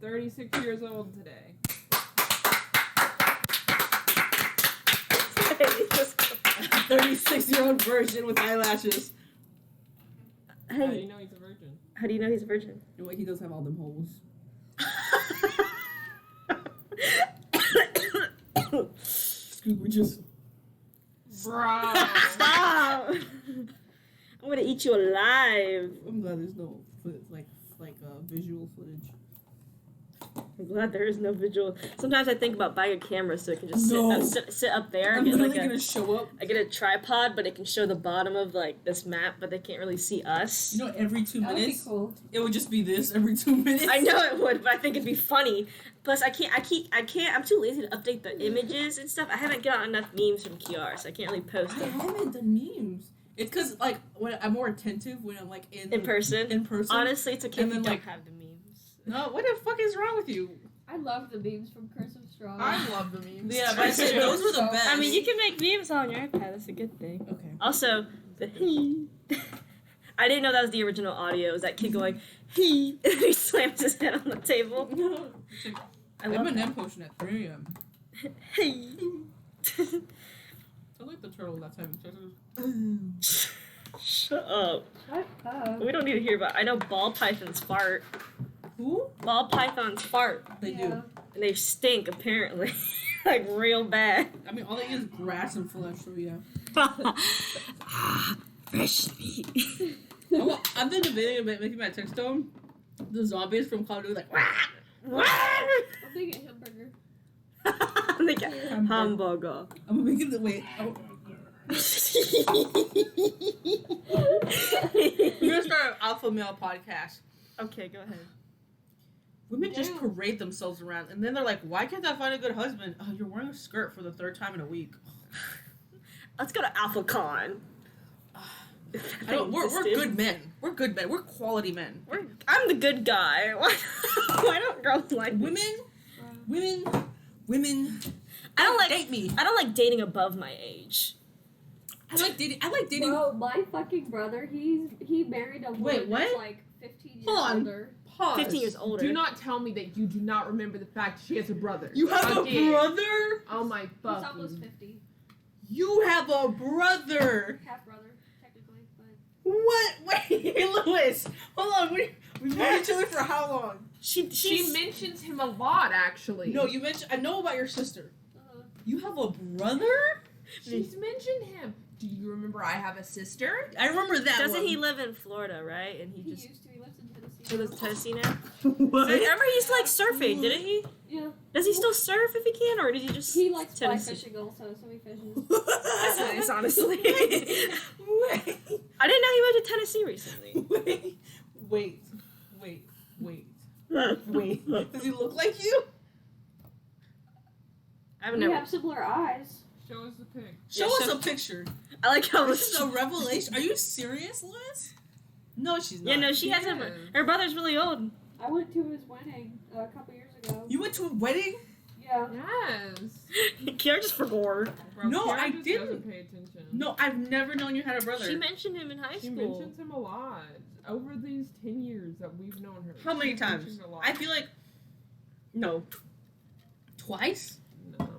36 years old today. 36-year-old virgin with eyelashes. How do you know he's a virgin? How do you know he's a virgin? You know what? He does have all them holes. Scoopages. Bro. Stop! I'm gonna eat you alive. I'm glad there's no visual footage. I'm glad there is no visual. Sometimes I think about buying a camera so it can just sit up there. I'm literally gonna show up. I get a tripod, but it can show the bottom of like this map, but they can't really see us. You know, every 2 That would be minutes, cool. it would just be this every 2 minutes. I know it would, but I think it'd be funny. Plus, I can't. I'm too lazy to update the images and stuff. I haven't gotten enough memes from Kiara, so I can't really post I them haven't done memes. It's because like when I'm more attentive when I'm like in person. In person. Honestly, it's okay if And you then, don't like, have the memes. No, what the fuck is wrong with you? I love the memes from Curse of Strahd. I love the memes. Yeah, but I said those were the best. I mean, you can make memes on your iPad. That's a good thing. Okay. Also, the he. I didn't know that was the original audio. It was that kid going he, and he slams his head on the table. No. I love M&M potion at 3 a.m. Hey. I like the turtle that's having sex. Shut up. Shut up. We don't need to hear about. I know ball pythons fart. Who? Ball pythons fart, They Yeah. do. and they stink apparently, like real bad. I mean, all they eat is grass and flesh, so yeah. Fresh meat. I'm then debating about making my text tone. The zombies from Call of Duty like, wah! I'm thinking hamburger. Like a hamburger. I'm gonna make it the wait. Oh. We're gonna start an alpha male podcast. Okay, go ahead. Women just parade themselves around, and then they're like, "Why can't I find a good husband?" Oh, you're wearing a skirt for the 3rd time in a week. Let's go to AlphaCon. We're good men. We're good men. We're quality men. I'm the good guy. Why don't girls like me? Women. I don't like date me. I don't like dating above my age. I like dating. Bro, my fucking brother, he married a woman Wait, what? that's like 15 years Hold on. older. Pause. 15 years older. Do not tell me that you do not remember the fact she has a brother. You have Again. a brother? Oh my He's fucking. almost 50. You have a brother. Half brother, technically, but What? Wait, Lewis. Hold on. We've known each other for how long? She mentions him a lot, actually. No, you mentioned. I know about your sister. uh, You have a brother? She's mentioned him. Do you remember I have a sister? I remember that. Doesn't one. he live in Florida, right? And he he just used to. He lives in Tennessee. he lives in Tennessee now. What? Remember he used to like surfing, didn't he? Yeah. Does he still surf if he can, or did he just? He likes fly Tennessee? fishing also, so he fishes. That's nice, honestly. Wait. I didn't know he went to Tennessee recently. Wait. Does he look like you? I've We never. have similar eyes. Show us the pic. Show us a picture. I like how This is a revelation. Are you serious, Liz? No, she's not. Yeah, no, she has Yeah. her brother's really old. I went to his wedding a couple years ago. You went to a wedding? Yeah. Yes. Kiara just forgot. Bro, No, Kiara I just didn't. doesn't pay attention. No, I've never known you had a brother. She mentioned him in high She school. mentions him a lot. Over these 10 years that we've known her. How many She's times? mentioned a lot. I feel like No. twice. No.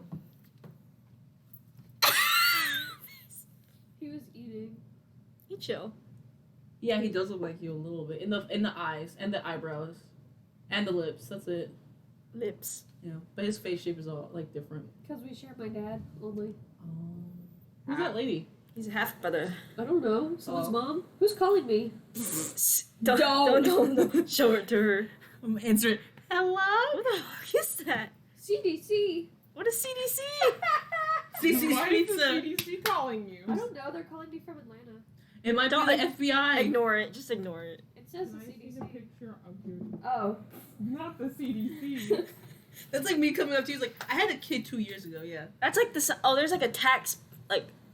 He was eating. He chill. Yeah, he does look like you a little bit in the eyes and the eyebrows and the lips. That's it. Lips. Yeah, but his face shape is all like different. Because we share my dad only. Who's that lady? He's a half brother. I don't know. Someone's Oh. mom? Who's calling me? Don't show it to her. I'm answering. Hello. What the fuck is that? CDC. What is CDC? CC's Why is the Pizza. CDC calling you? I don't know. They're calling me from Atlanta. It might Don't be the FBI. Ignore it. Just ignore it. It says Can the I see the CDC. picture of you? Oh. Not the CDC. That's like me coming up to you. Like, I had a kid 2 years ago. Yeah. That's like this. Oh, there's like a tax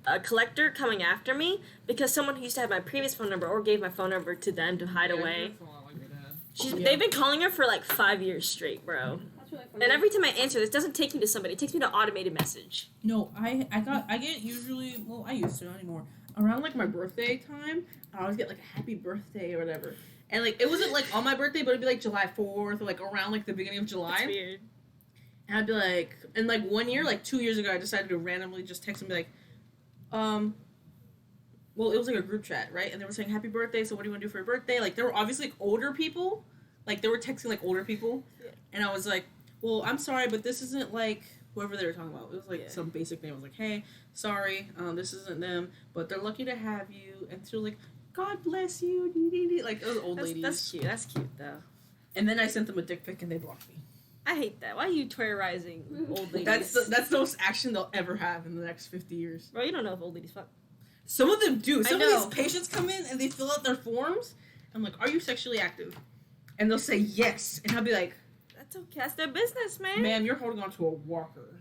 a collector coming after me because someone who used to have my previous phone number or gave my phone number to them to hide Yeah, away. that's a lot like your dad. Yeah. They've been calling her for like 5 years straight, bro. That's really funny. And every time I answer, this doesn't take me to somebody. It takes me to an automated message. No, I get usually. Well, I used to not anymore. Around like my birthday time, I always get like a happy birthday or whatever. And like it wasn't like on my birthday, but it'd be like July 4th or like around like the beginning of That's July. weird. And I'd be like, and like 1 year, like 2 years ago, I decided to randomly just text and be like, well, it was like a group chat, right? And they were saying happy birthday. So what do you want to do for your birthday? Like there were obviously like older people, like they were texting like older people, Yeah. and I was like, well, I'm sorry, but this isn't like whoever they were talking about. It was like Yeah. some basic name. I was like, hey, sorry, this isn't them, but they're lucky to have you. And she was like, God bless you. Like those old ladies. That's cute. That's cute though. And then I sent them a dick pic and they blocked me. I hate that. Why are you terrorizing old ladies? That's the most action they'll ever have in the next 50 years. Bro, you don't know if old ladies fuck. Some of them do. Some of know. these patients come in and they fill out their forms. I'm like, are you sexually active? And they'll say yes. And I'll be like, That's okay. That's their business, man. ma'am, you're holding on to a walker.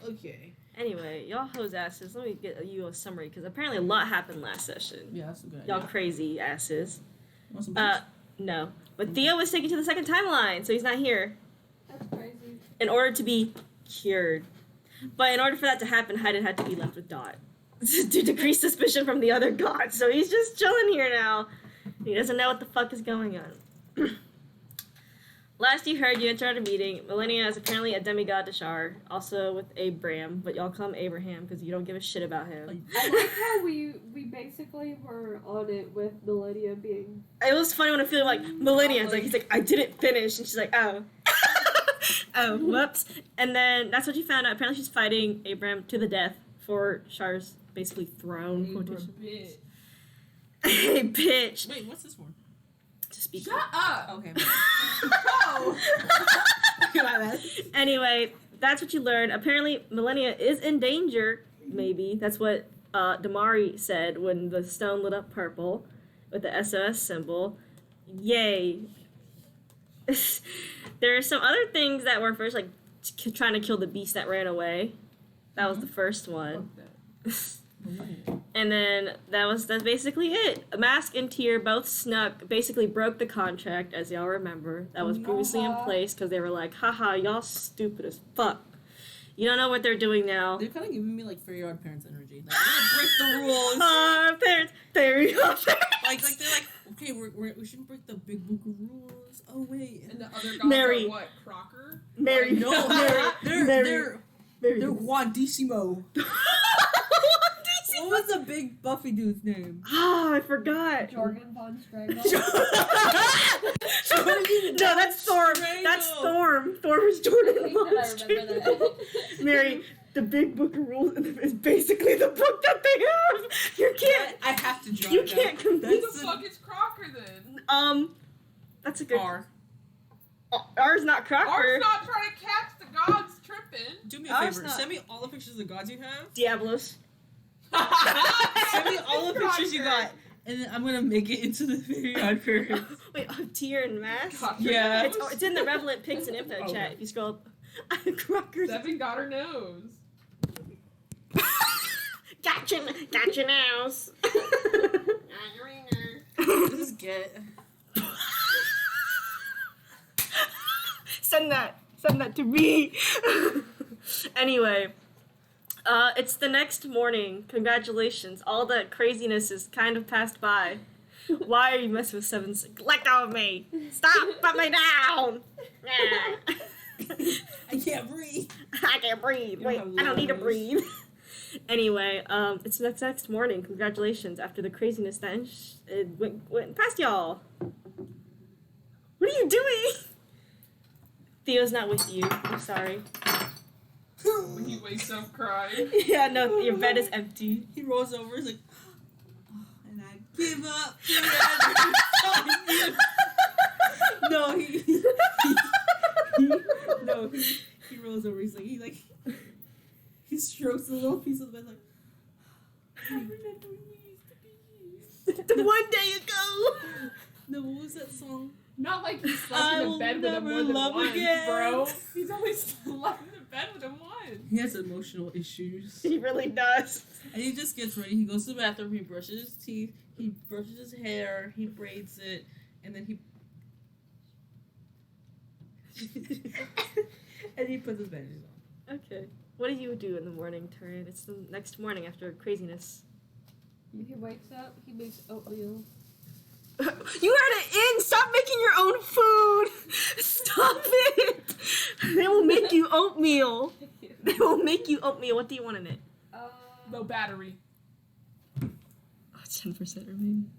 Okay. Anyway, y'all hoes asses. Let me get you a summary because apparently a lot happened last session. Yeah, that's a good Y'all crazy asses. Want some No. But Theo was taken to the second timeline, so he's not here. That's crazy. In order to be cured. But in order for that to happen, Haydn had to be left with Dot. To decrease suspicion from the other gods. So he's just chilling here now. He doesn't know what the fuck is going on. Last you heard, you entered a meeting. Millennia is apparently a demigod Dashar, also with Abraham, but y'all call him Abraham because you don't give a shit about him. I like how we basically were on it with Millennia being. It was funny when I feel like Millennia. It's like he's like, I didn't finish, and she's like, oh, oh, whoops. And then that's what you found out. Apparently, she's fighting Abraham to the death for Shar's basically throne. Quotation. Hey, bitch. Wait, what's this for? To speak. Shut up. Okay. No. Anyway, that's what you learned. Apparently, Millennia is in danger. Maybe that's what Damari said when the stone lit up purple with the SOS symbol. Yay. There are some other things that were first, like trying to kill the beast that ran away. That was the first one. And then that's basically it. Mask and Tyr both snuck, basically broke the contract, as y'all remember, that was previously in place because they were like, haha, y'all stupid as fuck. You don't know what they're doing now. They're kind of giving me like Fairy Odd Parents energy. Like, we're gonna break the rules. Parents, there you go. like they're like, okay, we shouldn't break the big book of rules. Oh wait, And the other gods Mary. are what? Crocker? Mary. no, they're Juandissimo. What was the big Buffy dude's name? Oh, I forgot. Jorgen von Strangle. No, that's Thorm. That's Thorm. Thorm is Jordan. I remember that. Mary, the big book of rules is basically the book that they have. You can't. I have to draw You it can't out. Who convince. the fuck is Crocker then? That's a good. R. R's not Crocker. Art's not trying to catch the gods tripping. Do me a Ours favor. not- Send me all the pictures of the gods you have. Diablos. Send me all the pictures you got, and then I'm gonna make it into the Fairy Odd Parents. Wait, Tyr and Mask? Crocker Yeah. knows. It's in the Revelant Pics and Info Okay. chat if you scroll up. Crocker's. Seven got her nose. Gotcha nows. This is get. Send that to me. Anyway, it's the next morning. Congratulations. All that craziness is kind of passed by. Why are you messing with Seven? Let go of me. Stop. Put me down. I can't breathe. I can't breathe. Wait, I don't need to breathe. Anyway, it's the next morning. Congratulations. After the craziness that it went past y'all. What are you doing? Theo's not with you. I'm sorry. When he wakes up crying. Yeah, no, your bed is empty. He rolls over. He's like, oh, and I give up. Forever. No, he rolls over. He's like he strokes a little piece of the bed like. I remember we used to be. The one day ago. No, what was that song? Not like he slept I in will the bed with him never more than love once, again. bro. He's always slept in the bed with him once. He has emotional issues. He really does. And he just gets ready. He goes to the bathroom. He brushes his teeth. He brushes his hair. He braids it, and then he and he puts his bandages on. Okay. What do you do in the morning, Turin? It's the next morning after craziness. He wakes up, he makes oatmeal. You are at an inn. Stop making your own food. Stop it. They will make you oatmeal. They will make you oatmeal. What do you want in it? Low battery. Oh, 10% remaining.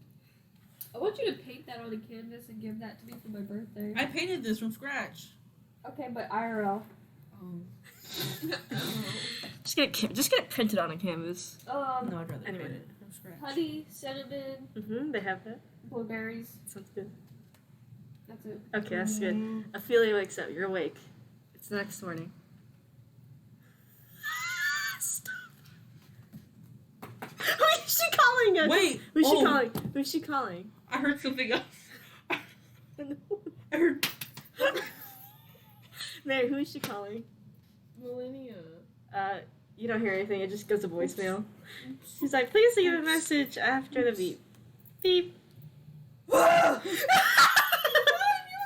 I want you to paint that on a canvas and give that to me for my birthday. I painted this from scratch. Okay, but IRL. Just get it printed on a canvas. No, I'd rather Anyway. paint it from scratch. Honey, cinnamon, They have that. blueberries. Sounds good. That's it. Okay, that's good. Ophelia wakes up. You're awake. It's the next morning. Stop. Who is she calling us? Wait. Who's she calling? Who's she calling? I heard something else. I heard. Mary, who is she calling? Millennia. You don't hear anything. It just goes to voicemail. She's like, please leave a message after the beep. Beep. Why are you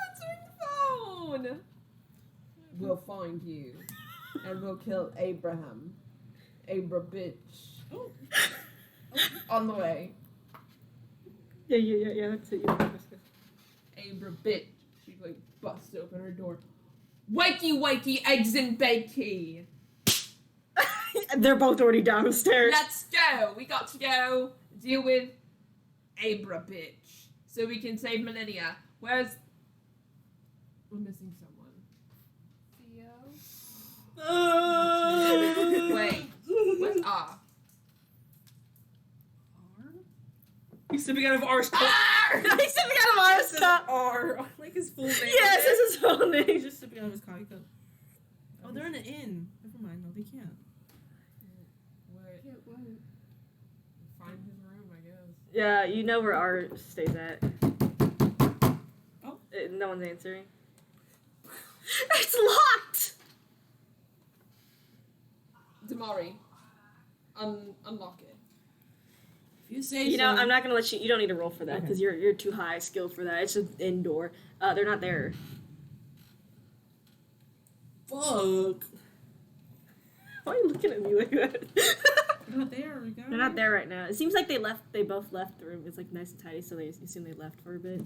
answering the phone? We'll find you. And we'll kill Abraham. Abra bitch. On the way. Yeah, that's it. Yeah, that's good. Abra bitch. She like busts open her door. Wakey, eggs and bakey. They're both already downstairs. Let's go. We got to go deal with Abra bitch. So we can save Millennia. We're missing someone. Theo. Wait. What's R? He's sipping out of R's cup. R! He's sipping out of R's cup. R. Like his full name. Yes, this is his full He's name. just sipping out of his coffee cup. Oh, they're in an inn. Never mind. No, they can't. What? Can't wait. Find his room, I guess. Yeah, you know where R stays at. Oh. No one's answering. It's locked! Damari, unlock it. If you say You know, so. I'm not gonna let you. You don't need to roll for that Okay. because you're too high skill for that. It's just indoor. They're not there. Fuck. Why are you looking at me like that? They're not there. We got They're not there right now. It seems like they left. They both left the room. It's like nice and tidy, so they assume they left for a bit.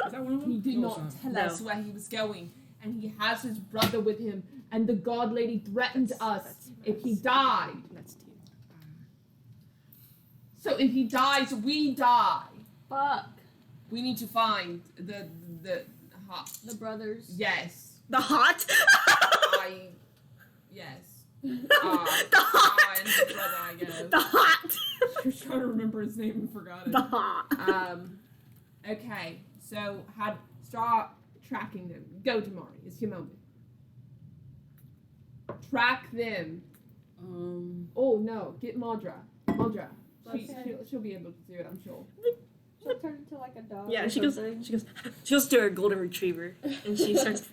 Is that one of them? He did No, not it's tell No. us where he was going, and he has his brother with him, and the god lady threatened us if he died. That's T. So if he dies, we die. Fuck. We need to find the The brothers. yes. The hot. Yes. The Ah, and hot. his brother, I guess. The hot. I was trying to remember his name and forgot it. The hot. Okay, so start tracking them. Go, Tamari. It's your moment. Track them. Oh no, get Madra. Madra. Okay. She'll be able to do it, I'm sure. She'll turn into like a dog. Yeah, or she goes something. to her golden retriever, and she starts.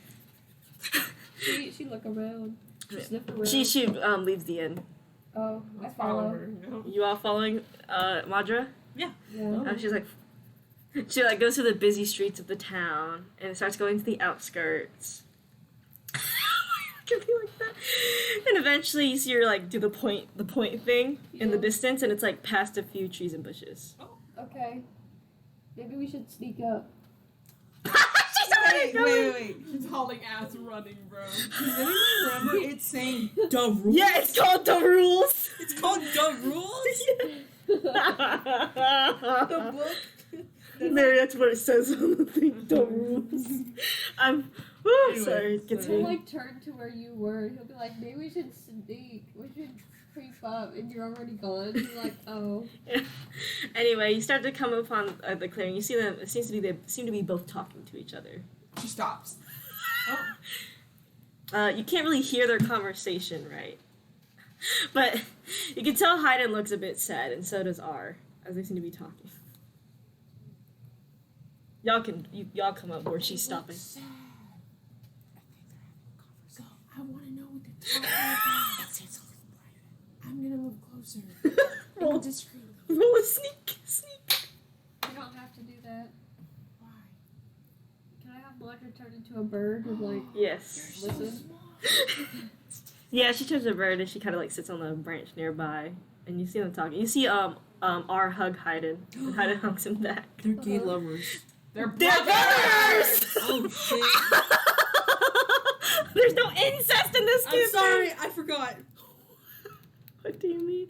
She look around. She sniff around. She leaves the inn. Oh, I Let's follow follow. her. No. You all following Madra? Yeah. She's like, she like goes through the busy streets of the town and starts going to the outskirts. It can be like that. And eventually you see her like do the point thing in the Yeah. distance, and it's like past a few trees and bushes. Okay. Maybe we should sneak up. She's already going. Wait. She's hauling ass running, bro. Does anyone remember it saying the rules? Yeah, it's called the rules. It's called the rules? The book? Mary, that's what it says on the thing. The rules. I'm. Woo, Anyway, sorry, it gets sorry. He'll me. like turn to where you were. He'll be like, maybe we should sneak. We should creep up, and you're already gone. You're like, oh. Anyway, you start to come upon the clearing. You see them. It seems to be they seem to be both talking to each other. She stops. You can't really hear their conversation, right? But you can tell Hayden looks a bit sad, and so does R, as they seem to be talking. Y'all come up where she's stopping. Sad. So I want to know what they're talking about. I'm gonna move closer. Roll, Discreetly. roll a sneak. You don't have to do that. Why? Can I have Blanca turn into a bird and like Yes. You're so Listen. smart. Yeah, she turns a bird and she kind of like sits on the branch nearby, and you see them talking. You see R hug Hayden, and Hayden hugs him back. They're gay lovers. They're They're brothers! Oh shit! There's no incest in this I'm kid's sorry, thing. I forgot. What do you mean?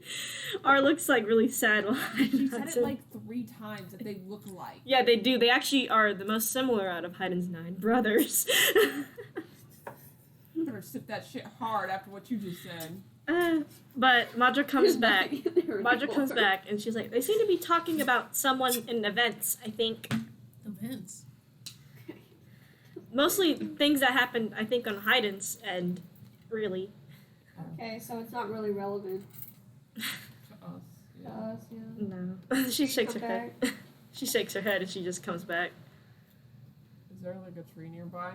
R looks like really sad while She Hayden said hugs it him. like 3 times that they look alike. Yeah, they do. They actually are the most similar out of Hayden's 9 brothers. You better sip that shit hard after what you just said. But Madra comes back. Nothing in there Madra comes anymore. back and she's like, they seem to be talking about someone in events, I think. Events. Mostly things that happened, I think, on Hayden's end, really. Okay, so it's not really relevant To us. to Yeah. us, yeah. No. She shakes her Come head. She shakes her head and she just comes back. Is there like a tree nearby?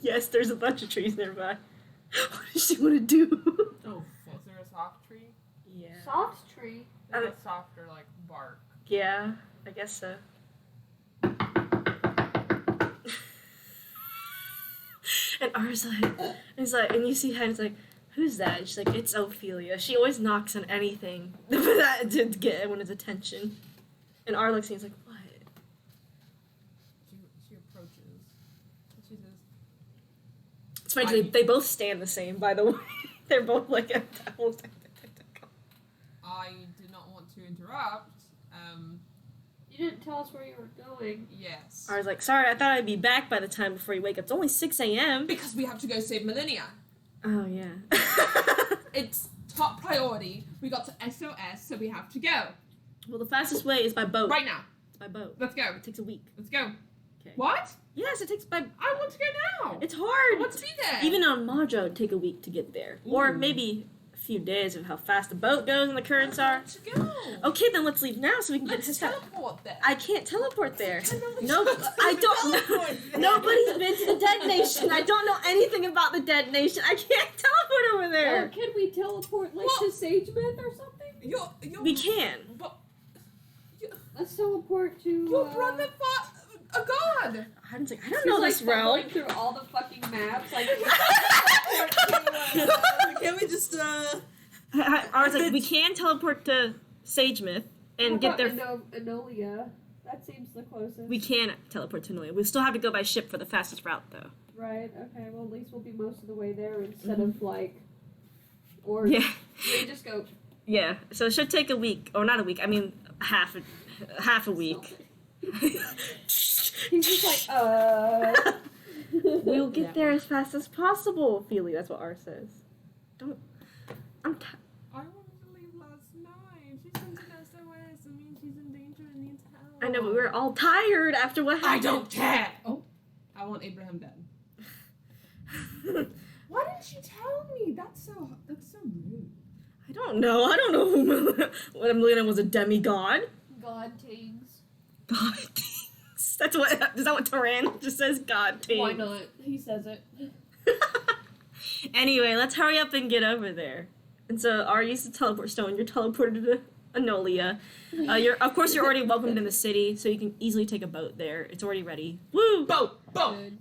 Yes, there's a bunch of trees nearby. What does she want to do? Oh, is there a soft tree? Yeah. Soft tree. There's a softer like bark. Yeah, I guess so. And R's like, and you see Hayden's like, who's that? And she's like, it's Ophelia. She always knocks on anything for that to get everyone's attention. And R looks and he's like, what? She approaches. And she says, It's funny, they both stand the same, by the way. They're both like, I did not want to interrupt. You didn't tell us where you were going. Yes. R's like, sorry, I thought I'd be back by the time before you wake up. It's only 6 a.m. Because we have to go save Millennia. Oh, yeah. It's top priority. We got to SOS, so we have to go. Well, the fastest way is by boat. Right now. It's by boat. Let's go. It takes a week. Let's go. Okay. What? Yes, it takes by... I want to go now. It's I hard. want to be there. Even on Majo, it'd take a week to get there. Or Ooh. maybe a few days of how fast the boat goes and the currents I are. want to go. Okay, then let's leave now so we can get Let's to town. teleport there. I can't teleport there. I No, I don't know. Nobody's been to the Dead Nation. I don't know anything about the Dead Nation. I can't teleport over Or there. can we teleport like Well- to Sage Myth or something? You're, We can. But Let's teleport to. your brother fought a god. I don't She's know like this realm. fumbling through all the fucking maps. Like. Can't we just I was like, we can teleport to Sage Myth and get there. Enolia. That seems the closest. We can teleport to Noya. We still have to go by ship for the fastest route, though. Right. Okay. Well, at least we'll be most of the way there instead of like. Or Yeah. we just go. Yeah. So it should take a week, or not a week. I mean, half a week. He's just like, We'll get there as fast as possible, Ophelia. That's what R says. Don't. I'm. I wanted to leave last night. She sent an SOS. It means she's in danger and needs help. I know, but we're all tired after what happened. I don't care. Oh, I want Abraham dead. Why didn't you tell me? That's so rude. I don't know. I don't know who when Melina was a demigod. God tings. God tings. That's what. Is that what Turan just says? God tings. Why not? He says it. Anyway, let's hurry up and get over there. And so R used the teleport stone. You're teleported to Enolia. Of course you're already welcomed in the city, so you can easily take a boat there. It's already ready. Woo! Boat.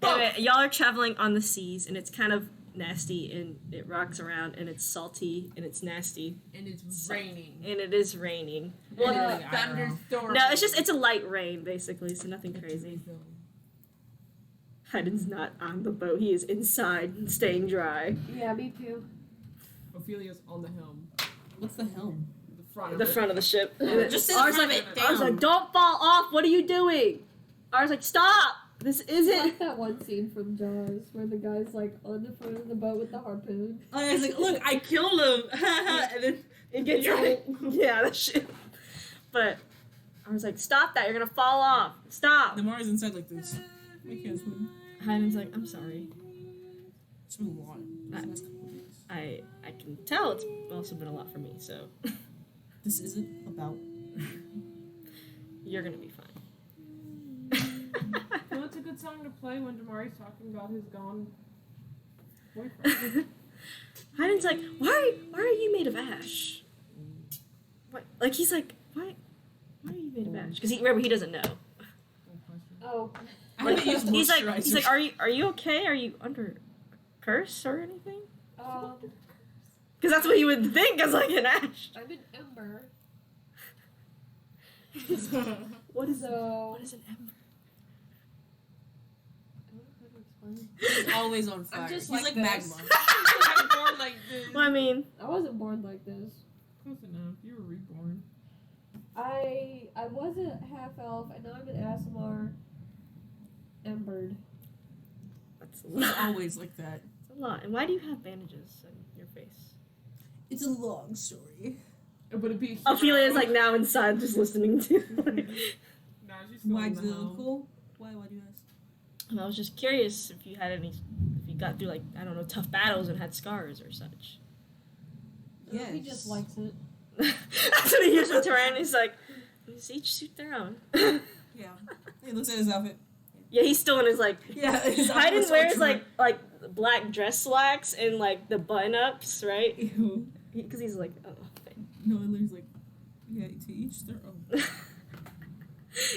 Anyway, y'all are traveling on the seas, and it's kind of nasty, and it rocks around, and it's salty, and it's nasty, And it's raining. and it is raining. Well, Yeah. thunderstorm. No, it's a light rain basically, so nothing crazy. Hayden's not on the boat; he is inside, and staying dry. Yeah, me too. Ophelia's on the helm. what's the helm? The front. The of it. front of the ship. Just sit in R's front like, of it, I was down. like, don't fall off. What are you doing? I was like, stop. This It's isn't. like that one scene from Jaws where the guy's like on the front of the boat with the harpoon. I was like, look, I killed him, and then It gets yeah, that shit. But I was like, stop that. You're gonna fall off. Stop. the Mars inside like this. I can't swim. Hayden's like, I'm sorry. It's been a lot. Last couple of days. I can tell it's also been a lot for me. So This isn't about. you're gonna be fine. Well, it's a good song to play when Damari's talking about his gone boyfriend. Hayden's like, why are you made of ash? What? Like he's like, why are you made of ash? Because remember he doesn't know. Good question. Oh. I haven't used He's like, moisturizer. are you okay? Are you under curse or anything? Um. Because that's what you would think as like an ash. I'm an ember. What is So- what is an ember? I don't know how to explain. He's always on fire. just He's like like this. magma. I'm born like this. Well, I mean, I wasn't born like this. Close enough. You were reborn. I was a half elf, and now I'm an Asimar. Embered. that's a He's lot. always like that. That's a lot. And why do you have bandages on your face? It's a long story. Would it be? Ophelia's like now inside, just listening to. Nah, she's still Why in is the it helm. cool? Why do you ask? And I was just curious if you had any, if you got through like I don't know tough battles and had scars or such. Yes. He just likes it. That's what he hears from Turan. He's like, "Let's each suit their own." Yeah. He looks at his outfit. Yeah, he's still in his like. Yeah. His Hayden outfit's wears ultra- like black dress slacks and like the button ups, right? Ew. Because he's like, oh. No, and Lily's like, yeah, to each their own.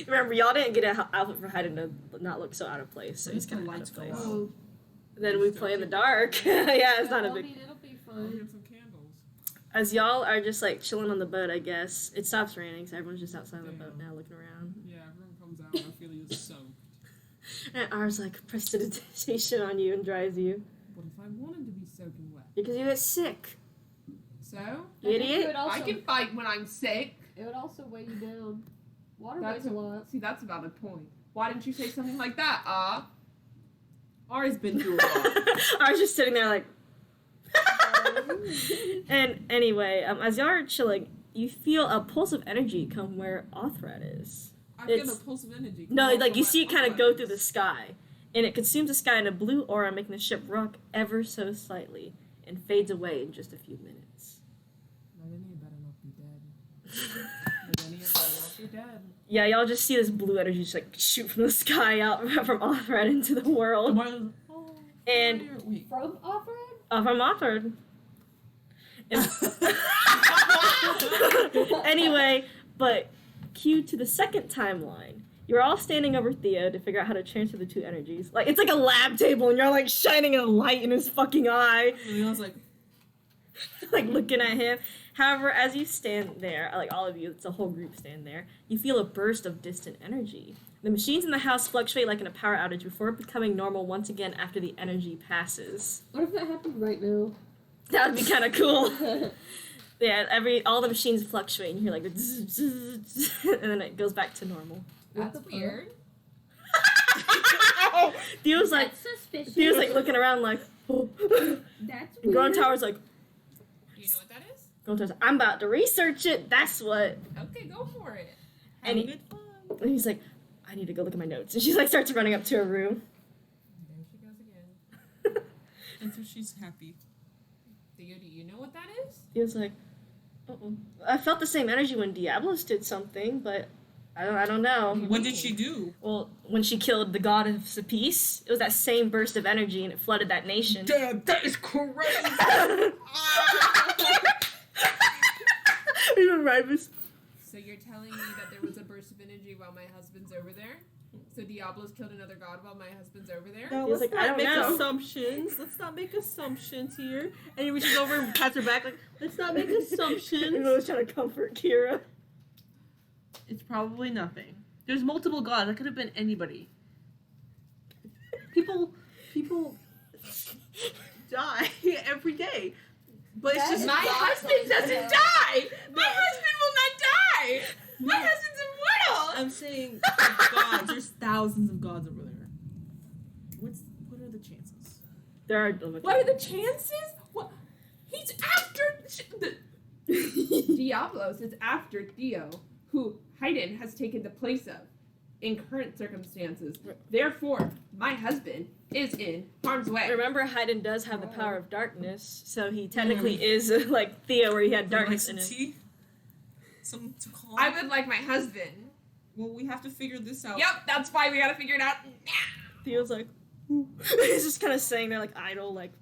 Remember, y'all didn't get an outfit for Hayden to not look so out of place, so he's The kind of out lights of go place. out. Oh, Then we play in the dark. Yeah, it's not a I big. mean, it'll be Oh, fun. we have some candles. As y'all are just like chilling on the boat, I guess it stops raining, so everyone's just outside the boat Damn. now, looking around. Yeah, everyone comes out and Ophelia's soaked. And ours like prestidigitation on you and dries you What if I wanted to be soaking wet? because you get sick. So You I think idiot. It would also, I can fight when I'm sick. it would also weigh you down. Water That's weighs a lot. See, that's about a point. Why didn't you say something like that? Ari's been through a lot. I was just sitting there like. And anyway, as y'all are chilling, you feel a pulse of energy come where Othred is. I feel It's- a pulse of energy. No, come off like of you my see it kind of go arms. through the sky, and it consumes the sky in a blue aura, making the ship rock ever so slightly, and fades away in just a few minutes. Millennia better not be dead. Millennia better not be dead. Yeah, y'all just see this blue energy just like shoot from the sky out from Othred into the world, Marlon's oh, and fire. Wait. From Offred? from Othred. Anyway, but cue to the second timeline. You're all standing over Theo to figure out how to transfer the two energies. Like it's like a lab table, and you're like shining a light in his fucking eye, Leon's like, like looking at him. However, as you stand there, like all of you, it's a whole group stand there, you feel a burst of distant energy. The machines in the house fluctuate like in a power outage before becoming normal once again after the energy passes. What if that happened right now? That would be kind of cool. Yeah, all the machines fluctuate, and you hear like the zzz, zzz, zzz, and then it goes back to normal. That's What the weird. Theo's like, suspicious. Theo's like looking around like, oh. That's And weird. Grontower's like, Do you know what that is? Grontower's like, I'm about to research it. That's what. Okay, go for it. And, having he, good fun. and he's like, I need to go look at my notes. And she like starts running up to her room. There she goes again. And so she's happy. Theo, do you know what that is? Theo's like, uh-oh. I felt the same energy when Diablos did something, but I don't know. What did she do? Well, when she killed the god of peace, it was that same burst of energy, and it flooded that nation. Damn, that is crazy. Even Rivas. So you're telling me that there was a burst of energy while my husband's over there? So Diablos killed another god while my husband's over there? No, He's let's like, I not don't make know. assumptions. Let's not make assumptions here. And he reaches over and pats her back like, let's not make Everyone assumptions. was trying to comfort Kira. It's probably nothing. There's multiple gods. That could have been anybody. People die every day. But it's That just is My not husband something doesn't else. die! My No. husband will not die! My No. husband's immortal! I'm saying gods. There's thousands of gods over there. What are the chances? There are. What are the chances? What? He's after Diablos is after Theo, who Hayden has taken the place of in current circumstances. Therefore, my husband is in harm's way. Remember, Hayden does have the power of darkness, so he technically is like Theo, where he had darkness in him. tea? Something to calm? I would like my husband. Well, we have to figure this out. Yep, that's why we gotta figure it out now. Theo's like, ooh. He's just kind of saying there like idle, like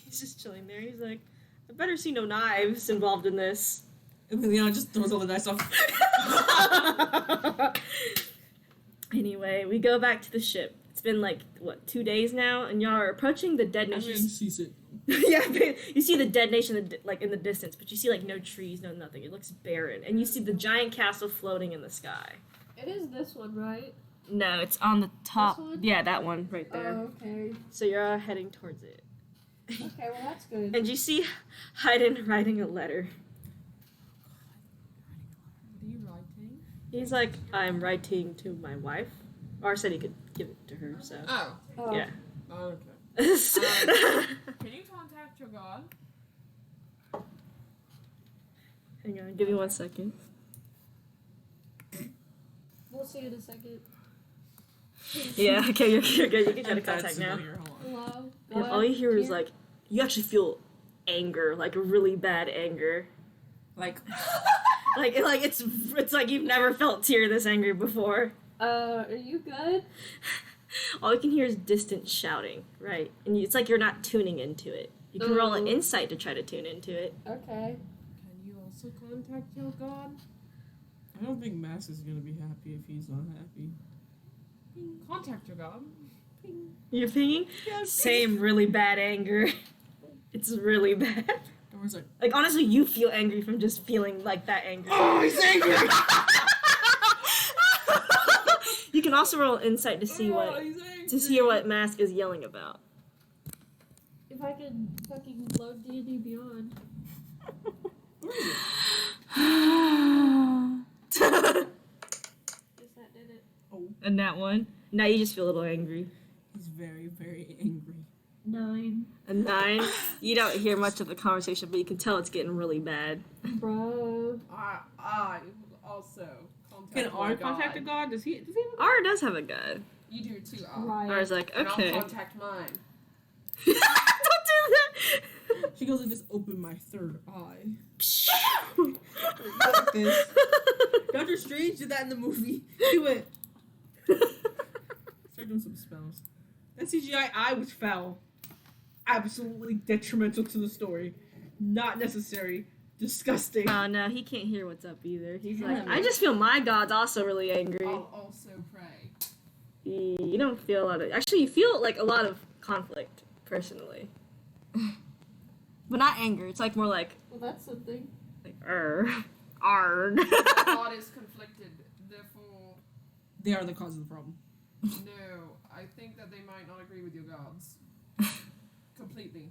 he's just chilling there. He's like, I better see no knives involved in this. And then Leon just throws all the dice off. Anyway, we go back to the ship. It's been like, what, 2 days now? And y'all are approaching the dead I nation. mean, she's it. Yeah, you see the dead nation like in the distance, but you see like no trees, no nothing. It looks barren. And you see the giant castle floating in the sky. It is this one, right? No, it's on the top. This one? Yeah, that one right there. Oh, okay. So you're heading towards it. Okay, well that's good. And you see Hayden writing a letter. What are you writing? He's like, I'm writing to my wife. Or said he could give it to her, so. Oh. Oh. Yeah. Okay. Hang Can you contact your god? on, give me 1 second. We'll see in a second. Yeah, okay, you're good. You can try to That's contact now. familiar, hold on. Hello? And all you hear is like, you actually feel anger, like really bad anger. Like, Like it's like you've never felt tear this angry before. Are you good? All you can hear is distant shouting, right? And it's like you're not tuning into it. You can roll an Ooh. insight to try to tune into it. Okay. Can you also contact your god? I don't think Max is gonna be happy if he's not happy. Contact your god. You're pinging? Same really bad anger. It's really bad. And we're like, Like honestly, you feel angry from just feeling like that angry. oh, he's angry! You can also roll insight to see what he's angry! to hear what Mask is yelling about. If I can fucking load D&D Beyond. Guess that did it. And that one. Now you just feel a little angry. He's very, very angry. 9. A 9. You don't hear much of the conversation, but you can tell it's getting really bad. Bro. I also contact Can my R contact a god? Does he have a R does have a gun. You do too, Right. R's like, okay. And I'll contact mine. Don't do She goes and just open my third eye. that. Like this. Doctor Strange did that in the movie. He went. Start doing some spells. That CGI eye which fell. Absolutely detrimental to the story. Not necessary. Disgusting. Oh no, he can't hear what's up either. He's like, Yeah. I just feel my god's also really angry. I'll also pray. You don't feel a lot of. Actually, you feel like a lot of conflict personally, but not anger. It's like more like Well, that's something. arg. God is conflicted, therefore, They are the cause of the problem. no. I think that they might not agree with your gods. Completely.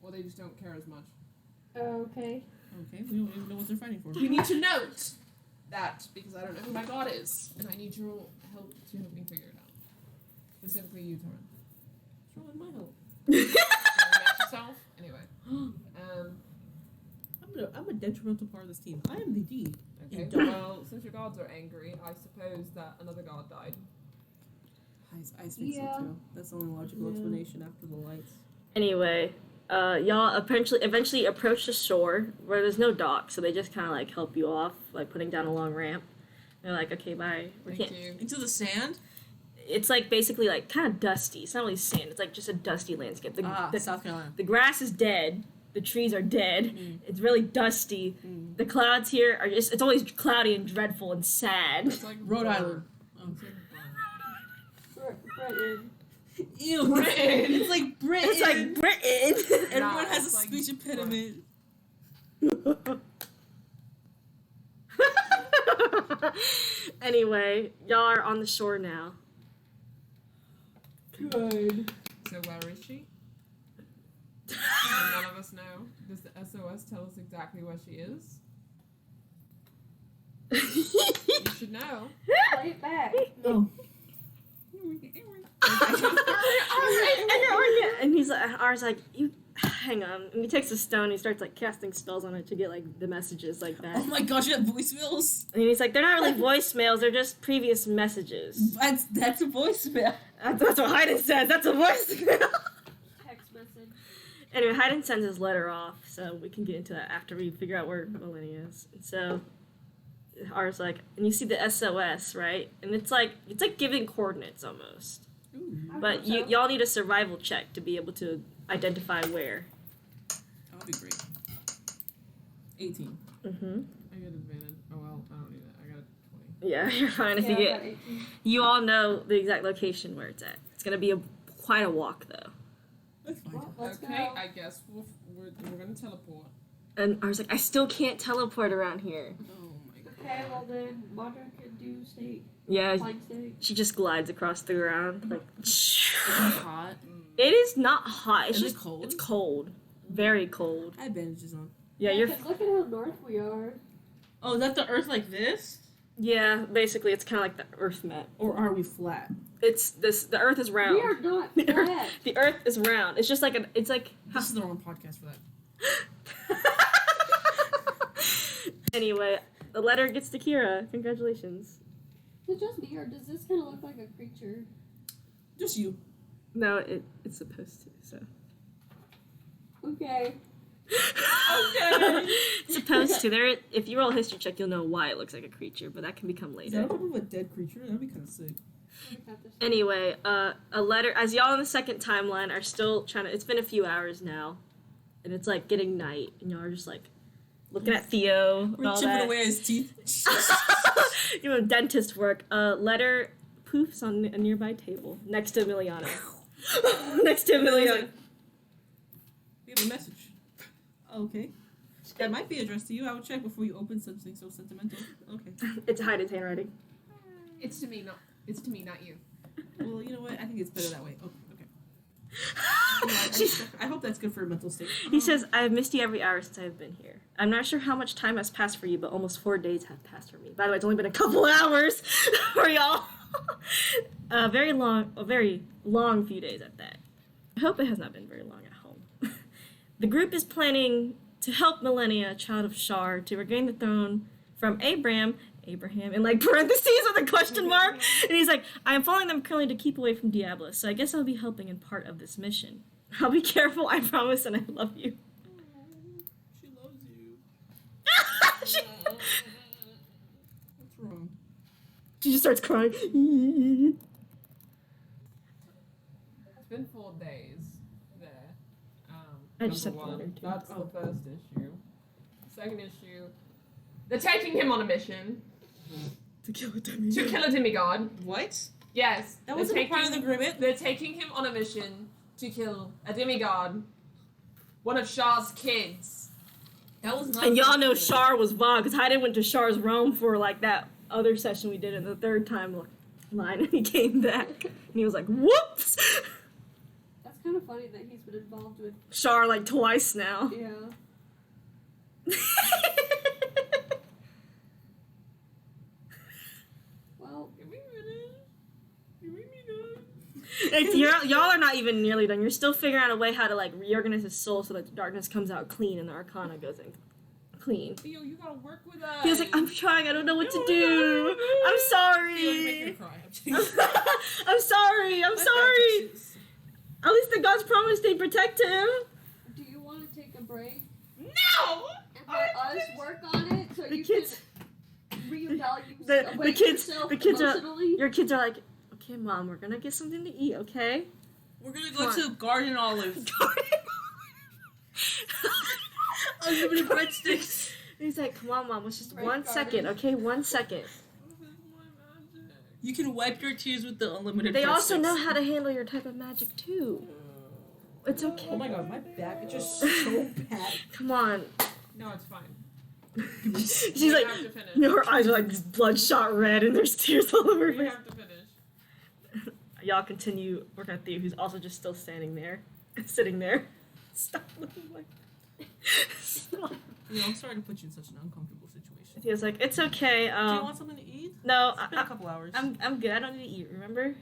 Or they just don't care as much. Okay. Okay, we don't even know what they're fighting for. You need to note that because I don't know who my god is, and I need your help to help me figure it out. Specifically, you, Torrin. What's wrong with my help? Match yourself. Anyway, I'm a detrimental part of this team. I am the D. okay. You don't. Well, since your gods are angry, I suppose that another god died. I think Yeah. so too. That's the only logical Yeah. explanation after the lights. Anyway, y'all eventually approach the shore where there's no dock, so they just kind of like help you off, like putting down a long ramp. They're like, okay, bye. We Thank can't. you. Into the sand? It's like basically like kind of dusty. It's not really sand. It's like just a dusty landscape. The South Carolina. the grass is dead. The trees are dead. Mm. It's really dusty. Mm. The clouds here are just, it's always cloudy and dreadful and sad. It's like Rhode Island. It's like Brighton. Ew. Britain. It's like Britain. It's like Britain. Everyone Nah, has a it's like speech impediment. Anyway, y'all are on the shore now. Good. So where is she? And none of us know. Does the SOS tell us exactly where she is? You should know. Play it back. Oh. And he's like, R's like, you hang on. And he takes a stone and he starts like casting spells on it to get like the messages like that. Oh my gosh, you have voicemails? And he's like, they're not really voicemails, they're just previous messages. That's a voicemail. That's what Hayden says, that's a voicemail. Text message. Anyway, Hayden sends his letter off, so we can get into that after we figure out where Melanie is. And so R's like, and you see the SOS, right? And it's like giving coordinates almost. Ooh. But y'all need a survival check to be able to identify where. That'll be great. 18. Mm-hmm. I get advantage. Oh well, I don't need it. I got a 20. Yeah, you're fine if you Yeah, get. about 18. You all know the exact location where it's at. It's gonna be quite a walk though. That's fine. Well, let's Okay, go. I guess we're gonna teleport. And I was like, I still can't teleport around here. Oh my god. Okay, well then, Madra can do state. Yeah, Flying state. she just glides across the ground like. Is it hot? It is not hot. It's Is it just cold? It's cold, very cold. I have bandages on. Yeah, you're. 'cause look at how north we are. Oh, is that the Earth like this? Yeah, basically, it's kind of like the Earth map. Or are we flat? It's this. The Earth is round. We are not The Earth, flat. the Earth is round. It's just like an. It's like. This is the wrong podcast for that. Anyway, the letter gets to Kira. Congratulations. Is it just me, or does this kind of look like a creature? Just you. No, it's supposed to. So. Okay. Okay. It's supposed to. There. If you roll a history check, you'll know why it looks like a creature, but that can become Is that later. a type of a dead creature? That'd be kind of sick. Anyway, a letter. As y'all in the second timeline are still trying to. It's been a few hours now, and it's like getting night, and y'all are just like looking at Theo and We're all chipping that. away at his teeth. Doing dentist work. A letter poofs on a nearby table next to Emiliano. Next to Emiliano. We have a message. Okay. That might be addressed to you. I will check before you open something so sentimental. Okay. It's Heiden's handwriting. It's to me, not you. Well, you know what? I think it's better that way. Okay. She's- I hope that's good for your mental state. He says, I have missed you every hour since I've been here. I'm not sure how much time has passed for you, but almost 4 days have passed for me. By the way, it's only been a couple hours for y'all. A very long few days at that. I hope it has not been very long at home. The group is planning to help Millennia, child of Shar, to regain the throne from Abraham, in like parentheses with a question mark. And he's like, I am following them currently to keep away from Diablos, so I guess I'll be helping in part of this mission. I'll be careful, I promise, and I love you. She loves you. she, What's wrong? she just starts crying. It's been 4 days there. I just Number said one, father, too. that's the first issue. Second issue, They're taking him on a mission To kill a dummy. to kill a demigod. What? Yes. That they're wasn't part of the taking- agreement. They're taking him on a mission to kill a demigod, one of Shah's kids. That was not. And y'all know Shar. Shar was wild, because Hayden went to Shar's realm for like that other session we did in the third timeline, and he came back, and he was like, whoops! That's kind of funny that he's been involved with. Shar like twice now. Yeah. Well, Y'all are not even nearly done. You're still figuring out a way how to like reorganize his soul so that the darkness comes out clean and the arcana goes in clean. Theo, you gotta work with us. He was like, I'm trying, I don't know what to No, do. I'm You're making me sorry. cry. I'm sorry. I'm sorry. At least the gods promised they'd protect him. do you want to take a break No! and let us work on it so The you kids- can reevaluate the kids- yourself the kids are- emotionally? Your kids are like, okay, Mom, we're gonna get something to eat, okay? We're gonna Come go to Garden Olive. Unlimited breadsticks. He's like, come on, Mom, it's just Right, 1 second, Garden. okay? 1 second. You can wipe your tears with the unlimited. They also breadsticks. know how to handle your type of magic too. It's okay. Oh my god, my back is just so bad. Come on. No, it's fine. She's We like, have to finish. her eyes are like bloodshot red and there's tears all over her We face. have to finish. Y'all continue working on Theo, who's also just still standing there, sitting there. Stop looking like. Stop. You know, I'm sorry to put you in such an uncomfortable situation. Theo's like, it's okay. Do you want something to eat? No, It's been a couple hours. I'm good. I don't need to eat. Remember?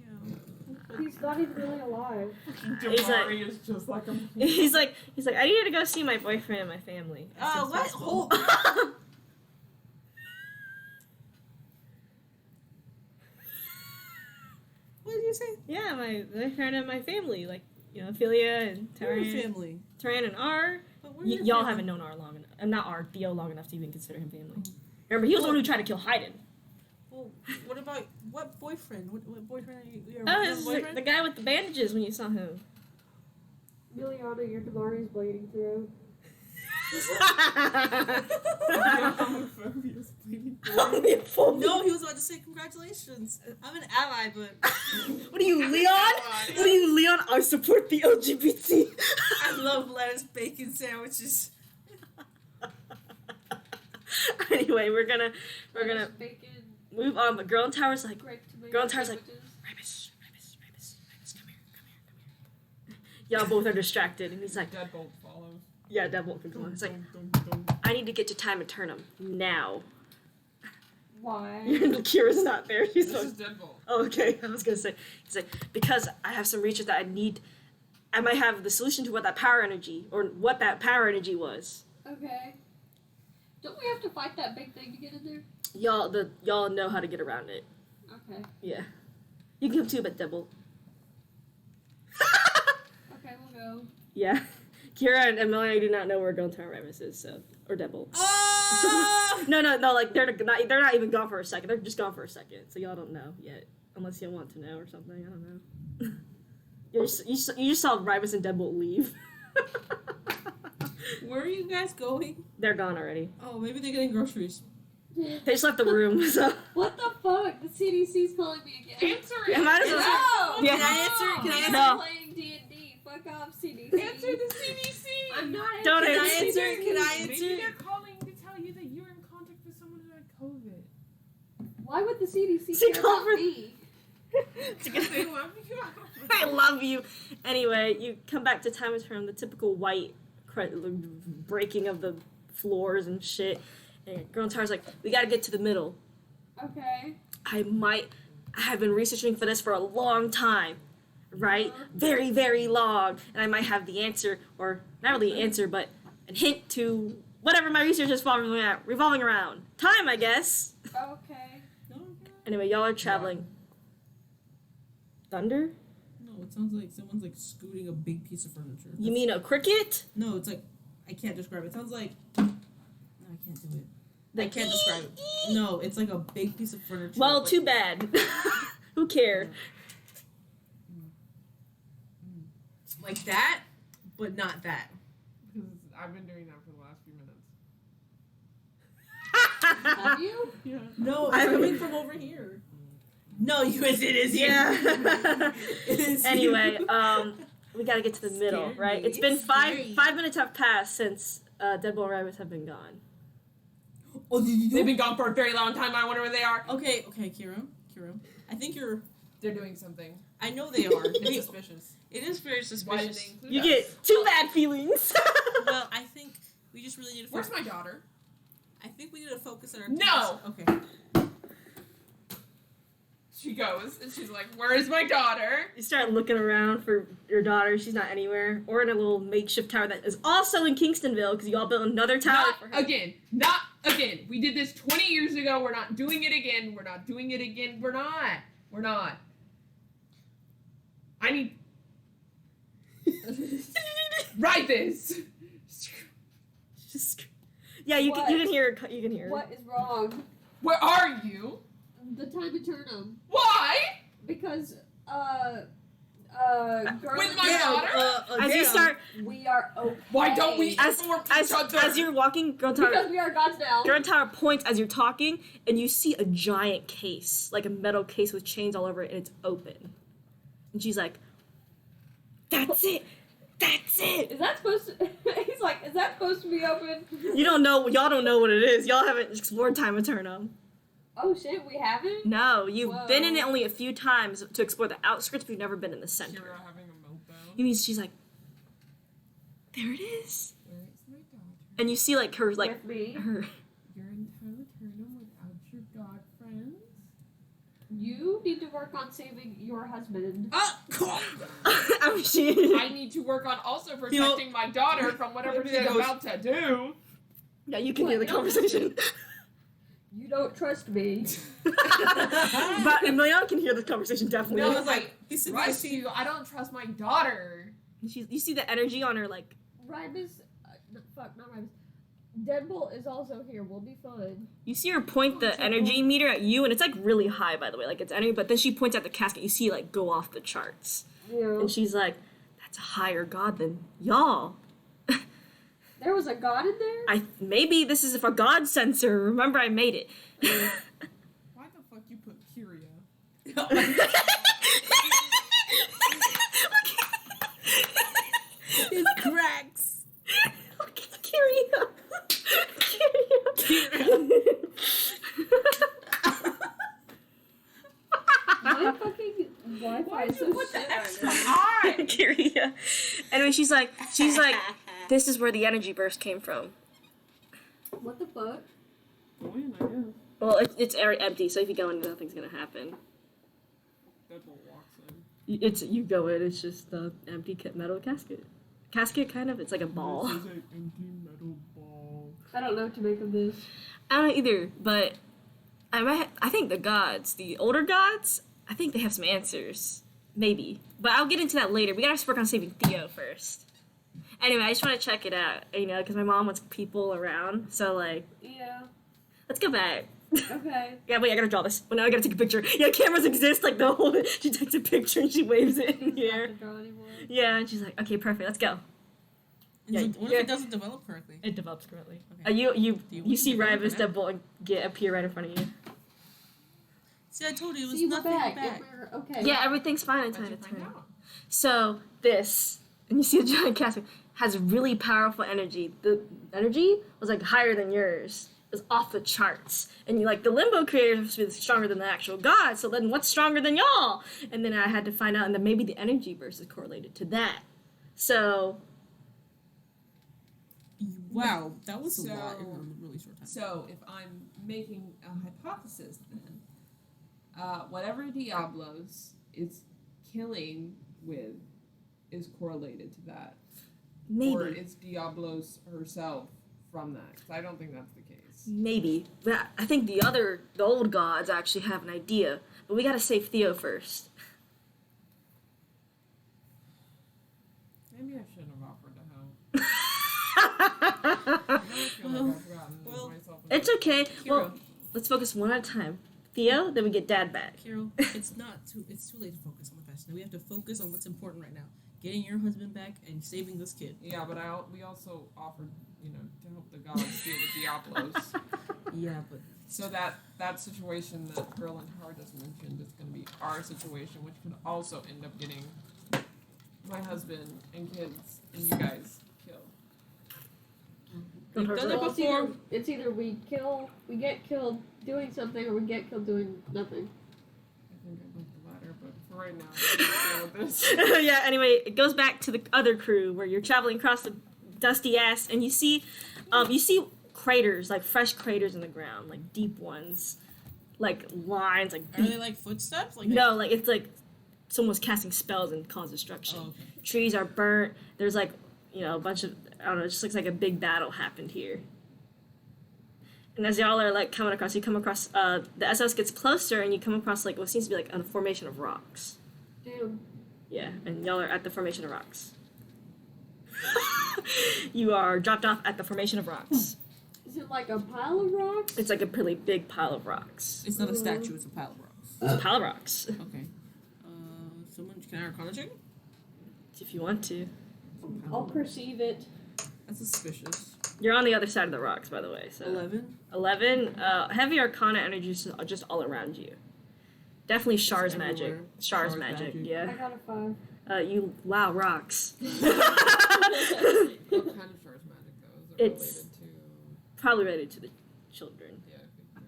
Yeah. He's not even really alive. He's like- Damari is just like a. He's like, I needed to go see my boyfriend and my family. as soon as What? possible." What did you say? Yeah, my boyfriend and my family, like Philia and We're a Tyran, family. Tyran and R. But we're your Y'all family. haven't known R long enough. I'm not R, Theo long enough to even consider him family. Remember, he was the one who tried to kill Hayden. Well, what about what boyfriend? What boyfriend are you? You have Oh, a this is boyfriend? the guy with the bandages when you saw him. Miliana, your Damari's bleeding through. Homophobia's bleeding through. Homophobia. No, he was about to say congratulations. I'm an ally, but What are you, Leon? What are you, Leon? I support the LGBT. I love lettuce bacon sandwiches. Anyway, we're gonna Bacon, move on. But Girl in Tower's like, grape tomato Girl in Tower's like, sandwiches. Ramus, come here. Y'all both are distracted, and he's like, Deadbolt follows. yeah, Deadbolt can come on. He's like, I need to get to Time Eternum now. Why? Kira's not there. She's This so. is Deadbolt. Oh, okay. I was gonna say. He's like, because I have some research that I need. I might have the solution to what that power energy was. Okay. Don't we have to fight that big thing to get in there? Y'all know how to get around it. Okay. Yeah. You can come too, but Deadbolt. Okay, we'll go. Yeah. Kira and Amelia do not know where Girl in Tower Ramus is, so or Deadbolt. Oh! No, like they're not even gone for a second. They're just gone for a second, so y'all don't know yet, unless you want to know or something. I don't know. You just saw Ribus and Deadbolt leave. Where are you guys going? They're gone already. Oh, maybe they're getting groceries. They just left the room. So What the fuck? The CDC's calling me again. Answer Yeah, it. might as well- No! Yeah. Can I answer? Can I answer? No. I'm playing D&D. Fuck off, CDC. Answer the CDC. I'm not Don't Can I answer. answer? Can I Maybe answer? they're calling to tell you that you're in contact with someone who had COVID. Why would the CDC She care called about for- me? They love you. I love you. Anyway, you come back to Time Eternum, the typical white breaking of the floors and shit. And Girl in Tower's like, we gotta get to the middle. Okay. I have been researching for this for a long time, right? Very, very long. And I might have the answer, or not really the answer, but a hint to whatever my research is revolving around. Time, I guess. Okay. Anyway, y'all are traveling. Thunder? No, it sounds like someone's like scooting a big piece of furniture. You mean a cricket? No, it's like I can't describe it. It sounds like no, I can't do it. I can't describe it. No, it's like a big piece of furniture. Well, like, too bad. Who cared? like that, but not that. Because I've been doing that for the last few minutes. Have you? Yeah. No, I it's coming haven't- from over here. No, it is you. Yeah. It is Anyway, you. we gotta get to the middle, Scared right? me. It's been Scary. 5 minutes have passed since Deadbolt and Rabbits have been gone. Oh, They've been gone for a very long time. I wonder where they are. Okay, Kira. I think you're. They're doing something. I know they are. It's suspicious. It is very Why did suspicious. they include You us? get 2 bad feelings. Well, I think we just really need to. Where's my daughter? I think we need to focus on our. No! Okay. She goes and she's like, "Where is my daughter?" You start looking around for your daughter. She's not anywhere. Or in a little makeshift tower that is also in Kingstonville because you all built another tower Not for her. again. Not again. We did this 20 years ago. We're not doing it again. We're not doing it again. We're not. I need. Write this. Just, yeah, you What? can hear her. You can hear her. What is wrong? Where are you? The time Eternum. Why? Because, girl, With my daughter? As you start, we are okay. Why don't we as inform each other? as you're walking, Girl Tower. Because we are gods now. Girl Tower points as you're talking, and you see a giant case, like a metal case with chains all over it, and it's open. And she's like, "That's it, that's it." Is that supposed to? He's like, is that supposed to be open? You don't know. Y'all don't know what it is. Y'all haven't explored Time Eternum. Oh shit, we haven't. No, you've Whoa. been in it only a few times to explore the outskirts, but you've never been in the center. Kira having a meltdown. You mean she's like, there it is, Where is my daughter? and you see like her With me. her. You're in Time Eternum without your god friends? You need to work on saving your husband. I mean, she. I need to work on also protecting my daughter from whatever she's Yeah, about to do. Yeah, you can What? hear the conversation. You don't trust me. But Emiliana can hear the conversation definitely. No, I was it's like, like, he's Trust you. I don't trust my daughter. You see the energy on her, like, Ribus, no, fuck, not Ribus. Deadbolt is also here. We'll be fine. you see her point the energy meter at you, and it's like really high, by the way, like it's energy. But then she points at the casket. You see, like, go off the charts, Yeah. and she's like, "That's a higher god than y'all." There was a god in there? Maybe this is for God sensor. Remember, I made it. Why the fuck you put Kyria? It's cracks. Kyria. My fucking Wi-Fi is so What the shit extra right I? Kyria. Anyway, she's like, this is where the energy burst came from. now. What the fuck? Go in, I guess. Well, it's empty, so if you go in, nothing's gonna happen. Deadbolt walks in. You go in, it's just the empty metal casket. Casket, kind of. It's like a ball. This is an empty metal ball. I don't know what to make of this. I don't know either, but I think the gods, the older gods, I think they have some answers. Maybe. But I'll get into that later. We gotta work on saving Theo first. Anyway, I just want to check it out, because my mom wants people around. So, Yeah. let's go back. Okay. Yeah, wait, I gotta draw this. Well, now I gotta take a picture. Yeah, cameras exist, the whole... She takes a picture and she waves it in the Not air. to draw anymore. Yeah, and she's like, okay, perfect, let's go. Yeah, What if it doesn't develop correctly? It develops correctly. Okay. You see develop Rivas it? Deadbolt appear right in front of you. See, I told you it was See, we're nothing back. back. We're okay. Yeah, everything's fine How'd until you it's find turn. out? So this, and you see a giant casket, has really powerful energy. The energy was higher than yours. It was off the charts. And the limbo creators are supposed to be stronger than the actual gods. So then what's stronger than y'all? And then I had to find out, and then maybe the energy burst is correlated to that. So Wow, that was a So- lot in a really short time. So, if I'm making a hypothesis, then whatever Diablos is killing with is correlated to that, maybe. or is Diablos herself from that? 'Cause I don't think that's the case. Maybe. But I think the old gods actually have an idea. But we gotta save Theo first. Maybe I shouldn't have offered to help. I feel like I've gotten well, myself It's okay. Well, Hero. let's focus one at a time. Theo, then we get Dad back. Carol, it's too late to focus on the past. Now we have to focus on what's important right now. Getting your husband back and saving this kid. Yeah, but we also offered, to help the gods deal with Diablos. Yeah, but So that situation that Girl and Har just mentioned is going to be our situation, which could also end up getting my husband and kids and you guys killed. we've done it Well, before. it's either we get killed doing something, or we get killed doing nothing. I think I like the latter, but for right now, we'll deal with this. Yeah, anyway, it goes back to the other crew where you're traveling across the dusty ass and you see craters, fresh craters in the ground, deep ones, lines, Are deep. they like footsteps? No, it's someone was casting spells and caused destruction. Oh, okay. Trees are burnt. There's a bunch of, I don't know, it just looks like a big battle happened here. And as y'all are coming across, you come across the SOS gets closer and you come across what seems to be a formation of rocks. Damn. Yeah, and y'all are at the formation of rocks. You are dropped off at the formation of rocks. Is it like a pile of rocks? It's a really big pile of rocks. It's not a statue. It's a pile of rocks. It's a pile of rocks. Okay. Someone can I Arcana check? If you want to. I'll perceive it. That's suspicious. You're on the other side of the rocks, by the way. So 11. 11. Heavy Arcana energy is just all around you. Definitely Char's magic. everywhere. Char's Char's magic. magic. I Yeah. got a 5. Wow, rocks. What kind of Char's magic, though? Is it It's- related to... Probably related to the children. Yeah, okay.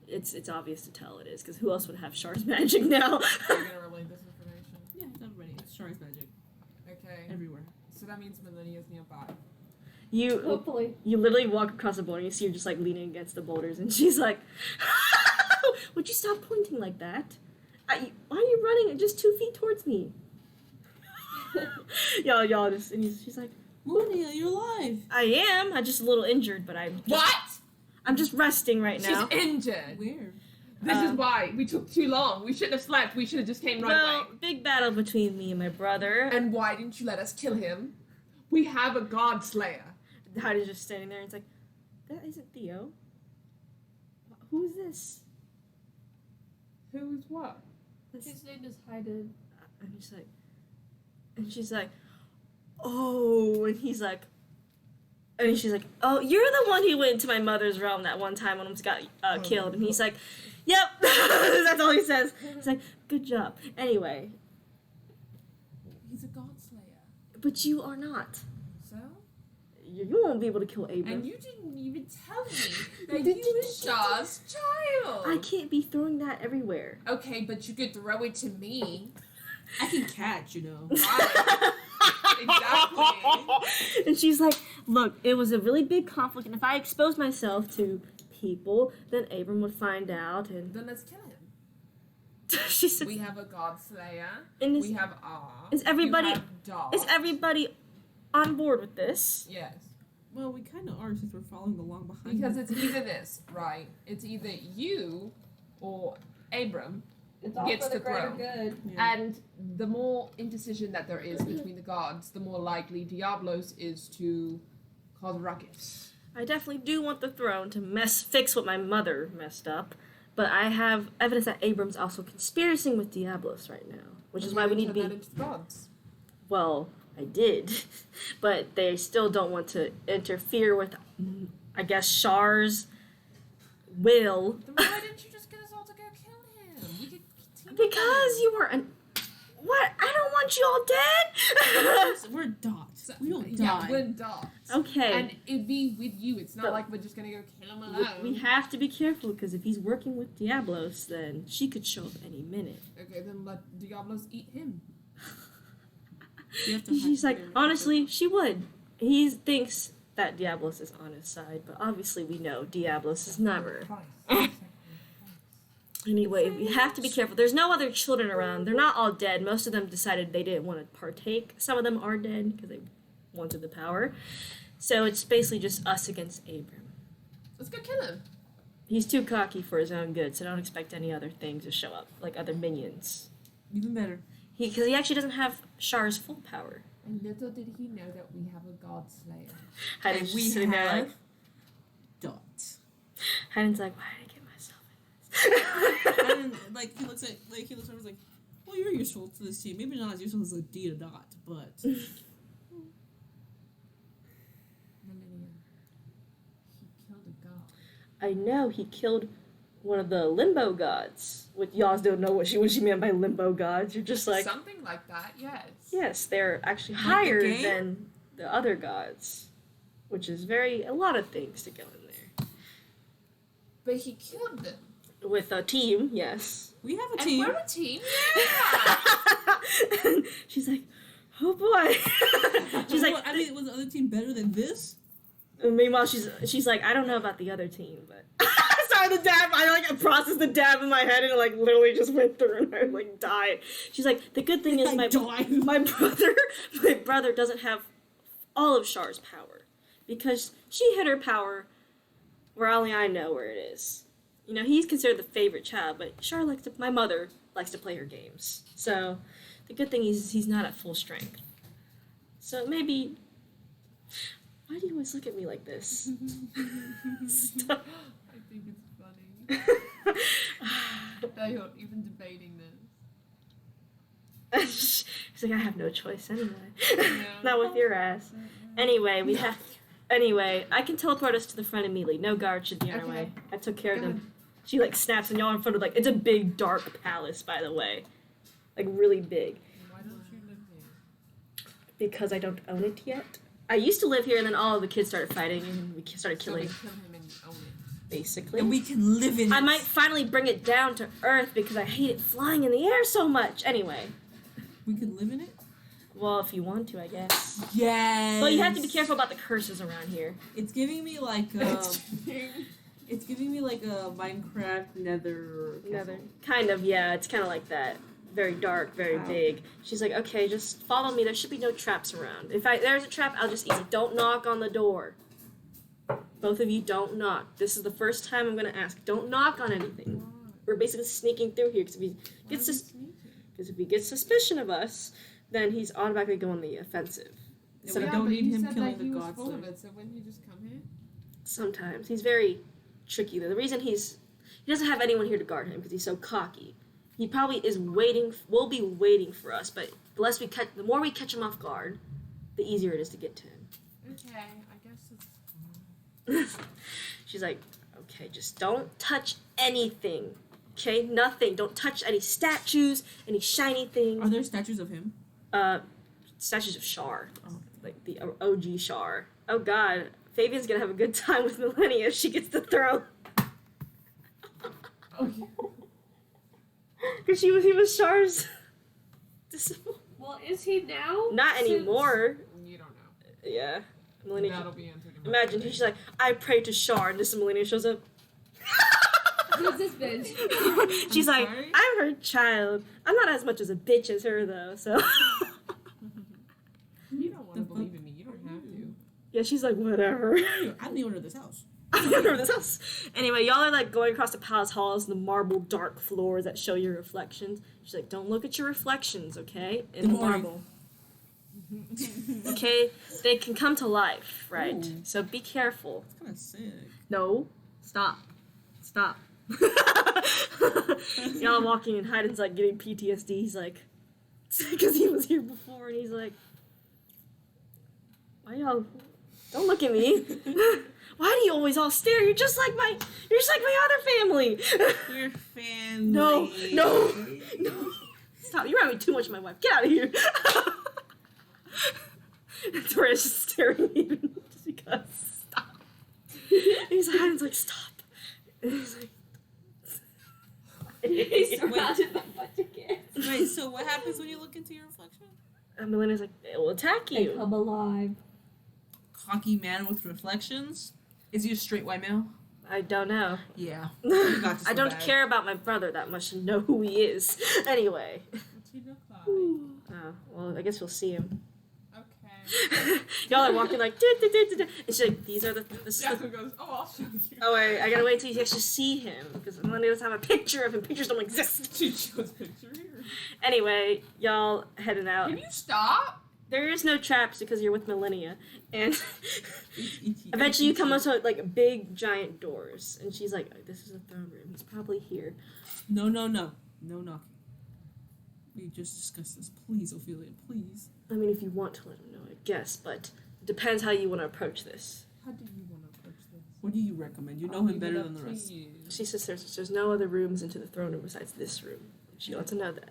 It's obvious to tell it is, because who else would have Char's magic now? Are you going to relate this information? Yeah, it's everybody. It's Char's magic. Okay. Everywhere. So that means Melania is nearby. You Hopefully. literally walk across the boulder and you see her just leaning against the boulders and she's like, would you stop pointing like that? Why are you running just 2 feet towards me? y'all just, and she's like, Monia, you're alive. I am. I'm just a little injured, but I'm just resting right now. She's injured. Where? This is why we took too long. We shouldn't have slept. We should have just came right Well, away. big battle between me and my brother. And why didn't you let us kill him? We have a god slayer. Heidi's just standing there and it's like, that isn't Theo. Who is this? Who's what? His name is Hyden. And she's like, oh, and he's like, And she's like, "Oh, you're the one who went into my mother's realm that one time when almost got killed." And he's like, "Yep." That's all he says. He's like, "Good job." Anyway, He's a god slayer. but you are not. So? You won't be able to kill Abram. And you didn't even tell me that you were Shaw's child. I can't be throwing that everywhere. Okay, but you could throw it to me. I can catch, you know. Right. Exactly. And she's like, "Look, it was a really big conflict, and if I expose myself to people, then Abram would find out." And Then let's kill him. she said, We have a god slayer. and We have Ah. is everybody- You have Dot. "Is everybody on board with this?" Yes. Well, we kind of are since we're following along behind. Because him. it's either this, right? It's either you or Abram. It's all Gets for the the greater throne. good. Yeah. And the more indecision that there is between the gods, the more likely Diablos is to cause ruckus. I definitely do want the throne to fix what my mother messed up, but I have evidence that Abram's also conspiring with Diablos right now, which is why we need to Turn be. that into the gods. Well, I did, but they still don't want to interfere with, I guess, Shar's will. Then why didn't you just get us all to go kill him? We could team up Because you were an. What? I don't want you all dead! We're dots. We don't Yeah, die. we're dots. Okay. And it'd be with you. It's not But- like we're just gonna go kill him We alone. have to be careful because if he's working with Diablos, then she could show up any minute. Okay, then let Diablos eat him. You have to She's hide like, there. honestly, she would. He thinks that Diablos is on his side, but obviously we know Diablos is never. Price. Anyway, we have to be careful. There's no other children around. They're not all dead. Most of them decided they didn't want to partake. Some of them are dead because they wanted the power. So it's basically just us against Abram. Let's go kill him. He's too cocky for his own good, so don't expect any other things to show up, like other minions. Even better. Because he actually doesn't have Shar's full power. And little did he know that we have a god slayer. Hayden's we just sitting there like, dots. Hayden's like, why did I get myself in this? And like he looks over, and like, well, you're useful to this team. Maybe not as useful as a D to dot, but Millennium. He killed a god. I know he killed one of the limbo gods. With y'all don't know what she meant by limbo gods. You're just like, Something like that, yes. yes, they're actually Like the higher game? than the other gods, which is a lot of things to go in there. But he killed them. With a team, yes. we have a And team. we're a team. Yeah. She's like, oh boy. She's like, I mean, was the other team better than this? and meanwhile, she's like, I don't know about the other team, but sorry, the dab. I like processed the dab in my head and it like literally just went through and I like died. She's like, the good thing is I died. my brother doesn't have all of Shar's power because she hid her power where only I know where it is. You know, he's considered the favorite child, but my mother likes to play her games. So the good thing is he's not at full strength. So maybe. Why do you always look at me like this? Stop. I think it's funny that you're even debating this. She's like, I have no choice anyway. Yeah. Not with your ass. Anyway, I can teleport us to the front immediately. No guard should be on our Okay. way. I took care of Go them. She like snaps and y'all in front of it's a big dark palace, by the way. Like really big. Why don't you live here? Because I don't own it yet. I used to live here and then all of the kids started fighting and we started So we killing, kill him and you own it. basically. And we can live in I it. might finally bring it down to Earth because I hate it flying in the air so much. Anyway. We can live in it. Well, if you want to, I guess. Yes. But you have to be careful about the curses around here. It's giving me like it's giving me like a Minecraft Nether. Another kind of, yeah, it's kind of like that. Very dark, very Wow. big. She's like, okay, just follow me. There should be no traps around. If there's a trap, I'll just easy. Don't knock on the door. Both of you don't knock. This is the first time I'm gonna ask. Don't knock on anything. We're basically sneaking through here because if he gets suspicion of us, then he's automatically going the offensive. So we yeah, don't but need you him said killing that the he was god full of slayer. it, so wouldn't he just come here? Sometimes he's very tricky. Though the reason he doesn't have anyone here to guard him because he's so cocky. He probably is waiting. Will be waiting for us, but the more we catch him off guard, the easier it is to get to him. Okay, I guess Yes, it's She's like, okay, just don't touch anything. Okay, nothing. Don't touch any statues, any shiny things. Are there statues of him? Statues of Shar, Oh. like the OG Shar. Oh God, Fabian's gonna have a good time with Millennia if she gets the throne. Cause he was Shar's disciple. Well, is he now? Not Since- anymore. You don't know. Yeah, Millennia. That'll be answered. in my Imagine birthday. she's like, I pray to Shar, and this Millennia shows up. Who's this bitch? She's I'm like, sorry? I'm her child. I'm not as much as a bitch as her though, so. You don't want to The believe fuck in me. You don't have to. Yeah, she's like, whatever. I don't even know this house. I don't remember this house. Anyway, y'all are like going across the palace halls and the marble dark floors that show your reflections. She's like, don't look at your reflections, okay? In the Good morning. marble. Okay? They can come to life, right? Ooh. So be careful. It's kind of sick. No. Stop. Stop. Y'all walking and Hayden's like getting PTSD. He's like, because he was here before, and he's like, why y'all? Don't look at me. Why do you always all stare? You're just like my other family. Your family. No. Stop. You remind me too much of my wife. Get out of here. Torres just staring at me just because. Stop. And he's like, Hayden's like, stop. And he's like, He's surrounded by a bunch of kids. Wait, so what happens when you look into your reflection? and Millennia's like, it will attack They you. come alive. Cocky man with reflections? Is he a straight white male? I don't know. Yeah. You got this I so don't bad. care about my brother that much to know who he is. Anyway. What's he look like? Oh, well, I guess we'll see him. Okay. Y'all are walking like, "Du, du, du, du, du." And she's like, these are this is the Jasmine goes, oh, I'll show you. oh wait, I gotta wait till you actually see him because Melania doesn't have a picture of him. Pictures don't exist. She shows picture here. Anyway, y'all heading out. Can you stop? There is no traps because you're with Millennia, and eventually you come up to like big giant doors, and she's like, "This is a throne room. He's probably here." No knocking. We just discussed this. Please, Ophelia, please. I mean, if you want to let him know, I guess, but it depends how you want to approach this. How do you want to approach this? What do you recommend? You know I'll him leave it better up than the to rest. you. She says there's no other rooms into the throne room besides this room. She wants to know that.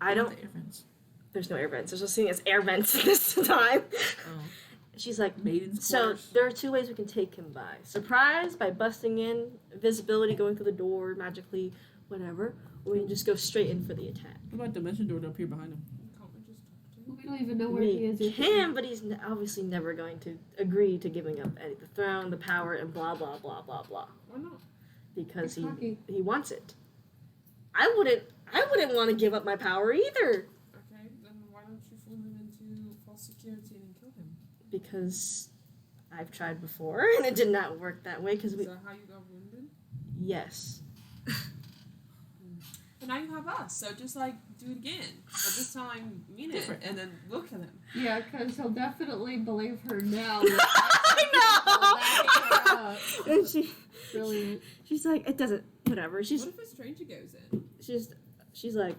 I don't. The air vents. There's no air vents. There's no seeing as air vents this time. Oh. She's like, Maiden's so quarters. there are two ways we can take him by. Surprise, by busting in, visibility going through the door, magically, whatever. Or we can just go straight in for the attack. What about dimension door to appear behind him? Can't we just talk to him? We don't even know where he We is. or can, but he's obviously never going to agree to giving up any the throne, the power, and blah blah blah blah blah. Why not? Because He's cocky. he wants it. I wouldn't want to give up my power either. Okay, then why don't you fool him into false security and kill him? Because I've tried before and it did not work that way. Because Is we that how you got wounded? yes. And now you have us, so just like do it again. But this time mean it, Different. and then we'll kill him. Yeah, because he'll definitely believe her now. I know. And Brilliant. she's like, it doesn't. Whatever. What if a stranger goes in? She's like,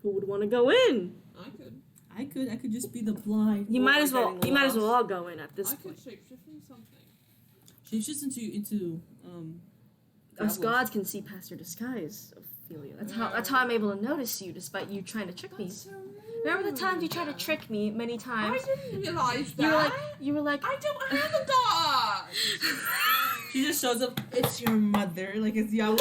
who would want to go in? I could. I could just be the blind. You might as well. getting You might as lost. well all go in at this I could point. shapeshift into something. She's just into Us Diablos. gods can see past your disguise, Ophelia. That's how I'm able to notice you, despite you trying to trick me. That's so rude. Remember the times you tried to trick me many I times? didn't realize You were that. like, you were like, I don't have a dog. She just shows up. It's your mother. Like it's Diablos.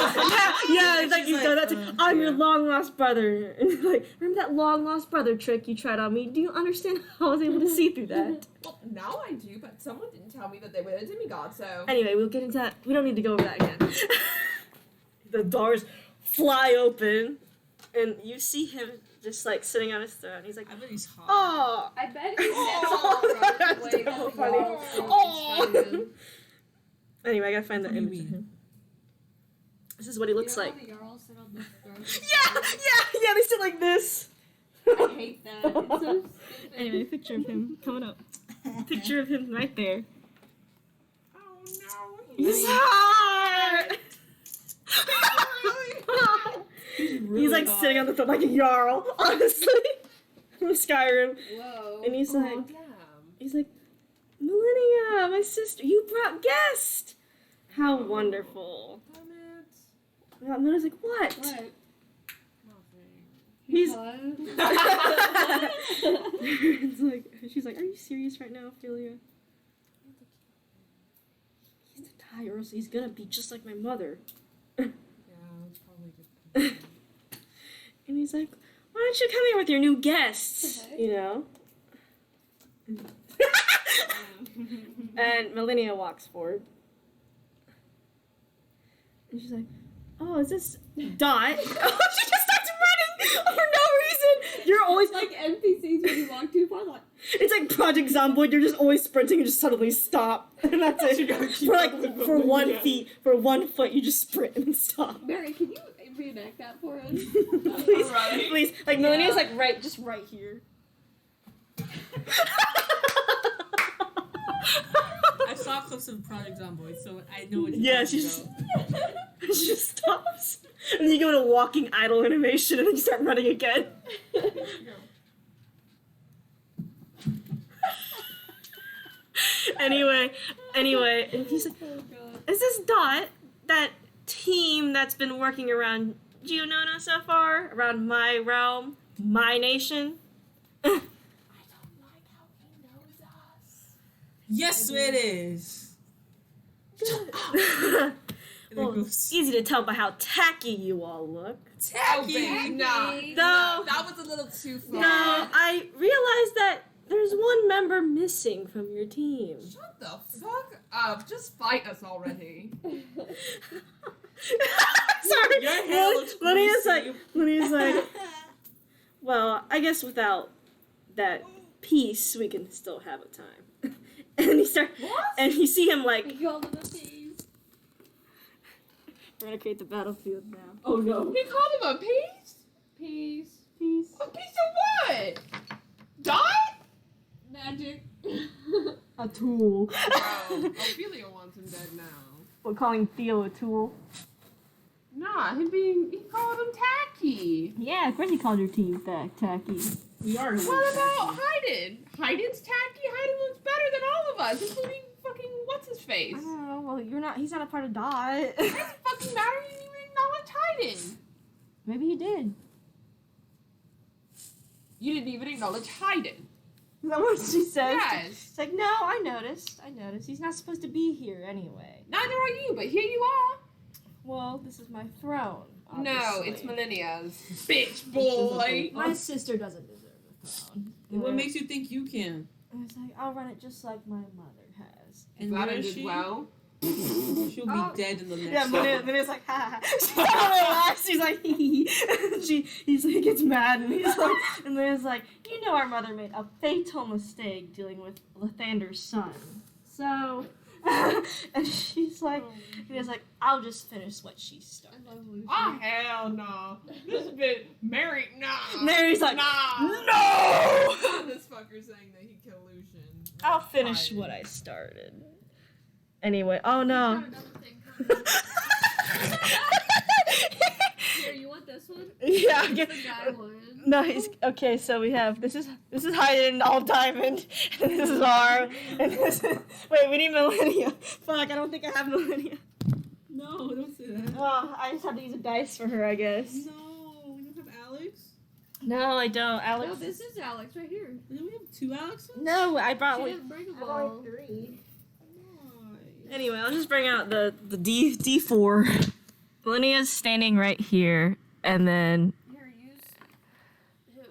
yeah, it's like She's you've done that. I'm your yeah. long lost brother. And like, remember that long lost brother trick you tried on me? Do you understand how I was able to see through that? Well, now I do, but someone didn't tell me that they were a demigod, so. Anyway, we'll get into that. We don't need to go over that again. The doors fly open, and you see him just like sitting on his throne. He's like, I bet he's hot. oh. I bet he's Oh, never that's away so the funny. wall, so Oh. it's fine. Anyway, I gotta find the What do you image of mean? him. This is what he looks You know like. how the Jarls sit on the throne? Yeah, they sit like this. I hate that. It's so stupid. Anyway, picture of him coming up. Picture of him right there. Oh no. He's hot! He's really He's like hot. sitting on the throne like a Jarl, honestly. From Skyrim. Whoa. And he's Oh, like, damn. he's like, Millennia! Yeah, my sister. You brought guests. How wonderful. Damn it. Yeah, Melody's like, what? What? Nothing. He's. What? It's like, she's like, are you serious right now, Ophelia? He's to die, or else he's gonna be just like my mother. Yeah, that's probably good. And he's like, why don't you come here with your new guests? Okay. You know? And Melania walks forward. And she's like, oh, is this Dot? Oh, she just starts running for no reason. You're always Like NPCs when you walk too far, like, it's like Project Zomboid, you're just always sprinting and just suddenly stop. And that's it. For like, for 1 feet, for 1 foot, you just sprint and stop. Mary, can you reenact that for us? Please, Alright. please. Like, Melania's like just right here. I saw clips of Project Zomboid, so I know what you're Yeah, talking she's about. she just stops. And then you go into walking idle animation and then you start running again. anyway, and he's like, Oh god. is this Dot, that team that's been working around Giannona so far? Around my realm? My nation? I don't like how he knows us. Yes, it is. And Well, it it's goes, easy to tell by how tacky you all look. Oh, baby, no. No. That was a little too far. No, I realized that there's one member missing from your team. Shut the fuck up. Just fight us already. Sorry. Your hair looks Lydia's like, well, I guess without that piece, we can still have a time. And he starts, What? and you see him like, We call them a team. we're gonna create the battlefield now. oh no. He called him a piece? Peace. Piece. A piece of what? Dot? Magic. A tool. Bro, Ophelia wants him dead now. We're calling Theo a tool. Nah, he called him tacky. Yeah, of course he called your team tacky. We are. What about Hayden? Hayden's tacky. Hayden looks better than all of us, including fucking what's his face. I don't know. Well, he's not a part of Dot. It doesn't fucking matter. You didn't even acknowledge Hayden. Maybe he did. You didn't even acknowledge Hayden. Is that what she says? Yes. It's like, no, I noticed. He's not supposed to be here anyway. Neither are you, but here you are. Well, this is my throne. No, obviously. it's Millennia's. Bitch boy. My sister doesn't deserve the throne. What makes you think you can? I was like, I'll run it just like my mother has. And Glad where I is did she? well. She'll be dead in the next. Yeah, Monia's like, ha ha. She totally laughs. She's like, hee hee. He's like, gets mad, and he's like, and then it's like, you know, our mother made a fatal mistake dealing with Lathander's son. So, and she's like, and he's like, I'll just finish what she started. I love Lucy. Oh hell no. This bitch Mary nah. Mary's like, nah. no. This fucker saying that he killed Lucian. I'll finish what I started. Anyway, oh no. Got another thing coming. Here, you want this one? Yeah. I This get- is the guy one. No, he's okay. So we have this is Hayden all diamond, and this is R, and this is wait. We need Millennia. Fuck, I don't think I have Millennia. No, don't say that. Oh, I just have to use a dice for her, I guess. No, we don't have Alex. No, I don't. Alex. No, this is Alex right here. And then we have 2 Alexes. No, I brought She one. didn't bring them I all. brought 3. Why? Anyway, I'll just bring out the D4. Millennia's standing right here, and then. Here, use who?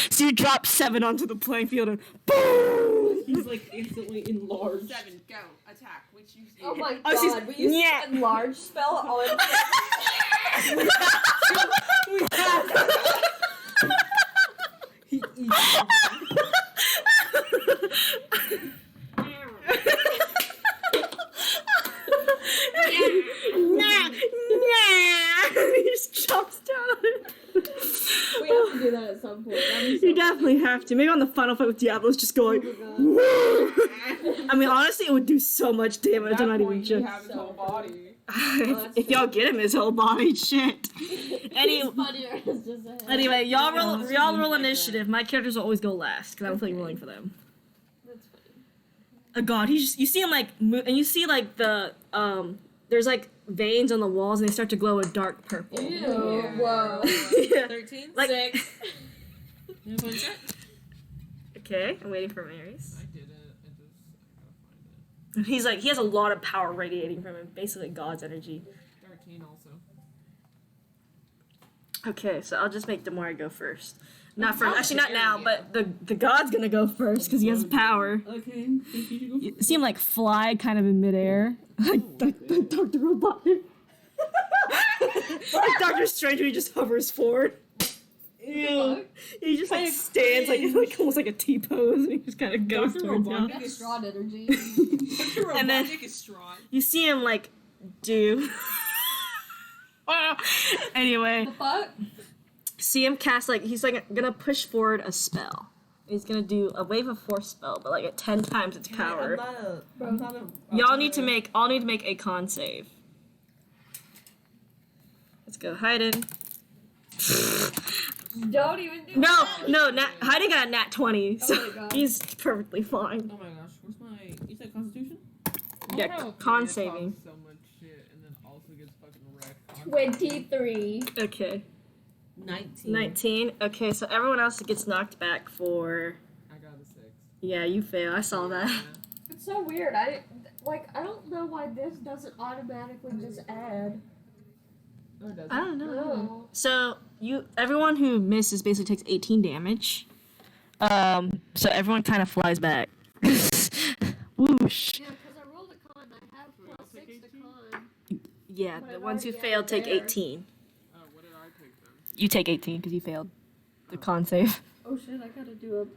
So you drop 7 onto the playing field, and boom. He's like instantly enlarged. 7, go, attack, which you see. Oh my Oh, she's- god, we used yeah. to enlarge spell on He eats. He just jumps down. We have to do that at some point. That'd be so You definitely have to. Maybe on the final fight with Diablos, just go like, Oh woo. I mean, honestly, it would do so much damage. At I'm that not point, even you sure. have his whole body. If y'all get him his whole body, shit. Any, It's funnier. It's just a head. anyway, y'all Yeah, roll. let's Y'all leave it roll like that. initiative. My characters will always go last because I don't feel like rolling for them. That's funny. a god. You see him like and you see like the there's like veins on the walls and they start to glow a dark purple. Ew. Yeah. Whoa. Yeah. 13? Like 6. You want to check? okay, I'm waiting for Mary's. I did it. I gotta find He's like he has a lot of power radiating from him, basically God's energy. it. 13 also. Okay, so I'll just make Damari go first. Not Oh, first, actually not now, yeah. but the god's gonna go first because he has power. Okay. Think you should go You see him like fly kind of in midair, like Dr. Robotnik. Like Doctor Strange, where he just hovers forward. Ew. He just like stands like almost like a T pose, and he just kind of goes Dr. towards you. Robotnik. That's strong energy. Dr. And then- Robotnik is strong. You see him like do. Anyway, The fuck? see him cast like he's like gonna push forward a spell. He's gonna do a wave of force spell, but like at 10 times its power. I'm not a Y'all need to make a con save. Let's go, Hayden. Don't even do No, that. no, Hayden got a nat 20, so Oh my God. he's perfectly fine. Oh my gosh, where's my... You said Constitution? Yeah, How con Ophelia saving. talks so much shit and then also gets fucking wrecked. 23. Okay, 19. 19. Okay, so everyone else gets knocked back for. I got a 6. Yeah, you fail. I saw that. It's so weird. I don't know why this doesn't automatically just add. Oh, it doesn't. I don't know. No. So everyone who misses basically takes 18 damage. So everyone kind of flies back. Whoosh. Yeah, because I rolled a con. I have Wait, I'll take +6 to 18? con. Yeah, But the I've ones who already failed take added there. 18. Oh, what did I take then? You take 18 because you failed the con save. Oh shit! I gotta do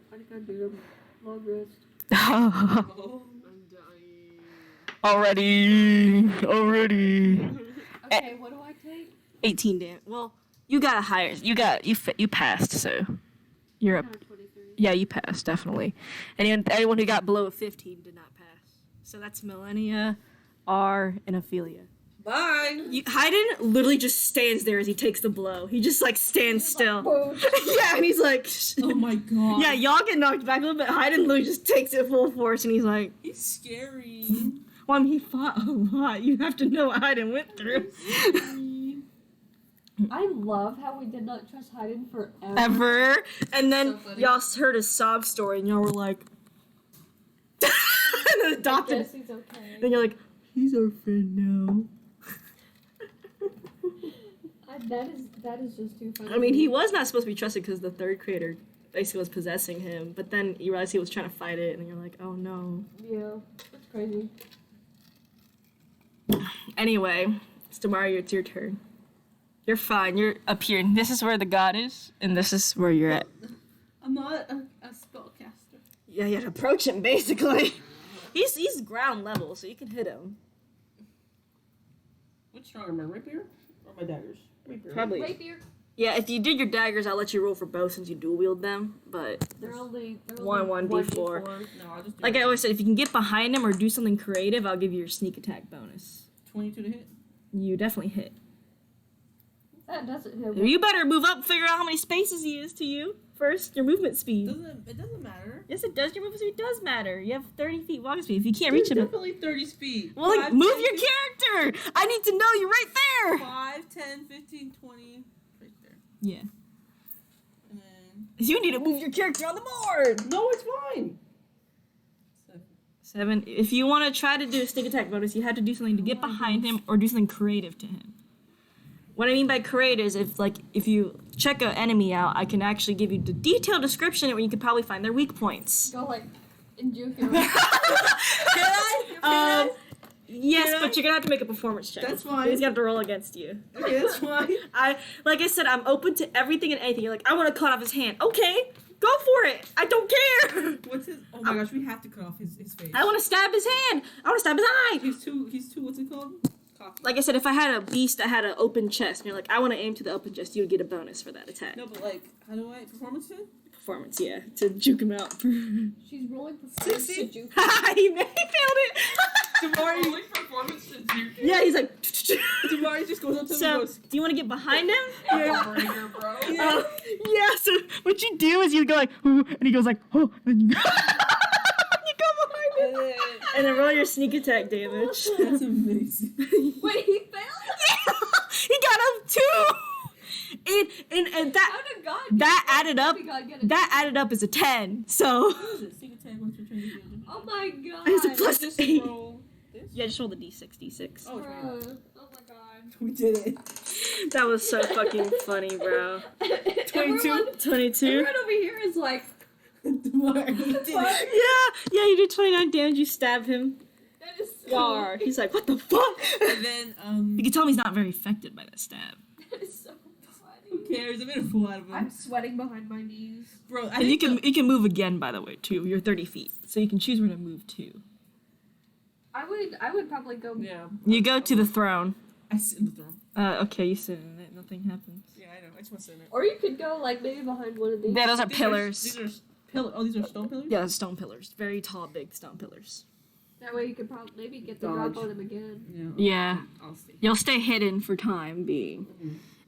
a long rest. Oh. I'm dying. Already. Okay, what do I take? 18 damage. Well, you got a higher. You passed, so you're up. 23. Yeah, you passed definitely. Anyone who got below a 15 did not pass. So that's Millennia, R, and Ophelia. Bye! Hayden literally just stands there as he takes the blow. He just like stands still. Whoa. Yeah, and he's like, Oh my god. yeah, y'all get knocked back a little bit. Hayden literally just takes it full force, and he's like, He's scary. well, I mean, he fought a lot. You have to know what Hayden went through. I love how we did not trust Hayden forever. Ever. And then So funny. y'all heard his sob story, and y'all were like, and then I adopted. guess he's okay. And you're like, he's our friend now. That is just too funny. I mean, he was not supposed to be trusted because the third creator basically was possessing him. But then you realize he was trying to fight it, and you're like, oh no. Yeah, it's crazy. Anyway, it's Damari, it's your turn. You're fine. You're up here. And this is where the god is, and this is where you're at. I'm not a spellcaster. Yeah, you have to approach him, basically. He's ground level, so you can hit him. Which stronger, my rapier or my daggers? Rapier. Probably. Rapier. Yeah, if you did your daggers, I'll let you roll for both since you dual wield them. But They're only 1d4. No, I'll just do like I always said, if you can get behind him or do something creative, I'll give you your sneak attack bonus. 22 to hit. You definitely hit. That doesn't hit. You better move up, figure out how many spaces he is to you first. Your movement speed. It doesn't matter. Yes, it does. Your movement speed does matter. You have 30 feet walking speed. If you can't There's reach him, definitely 30 speed. well, like 5, move 10, your 15, character. I need to know you're right there. 5, 10, 15, 20. Right there. Yeah. And then... You need to move your character on the board. No, it's fine. 7. If you want to try to do a sneak attack bonus, you have to do something to get behind him or do something creative to him. What I mean by creative is if you check an enemy out, I can actually give you the detailed description where you could probably find their weak points. Go like and juke him. Yes, but you're gonna have to make a performance check. That's fine. He's gonna have to roll against you. Okay, that's fine. Like I said, I'm open to everything and anything. You're like, I want to cut off his hand. Okay, go for it. I don't care. What's his... Oh my gosh, we have to cut off his face. I want to stab his hand. I want to stab his eye. He's too, what's it called? Cocky. Like I said, if I had a beast that had an open chest, and you're like, I want to aim to the open chest, you would get a bonus for that attack. No, but like, how do I... Performance hit? Performance, yeah, to juke him out. She's rolling performance to 60? juke. he failed it. Damari, Only performance to do. Yeah, he's like. Damari just goes up to him So, and goes, do you want to get behind him? Breaker, bro. Yeah. So what you do is you go like, "Ooh," and he goes like, oh, and then you, you go behind him. And then roll your sneak attack damage. That's amazing. Wait, he failed? He got up 2! And that How did God that get- added up. how did God get a That added up as a 10. So What is it? Sneak attack once you're trying to get it. Oh my god. it's a plus Just 8. roll this. Yeah, just roll the d6. Oh, it's right. Bruh. Oh my god. We did it. That was so fucking funny, bro. 22. 22. Everyone over here is like, Mark, we did it. Yeah, you do 29 damage. You stab him. that is so, Yar. He's like, what the fuck? And then, You can tell him he's not very affected by that stab. that is so who funny. cares? I'm gonna fool out of him. I'm sweating behind my knees. Bro, I And you think can move again, by the way, too. You're 30 feet, so you can choose where to move to. I would probably go. Yeah. You go to the throne. I sit in the throne. Okay, you sit in it. Nothing happens. Yeah, I know. I just want to sit in it. Or you could go like maybe behind one of these. Yeah, those are These pillars. These are pillars. Oh, these are stone pillars? Yeah, stone pillars. Very tall, big stone pillars. That way you could probably maybe get the Dodge. drop on him again. Yeah. I'll stay. You'll stay hidden for time being.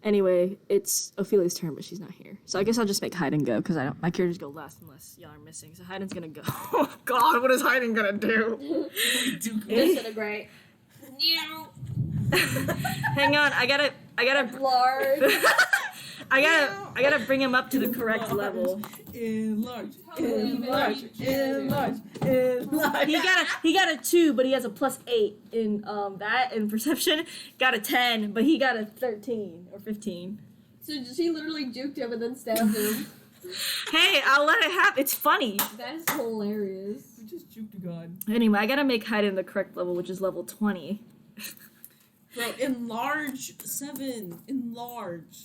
Anyway, it's Ophelia's turn, but she's not here. So I guess I'll just make Hayden go, because my characters go last unless y'all are missing. So Hayden's gonna go. Oh god, what is Hayden gonna do? Disintegrate. Hang on, I gotta Large. I gotta bring him up to the correct level. Enlarge. Enlarge. Enlarge. Enlarge. He got a 2, but he has a +8 in that in perception. Got a 10, but he got a 13 or 15. So she literally juked him and then stabbed him. Hey, I'll let it happen. It's funny. That is hilarious. We just juked a god. Anyway, I gotta make Hayden the correct level, which is level 20. Bro, enlarge 7. Enlarge.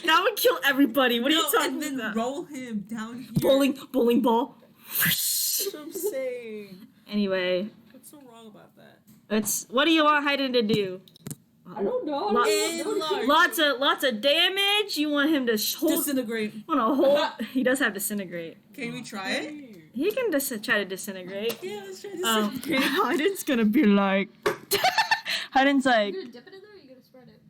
That would kill everybody. What are you talking and then about? roll him down here. Bowling ball. That's what I'm saying. Anyway, What's so wrong about that? what do you want Hayden to do? I don't know. Lots of damage. You want him to hold? Disintegrate. He does have disintegrate. Can we try it? He can try to disintegrate. Yeah, let's try Hayden's gonna be like. Hayden's like. You gonna dip it in there or you gonna spread it?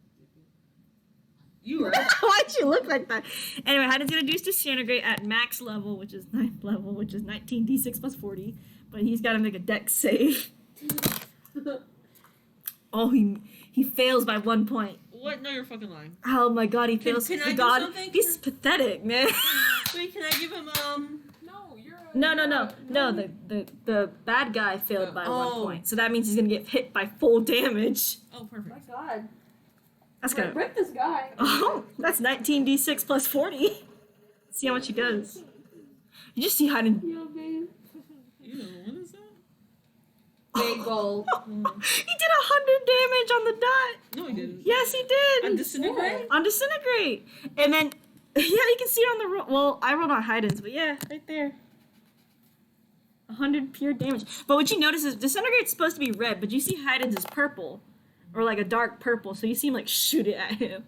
You are. Why'd you look like that? Anyway, Hayden's gonna do disintegrate at max level, which is 9th level, which is 19d6 plus 40. But he's gotta make a dex save. Oh, he fails by 1 point. What? No, you're fucking lying. Oh my god, he fails. can I do God, something? he's pathetic, man. Wait, can I give him No, you're. No. The bad guy failed by 1 Oh. point, so that means he's gonna get hit by full damage. Oh, Oh perfect. my god. That's gonna. Rip this guy. Oh, that's 19d6 plus 40. See how much he does. You just see Hayden. Yo, man. Ew, what is that? Big goal. He did 100 damage on the dot. No, he didn't. Yes, he did. On disintegrate? On disintegrate. And then, yeah, you can see it on the roll. Well, I rolled on Hayden's, but yeah, right there. 100 pure damage. But what you notice is disintegrate's supposed to be red, but you see Hayden's is purple, or like a dark purple. So you see him like shoot it at him,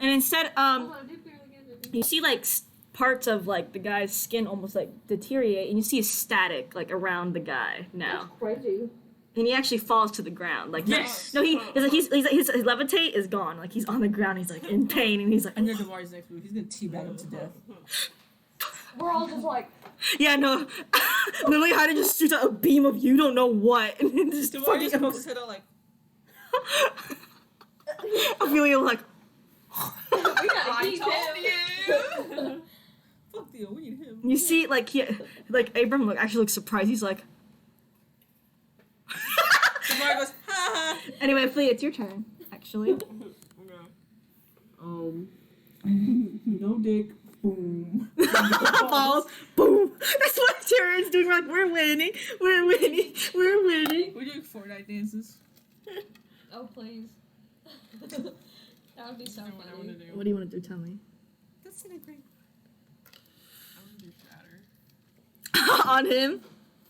and instead, Hold on, do clear again. you see like parts of like the guy's skin almost like deteriorate, and you see a static like around the guy now. That's crazy. And he actually falls to the ground. Like Yes! he's like his levitate is gone. Like he's on the ground. He's like in pain, and he's like, I know Devari's next move. He's gonna teabag him to death. We're all just like, yeah, no. Literally, Hayden just shoots out a beam of you don't know what, and then just Devari fucking just pokes his head out like, Ophelia like, we gotta keep him. you. fuck Theo, we need him. you see, like Abram actually looks surprised. He's like, Devari goes, ha ha. anyway, Ophelia, it's your turn. Actually, No dick. Boom. balls, boom. That's what Tyrion's doing. We're like, we're winning. We're doing Fortnite dances. Oh, please. That would be so What I want to funny. do. What do you want to do? Tell me. Disintegrate. I want to do shatter. On him.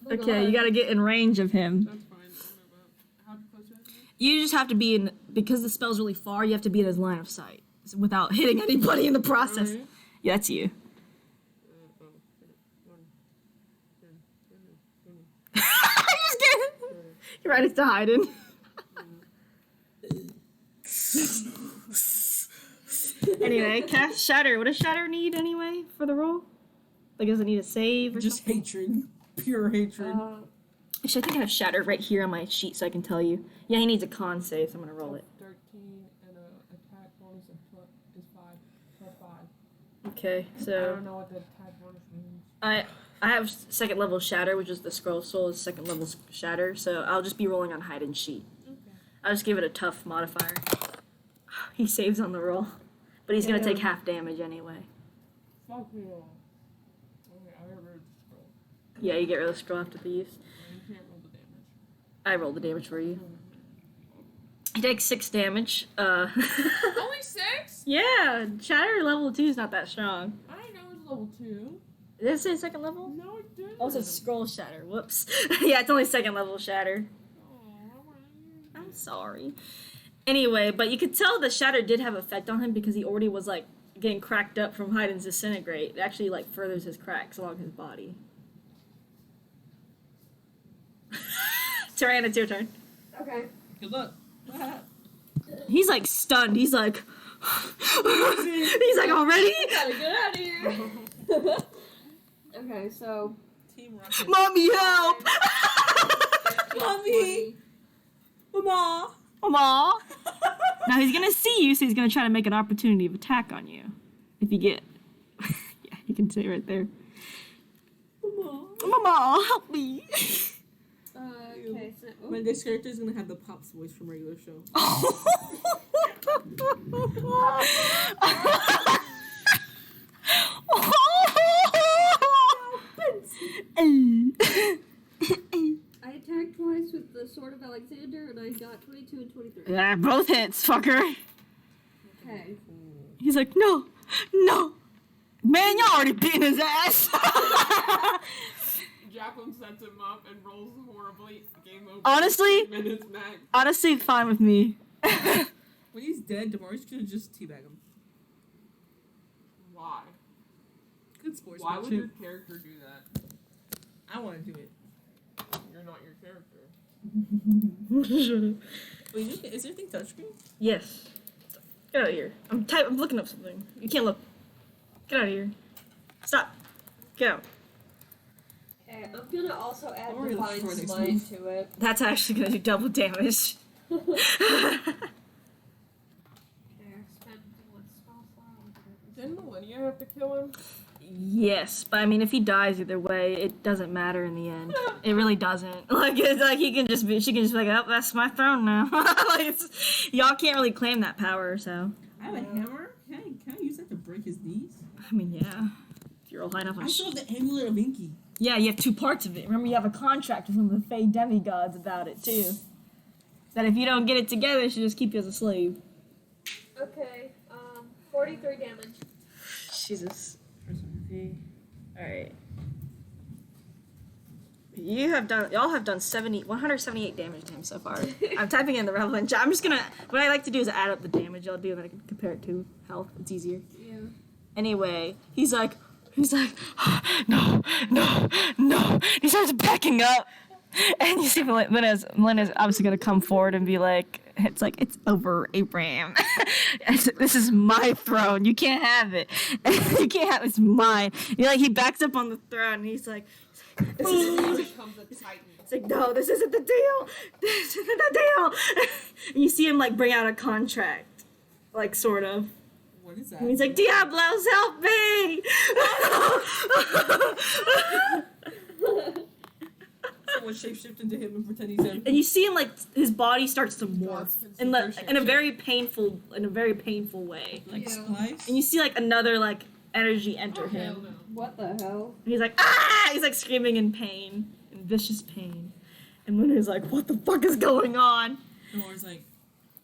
Oh, Okay, God. you gotta get in range of him. That's fine. I don't know about how close you have to be. You just have to be in, because the spell's really far, you have to be in his line of sight without hitting anybody in the process. Alright. Yeah, that's you. Just kidding. You're right next to Hayden. Anyway, cast Shatter. What does Shatter need anyway for the roll? Like, does it need a save or Just something? hatred. Pure hatred. Actually, I think I have Shatter right here on my sheet so I can tell you. Yeah, he needs a con save, so I'm gonna roll it. 13 and a attack bonus of is 5 plus 5. Okay, I so don't know what the attack bonus means. I have second level Shatter, which is the Scroll Soul is second level Shatter, so I'll just be rolling on hide and sheet. Okay. I'll just give it a tough modifier. He saves on the roll, but he's gonna take half damage anyway. Fuck you all. Okay, I got rid of the scroll. Yeah, you get rid of the scroll after the use. You can't roll the damage. I rolled the damage for you. He takes 6 damage. Only 6? Yeah, Shatter level 2 is not that strong. I didn't know it was level 2. Did it say second level? No, it didn't. Oh, it says Scroll Shatter. Whoops. Yeah, it's only second level Shatter. I'm sorry. Anyway, but you could tell the Shatter did have effect on him because he already was like getting cracked up from hide and disintegrate. It actually like furthers his cracks along his body. Tyrann, it's your turn. Okay. Good luck. He's like stunned. He's like he's like already? Gotta get out of here. Okay, so Team Rocket. Mommy, help! Mommy! Mama! Mama. Now he's gonna see you, so he's gonna try to make an opportunity of attack on you. If you get, yeah, you can say right there. Mama! Mama, help me. okay, so My this character is gonna have the Pops voice from regular show. I attacked twice with the Sword of Alexander, and I got 22 and 23. Yeah, both hits, fucker. Okay. He's like, no, no. Man, y'all already beating his ass. Jacqueline sets him up and rolls horribly. Game over. Honestly? 6 minutes max. Honestly, fine with me. When he's dead, Demarius could just teabag him. Why? Good Why would your sportsmanship. character do that? I want to do it. You're not your character. Wait, is there anything touchscreen? Yes. Get out of here. I'm looking up something. You can't look. Get out of here. Stop. Get out. Okay, I'm gonna also add I'm already looking Divine for next Smite move. to it. That's actually gonna do double damage. Okay, I spend one spell slot. Didn't Millennia have to kill him? Yes, but I mean, if he dies either way, it doesn't matter in the end. It really doesn't. Like, it's like he can just be, she can just be like, oh, that's my throne now. Like, y'all can't really claim that power, so. I have a hammer. Can I use that to break his knees? I mean, yeah. If you're all high enough on I still have the amulet of Inky. Yeah, you have 2 parts of it. Remember, you have a contract with one of the Fey demigods about it, too. That if you don't get it together, she'll just keep you as a slave. Okay, 43 damage. Jesus. Alright. Y'all have done 178 damage to him so far. I'm typing in the relevant chat. I'm just gonna, what I like to do is add up the damage I'll do and then I can compare it to health. It's easier. Yeah. Anyway, he's like, no. He starts backing up. And you see Lena's obviously gonna come forward and be like, it's over, Abraham. This is my throne. You can't have it. You can't have it's mine. He backs up on the throne and he's like, this He is becomes a titan. it's like, no, this isn't the deal. This isn't the deal. And you see him like bring out a contract. Like sort of. What is that? And he's like, Diablos, help me! Someone shapeshift into him and pretend he's him. And you see him like his body starts to morph Gods can see in through a shape. very painful way. Like Yeah. Splice? And you see like another like energy enter Oh, hell him. no. What the hell? And he's like, ah! He's like screaming in pain, in vicious pain. And Luna's like, what the fuck is going on? And Laura's like,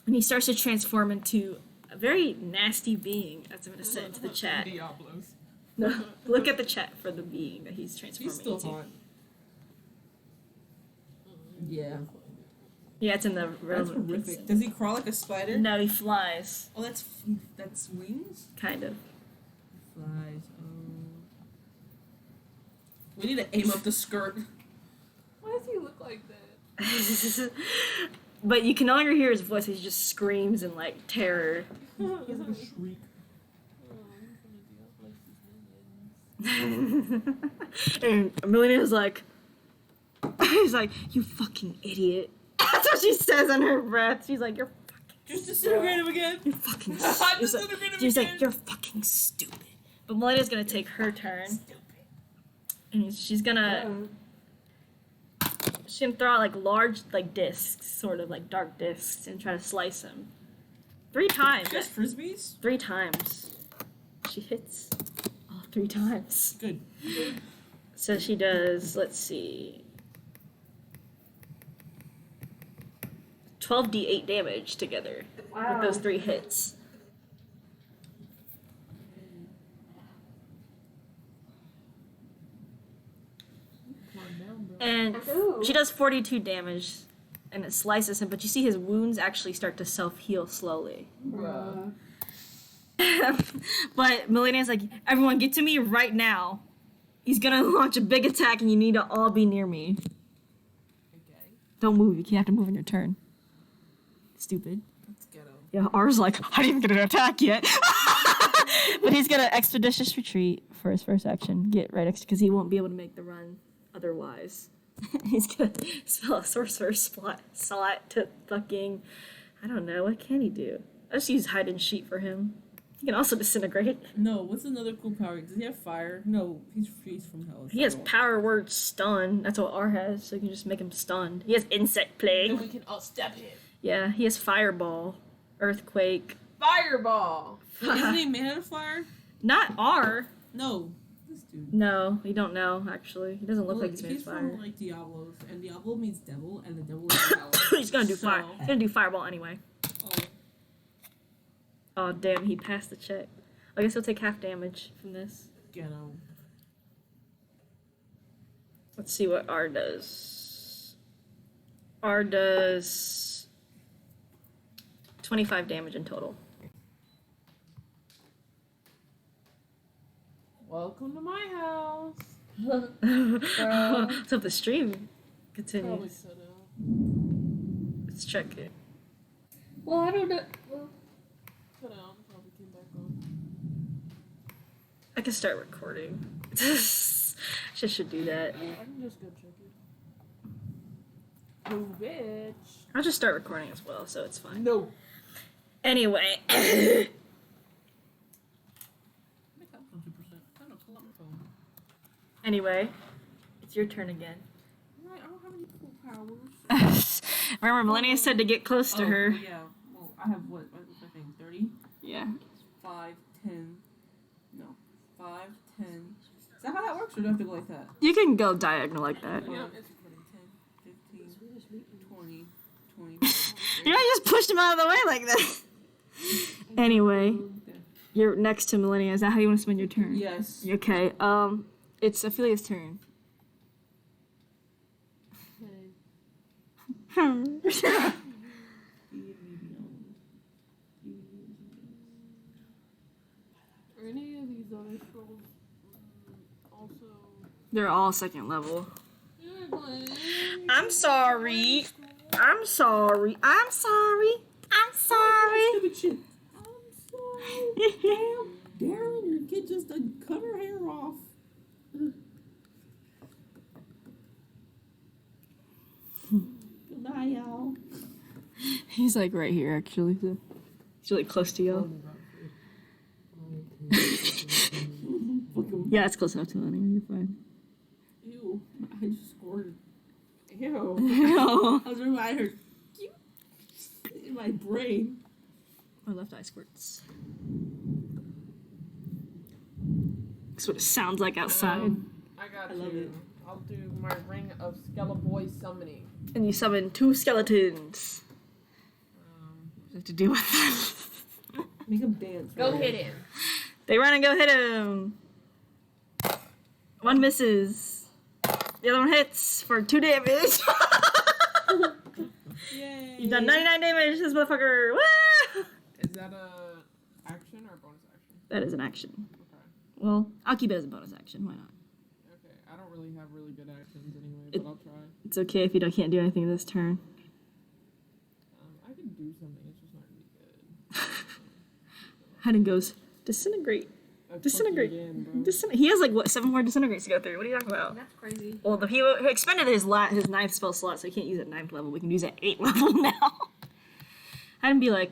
And he starts to transform into a very nasty being. That's I'm gonna send into the chat. Diablos. No, look at the chat for the being that he's transforming he's still into. hot. Yeah. Yeah, it's in the That's relevant horrific. picture. Does he crawl like a spider? No, he flies, Oh, that's wings? kind of. Flies. Oh. We need to aim up the skirt. Why does he look like that? But you can no longer hear his voice. He just screams in like terror. He has like a shriek. Oh, he's gonna Diablos his minions. And Melina's like, he's like, you fucking idiot. That's what she says under her breath. She's like, you're Just disintegrate him again. You're fucking Disintegrate him She's again. like, you're fucking stupid. But Melina's gonna take her turn. And she's gonna throw out like large like discs, sort of like dark discs, and try to slice him. 3 times. Just frisbees? 3 times. She hits all 3 times. Good. So she does, let's see, 12d8 damage together with those 3 hits. And Ooh. she does 42 damage, and it slices him, but you see his wounds actually start to self-heal slowly. Bruh. But Melina's like, everyone get to me right now. He's gonna launch a big attack and you need to all be near me. Okay. Don't move, you can't have to move on your turn. Stupid. Let's get him. Yeah, R's like, I didn't even get an attack yet. But he's gonna expeditious retreat for his first action. Get right next, because he won't be able to make the run otherwise. He's gonna spell a sorcerer's slot to fucking, I don't know, what can he do? I just use hide and sheet for him. He can also disintegrate. No, what's another cool power? Does he have fire? No, he's freeze from hell. He has power word stun. That's what R has, so you can just make him stunned. He has insect Then plague. we can all step him. Yeah, he has fireball, earthquake. Fireball. Isn't he made out of fire? Not R. No. This dude. No, you don't know, actually. He doesn't look Well, like he's made of he's fire. from like Diablos, and Diablo means devil, and the devil is power. He's gonna do So- fire. He's gonna do fireball anyway. Oh, Oh damn, he passed the check. I guess he'll take half damage from this. get him. Let's see what R does. R does 25 damage in total. Welcome to my house. Let's hope the stream Probably continues. cut out. Let's check it. Well, I don't know. Well, Cut out. Probably came back on. I can start recording. Just should do that. I can just go check it. Oh, bitch. I'll just start recording as well, so it's fine. No. Anyway. Make that 100%. I don't know, pull out my phone. Anyway, it's your turn again. Right, I don't have any cool powers. Remember, Millennia said to get close to her. Yeah. Well, I have what's my thing? 30? Yeah. 5, 10. No. 5, 10. Is that how that works, or do I have to go like that? You can go diagonal like that. Yeah. 10, 15, 20, 20. You know, you just pushed him out of the way like that. Anyway, you're next to Millennia. Is that how you want to spend your turn? Yes. Okay. It's Ophelia's turn. Are any of these other scrolls also? They're all second level. Yeah, but I'm sorry. I'm sorry. I'm sorry. I'm sorry. Stupid shit. I'm sorry. Damn, Darren, your kid just cut her hair off. Goodbye, y'all. He's like right here, actually. So he's really close to y'all. Yeah, it's close enough to Millennia. You're fine. Ew, I just scored. Ew. I was reminding I heard in my brain. My left eye squirts. That's what it sounds like outside. I got I love you. it. I'll do my ring of Skeleboy summoning. And you summon 2 skeletons. What do you have to do with them? Make him dance. Go right? hit him. They run and go hit him. 1 misses. The other one hits for 2 damage. Yay. You've done 99 damage to this motherfucker. Woo! Is that a action or a bonus action? That is an action. Okay. Well, I'll keep it as a bonus action. Why not? Okay. I don't really have really good actions anyway, It- but I'll try. It's okay if you can't do anything this turn. I can do something. It's just not really good. Hayden goes, disintegrate. Disintegrate. Again, bro. He has like what 7 more disintegrates to go through. What are you talking about? That's crazy. Well, he expended his 9th spell slot, so he can't use it at 9th level. We can use it at 8th level now. I'd be like,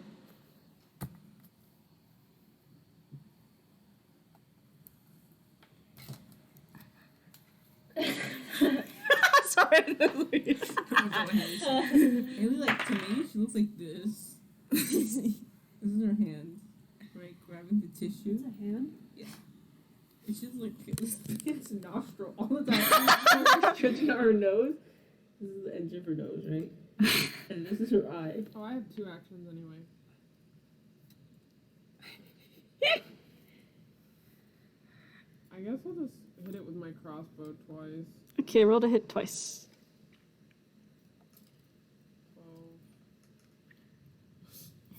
sorry. Haley, like, to me, she looks like this. This is her hand, right? Grabbing the tissue. It's a hand. It's just like it's nostril all the time. Stretching out her nose. This is the edge of her nose, right? And this is her eye. Oh, I have 2 actions anyway. I guess I'll just hit it with my crossbow twice. Okay, roll to hit twice.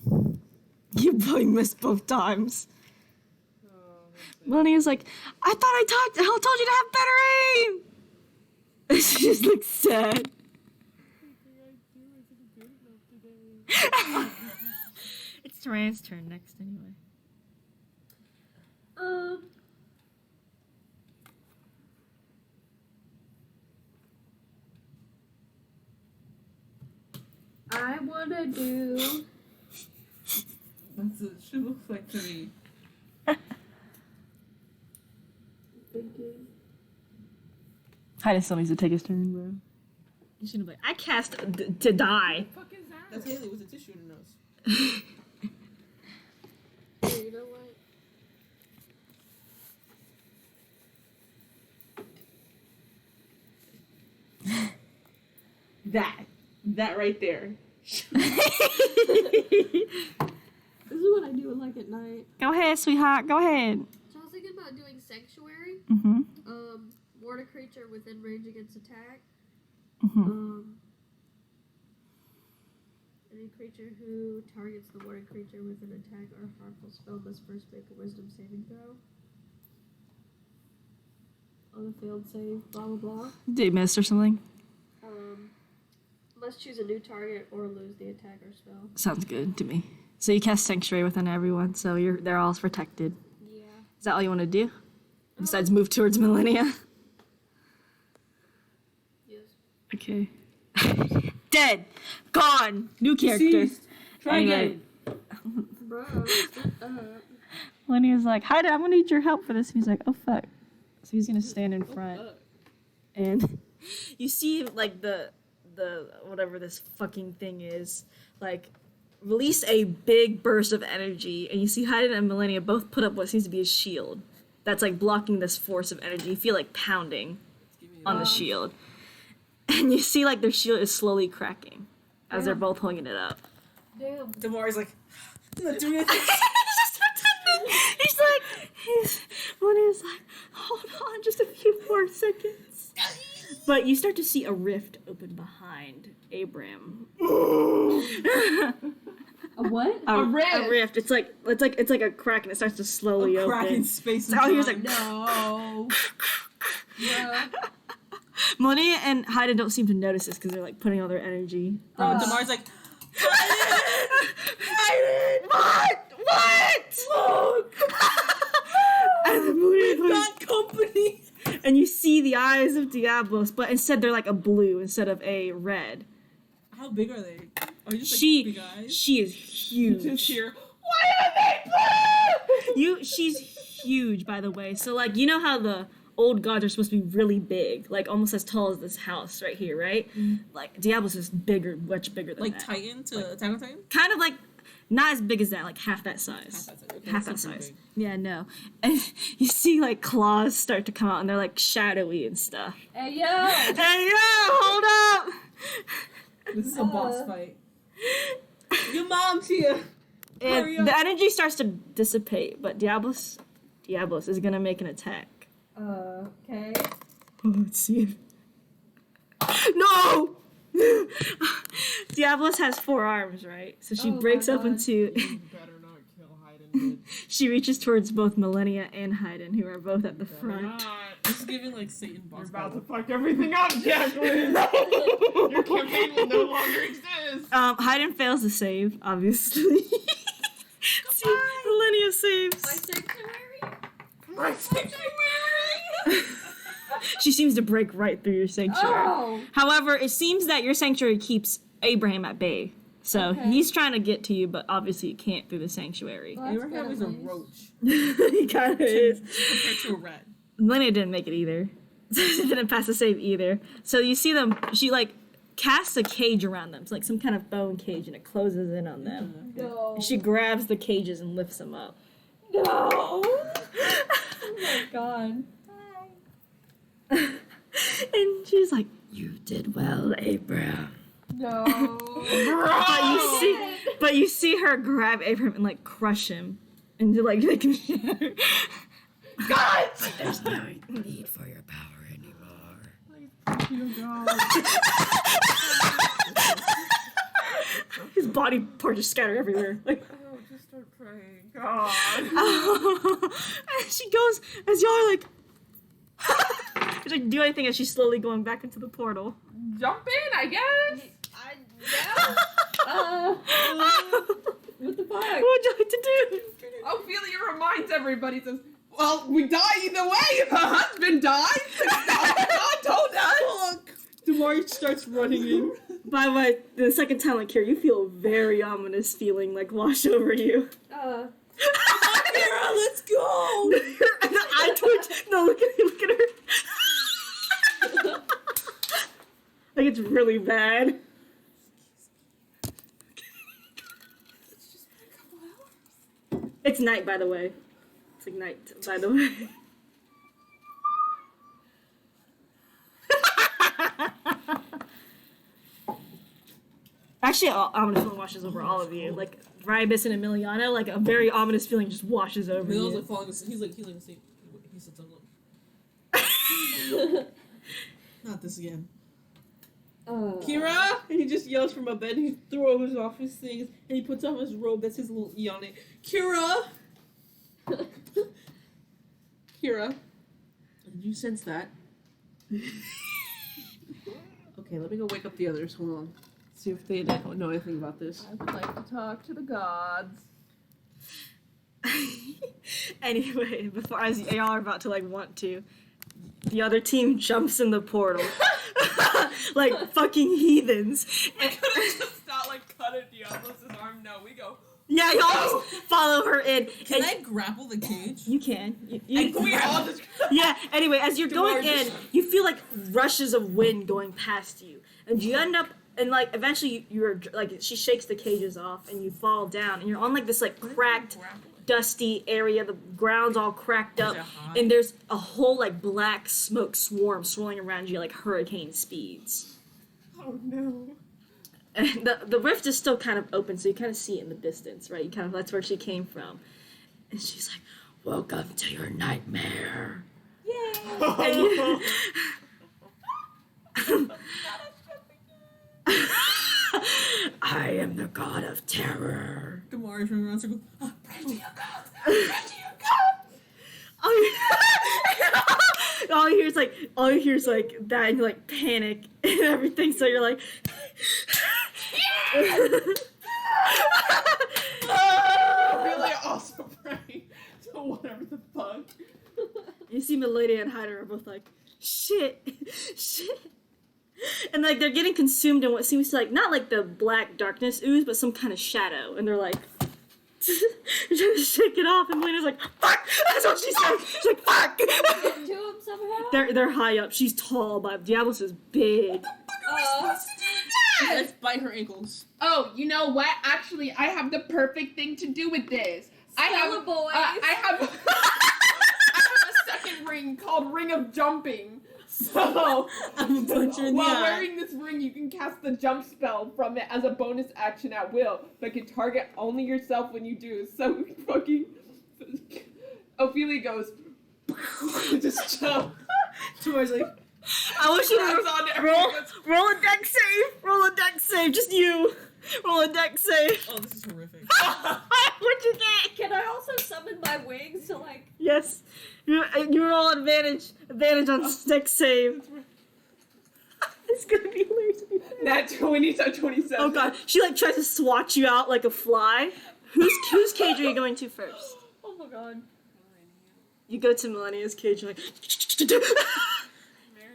12. You probably missed both times. Oh, Melanie is like, I thought I told you to have better aim. She just looks sad. It's Taran's turn next anyway. I wanna do. That's what she looks like to me. Thinking. Hayden still needs to take his turn, bro. You shouldn't be like, I cast to die. What the fuck is that? That's Haley with the tissue in her nose. Hey, you know what? That right there. This is what I do like at night. Go ahead, sweetheart. Go ahead. So I was thinking about doing sanctuary. Mm-hmm. Ward a creature within range against attack. Mm-hmm. Any creature who targets the warded creature with an attack or harmful spell must first make a wisdom saving throw. On a failed save, blah blah blah. Did you miss or something? Must choose a new target or lose the attack or spell. Sounds good to me. So you cast Sanctuary within everyone, so they're all protected. Yeah. Is that all you want to do? Besides move towards Millennia? Yes. Okay. Dead! Gone! New character. Deceased. Try Anyway. again. Bro, Millennia's like, hi, I'm gonna need your help for this. He's like, oh fuck. So he's gonna stand in front. And you see, like, the whatever this fucking thing is, like, release a big burst of energy, and you see Hayden and Millennia both put up what seems to be a shield that's, like, blocking this force of energy. You feel like pounding on the shield. And you see, like, their shield is slowly cracking as they're both holding it up. damn. Demari's like, I'm not doing anything. He's just pretending. Millennia's like, hold on just a few more seconds. But you start to see a rift open behind Abram. A what? A rift? rift. It's like a crack, and it starts to slowly A crack in open. space So and all he hears time. like, No. Yeah. Millennia and Hayden don't seem to notice this because they're like putting all their energy. Bro, Demari's like, Hayden! What? Look! And the Millennia's like, got company. and you see the eyes of Diablos, but instead they're like a blue instead of a red. How big are they? Are you just like She big eyes? she is huge. Just here. She's huge, by the way. So like, you know how the old gods are supposed to be really big, like almost as tall as this house right here, right? Like Diablos is bigger, much bigger than Like that. Titan to Attack on Titan? Kind of like, not as big as that, like half that size. Half that size. Okay, Half that's that not too size. big. Yeah, no. And you see like claws start to come out, and they're like shadowy and stuff. Hey yo. Hey yo, hold up! This is a boss fight. Your mom's here. Hurry And up. the energy starts to dissipate, but Diablos is gonna make an attack. Okay. Oh, let's see if... No! Diablos has 4 arms, right? So she Oh my breaks up God. into... You better not kill Hayden, bitch. She reaches towards both Millennia and Hayden, who are both at the Better front. not. This is giving like Satan boss You're about to battle. fuck everything up, Jacqueline. Your campaign will no longer exist. Hayden fails to save, obviously. See, Millennia saves. My sanctuary? my sanctuary! She seems to break right through your sanctuary. Oh. However, it seems that your sanctuary keeps Abraham at bay. So Okay. he's trying to get to you, but obviously you can't through the sanctuary. Well, that's Abraham good is at a least. roach. He kind of is. Compared to a rat. Linnea didn't make it either. Didn't pass the save either. So you see them, she like casts a cage around them. It's like some kind of bone cage and it closes in on them. No. And she grabs the cages and lifts them up. No. Oh my god. And she's like, "You did well, Abraham." No. But you see her grab Abraham and like crush him and to like make him shatter. God! There's no need for your power anymore. His body parts just scatter everywhere. Like Oh, just start praying. God. and she goes as y'all are like she's like do anything as she's slowly going back into the portal. Jump in, I guess. Yeah. What the fuck? What would you like to do? Ophelia reminds everybody, says, well, we die either way. If her husband dies, God told us. Fuck! Damari starts running in. By the way, the second time like here, you feel a very ominous feeling like wash over you. Kara, let's go! And the eye twitch. No, look at her. Like it's really bad. It's night, by the way. It's like night, by the way. Actually, ominous feeling washes over all of you. Like Rybus and Emiliano, like a very ominous feeling just washes over Mill's you. like falling asleep. He's like asleep. He sits on Not this again. Kira! And he just yells from a bed. He throws off his things and he puts on his robe. That's his little E on it. Kira! Kira. Did you sense that? Okay, let me go wake up the others. Hold on. See if they don't know anything about this. I would like to talk to the gods. Anyway, before as y'all are about to like want to, the other team jumps in the portal. Like fucking heathens. We could have just not like cut a Diablos' arm. No, we go. Yeah, y'all just follow her in. Can And I grapple the cage? you can. And we all just. Yeah, anyway, as you're going Tomorrow in, just- you feel like rushes of wind going past you. And you end up, and like eventually you're like, she shakes the cages off and you fall down. And you're on like this like cracked, dusty area. The ground's all cracked up. Is it hot? And there's a whole like black smoke swarm swirling around you like hurricane speeds. Oh no. And the rift is still kind of open, so you kind of see it in the distance, right? You kind of, that's where she came from. And she's like, "Welcome to your nightmare." And you, I am the god of terror. Damari's running around in circles. Oh, Pray to your gods. Pray to your gods. All you hear is like that and you like panic and everything, so you're like Really also praying to whatever the fuck. You see Milady and Hyder are both like, shit. And like they're getting consumed in what seems to like not like the black darkness ooze, but some kind of shadow. And they're like they're trying to shake it off, and Milena's like, fuck! That's what she said. She's like, fuck! Get to him somehow? They're high up. She's tall, but Diablos is big. let's bite her ankles. Oh, you know what? Actually, I have the perfect thing to do with this. I have Stella boys. I have a second ring called Ring of Jumping. So I'm gonna punch her in the while eye. wearing this ring, you can cast the jump spell from it as a bonus action at will, but can target only yourself when you do. So fucking Ophelia goes just jump. Damari's like, I wish you Grabs would onto everything. roll a deck save. Roll a deck save. Just you. Roll a deck save. oh, this is horrific. What'd you get? Can I also summon my wings to like? Yes. You roll advantage. Advantage on deck save. It's gonna be hilarious. Nat 20 to 27. Oh god. She like tries to swat you out like a fly. Whose cage are you going to first? Oh my god. You go to Millennia's cage, you're like... Mary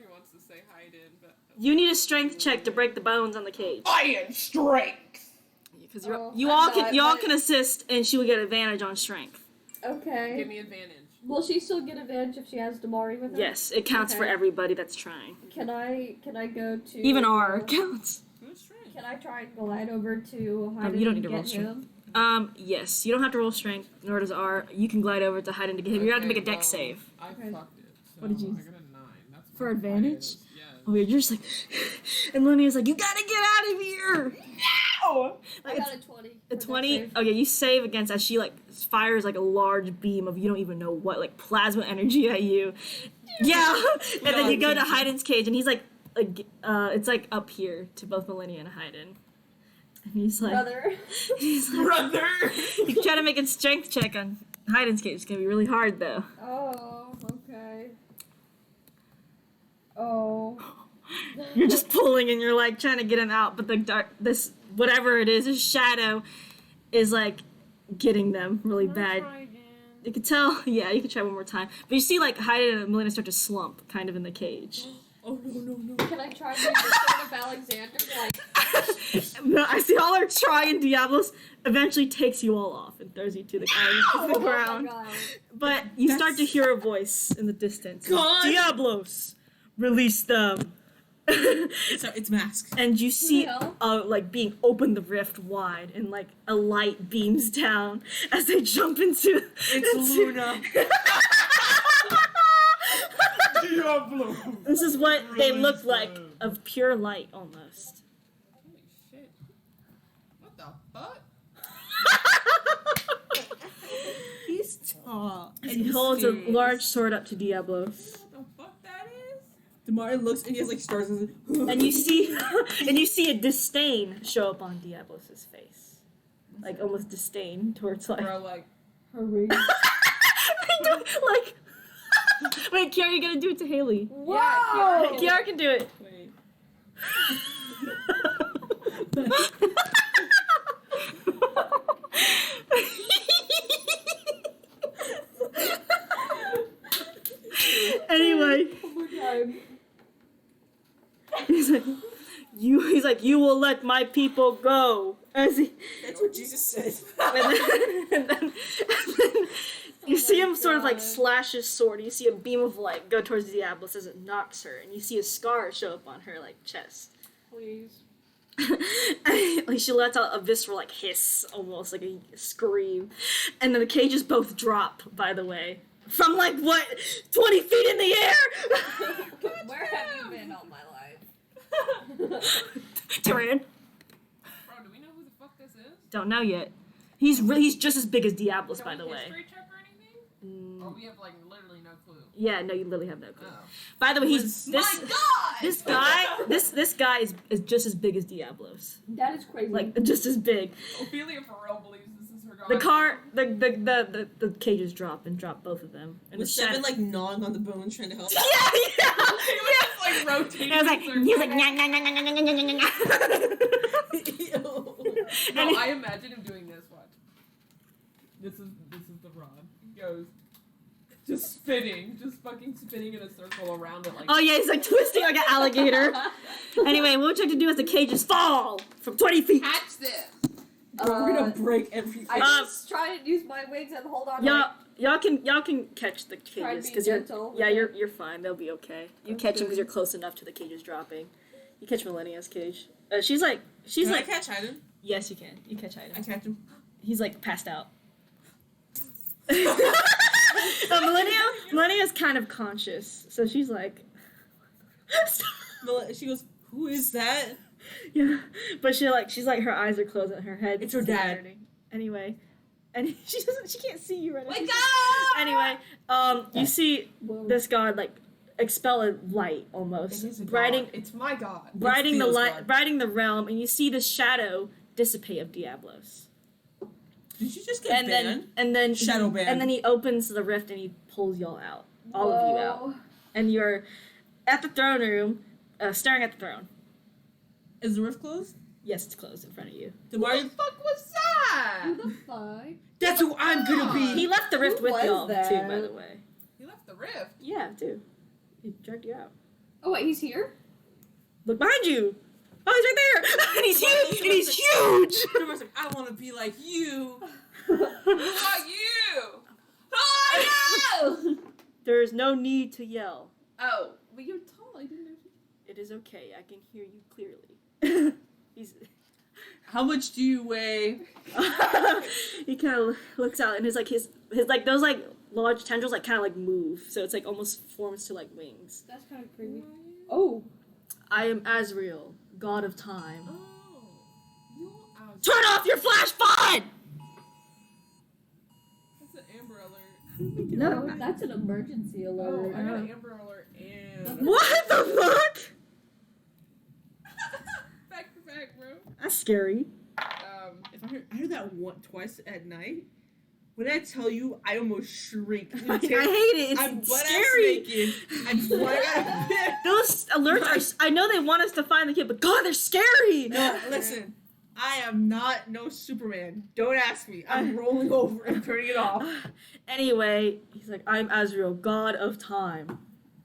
wants to say Hayden, but You need a strength check to break the bones on the cage. iron strength. Because Oh, you I'm all not, can y'all but- can assist, and she will get advantage on strength. Okay. Give me advantage. Will she still get advantage if she has Damari with her? Yes, it counts for Okay. everybody that's trying. Can I go to Even R counts. Good strength. Can I try and glide over to Hayden you don't and need to get roll strength. him? Yes, you don't have to roll strength, nor does R. You can glide over to hide and to get him. You're gonna have to make a Okay, dex save. I Okay. fucked it. So What did you- I got a 9. That's For my advantage? highest. Yes. Oh, you're just like, and Lenny's like, you gotta get out of here. No. I Like, got a 20. a for 20. dex save. Okay, you save against as she like fires like a large beam of you don't even know what like plasma energy at you. Yeah, and then you go to Hayden's cage and he's like it's like up here to both Millennia and Hayden. And he's like, Brother. he's like, Brother. you try to make a strength check on Hayden's cage. It's gonna be really hard though. Oh, okay. Oh. You're just pulling and you're like trying to get him out, but this whatever it is, his shadow is like getting them really bad. You could tell, yeah, you could try one more time. But you see like Hayden and Melina start to slump kind of in the cage. Oh no. Can I try and do the sword of Alexander? Like, No, I see all our trying Diablos eventually takes you all off and throws you to the, oh the my ground. god. But you start to hear a voice in the distance. God! Diablos, release them. It's masks. And you see, hell? like being open the rift wide, and like a light beams down as they jump into. It's Luna. Diablo. This is what they Release look like, them. of pure light almost. Holy shit. What the fuck? He's tall. And he holds a large sword up to Diablos. What the fuck that is? Demar looks and he has like stars in his And you see a disdain show up on Diablos' face. Like almost disdain towards like Bro, like, Hurry. like wait, Kiara, you gotta do it to Haley. Whoa! Kiara can do it. Wait. Anyway, One more time. he's like, you will let my people go. As he, That's what Jesus said. and then you see him sort of like God. slash his sword. You see a beam of light go towards Diablos as it knocks her, and you see a scar show up on her like chest. Please. Like she lets out a visceral like hiss, almost like a scream, and then the cages both drop. By the way, from like what 20 feet in the air. Where have you been all my life? Tyrion, bro, do we know who the fuck this is? don't know yet. He's just as big as Diablos, by Can the we way. history check or anything? Or we have like literally no clue. Yeah, no, you literally have no clue. Oh. By the way, he's My God! this guy is just as big as Diablos, That is crazy. like just as big. Ophelia for real believes this is her god. The cages drop both of them. And With the Seven shadow- like gnawing on the bones trying to help. yeah, yeah. He was just like rotating. It was like in he was like circles. "Nyah, nyah, nyah, nyah, nyah, nyah, nyah, nyah." No, And he- I imagine him doing this. Watch. This is the rod. He goes, just spinning, just fucking spinning in a circle around it like. Oh yeah, he's like twisting like an alligator. Anyway, what we have to do is the cages fall from 20 feet. Catch this. Bro, we're gonna break everything. I just try to use my wings and hold on. Y'all can catch the Try and cages be because you're gentle. you're fine. They'll be okay. You catch them because Okay. you're close enough to the cages dropping. You catch Millennia's cage. She's like Can I catch Hayden? yes, you can. You catch I Item. catch him. He's like passed out. Millennia's kind of conscious, so she's like, She goes, "Who is that?" yeah, but she's like her eyes are closed and her head. It's her is dad. turning. Anyway, and she can't see you right now. Wake up! Anyway, you see Whoa. this god like expel a light It almost, is a brighting god. It's my god. brighting the Theo's light, god. brighting the realm, and you see the shadow dissipate of Diablos. Did you just get And banned? then Shadow ban. And then he opens the rift and he pulls y'all out, all of you out, Whoa. and you're at the throne room, staring at the throne. Is the rift closed? Yes, it's closed in front of you. Demar, What the fuck was that? Who the fuck? that's who I'm gonna be. He left the rift Who with was y'all that? too, by the way. He left the rift. Yeah, dude. He dragged you out. Oh wait, he's here? Look behind you. Oh, he's right there. And he's huge. And he's huge. Everyone's like, I want to be like you. Who are you? Who are you? There is no need to yell. Oh, but you're tall. I didn't know. It is okay. I can hear you clearly. He's. How much do you weigh? He kind of looks out, and his like those like large tendrils like kind of like move, so it's like almost forms to like wings. That's kind of creepy. Oh. I am Azrael, god of time. Oh, you're out. Turn off your flash pod! That's an Amber Alert. No, that's an emergency Oh, alert. I got an Amber Alert and. What the fuck? Back for back, bro. That's scary. If I heard that twice at night, when I tell you, I almost shriek. I hate it. It's I'm butt-ass scary. naked. I fly out of bed. Those alerts are. I know they want us to find the kid, but God, they're scary. No, listen. I am not no Superman. Don't ask me. I'm rolling over and turning it off. Anyway, he's like, I'm Azrael, god of time.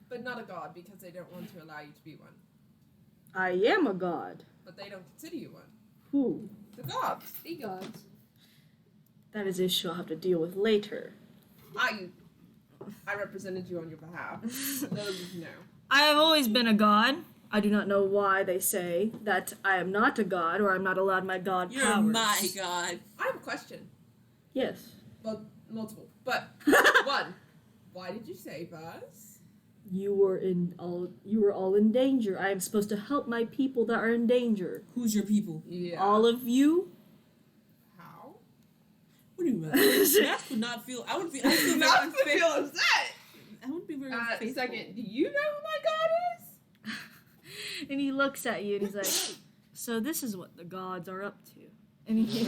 But not a god because they don't want to allow you to be one. I am a god. But they don't consider you one. Who? The gods. The gods. That is an issue I'll have to deal with later. I represented you on your behalf. Those of you know. I have always been a god. I do not know why they say that I am not a god or I'm not allowed my god You're powers. my god. I have a question. Yes. Well, multiple. But one, why did you save us? You were all in danger. I am supposed to help my people that are in danger. Who's your people? Yeah. All of you? How? What do you mean? Mask would not feel. I would feel. I feel very Not to unfaithful. feel upset. I would be very unfaithful. Second, do you know who my god is? And he looks at you and he's like, so this is what the gods are up to. And he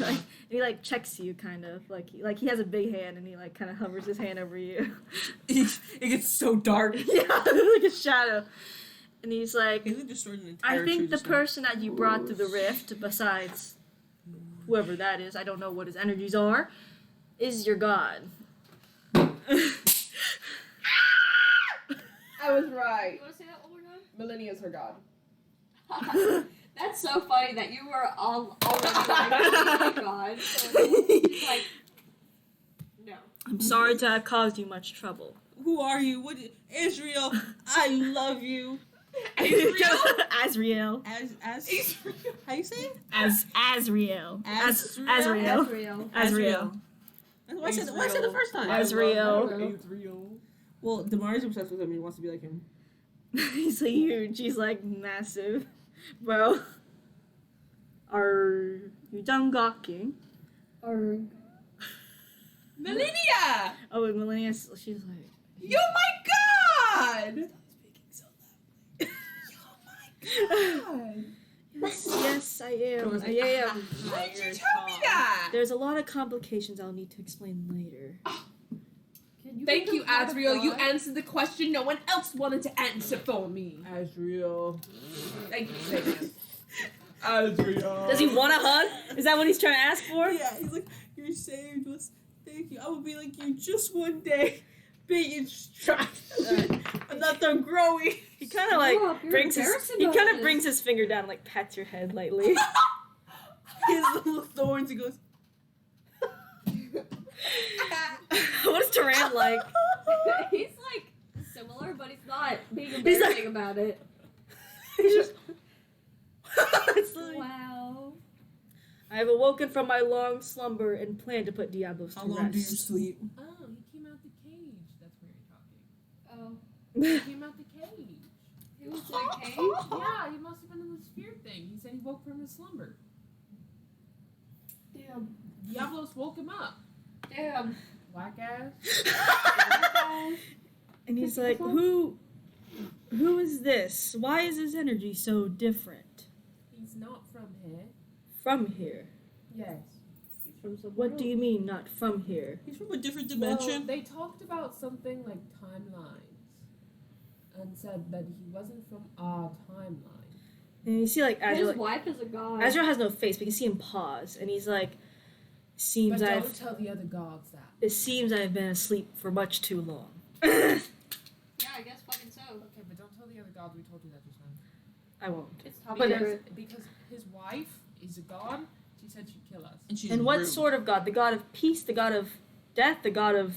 checks you kind of like he has a big hand and he like kind of hovers his hand over you. It gets so dark. Yeah, like a shadow. And he's like, He destroyed an entire I think tree the just now. person that you brought to the rift, besides whoever that is, I don't know what his energies are, is your god. I was right. You want to say that one more Millennia's her god. time? That's so funny that you were all already like, oh my god. So he's like, no. I'm sorry to have caused you much trouble. Who are you? Israel, I love you. Azrael. As how you say it? Azrael. Azrael. Azrael. Why I said the first time? Azrael. Well, Damari's obsessed with him. He wants to be like him. He's so huge. He's like massive. Bro. Are you done gawking? Or Millennia! Oh, and Millennia, she's like, You're my god! yes, I am. I am. Why did you tell me that? There's a lot of complications I'll need to explain later. can Thank become you, part of Azrael. You God? answered the question no one else wanted to answer for me. Azrael. Thank you, Sagan. Azrael. Does he want a hug? Is that what he's trying to ask for? Yeah, he's like, you saved us. Thank you. I will be like you just one day. Big and strong. I'm not done growing. He kind of like Stop, you're brings his embarrassing he kind us. of brings his finger down and like pats your head lightly. His little thorns. He goes. What is Taran like? He's like similar, but he's not being He's embarrassing like- about it. He's just. It's like, Wow. I have awoken from my long slumber and plan to put Diablos to How long do you rest. sleep? Oh, he came out the cage. That's where you're talking. Oh. He came out the cage. He was in a cage? Yeah, he must have been in the sphere thing. He said he woke from his slumber. Damn. Diablos woke him up. Damn. Whack ass. And he's like, who is this? Why is his energy so different He's not from here. from here? Yes. He's from somewhere What do you mean not from here? He's from a different Well, dimension. they talked about something like timelines and said that he wasn't from our timeline. And you see like else. Azrael, His wife is a god. Azrael has no face, but you can see him pause, and he's like, But "Seems don't I've tell the other gods that. it seems I've been asleep for much too long." Yeah, I guess fucking so. Okay, but don't tell the other gods we told you that just now. I won't. It's top But- secret. Because his wife is a god. She said she'd kill us. And she's And what rude. sort of god? The god of peace, the god of death, the god of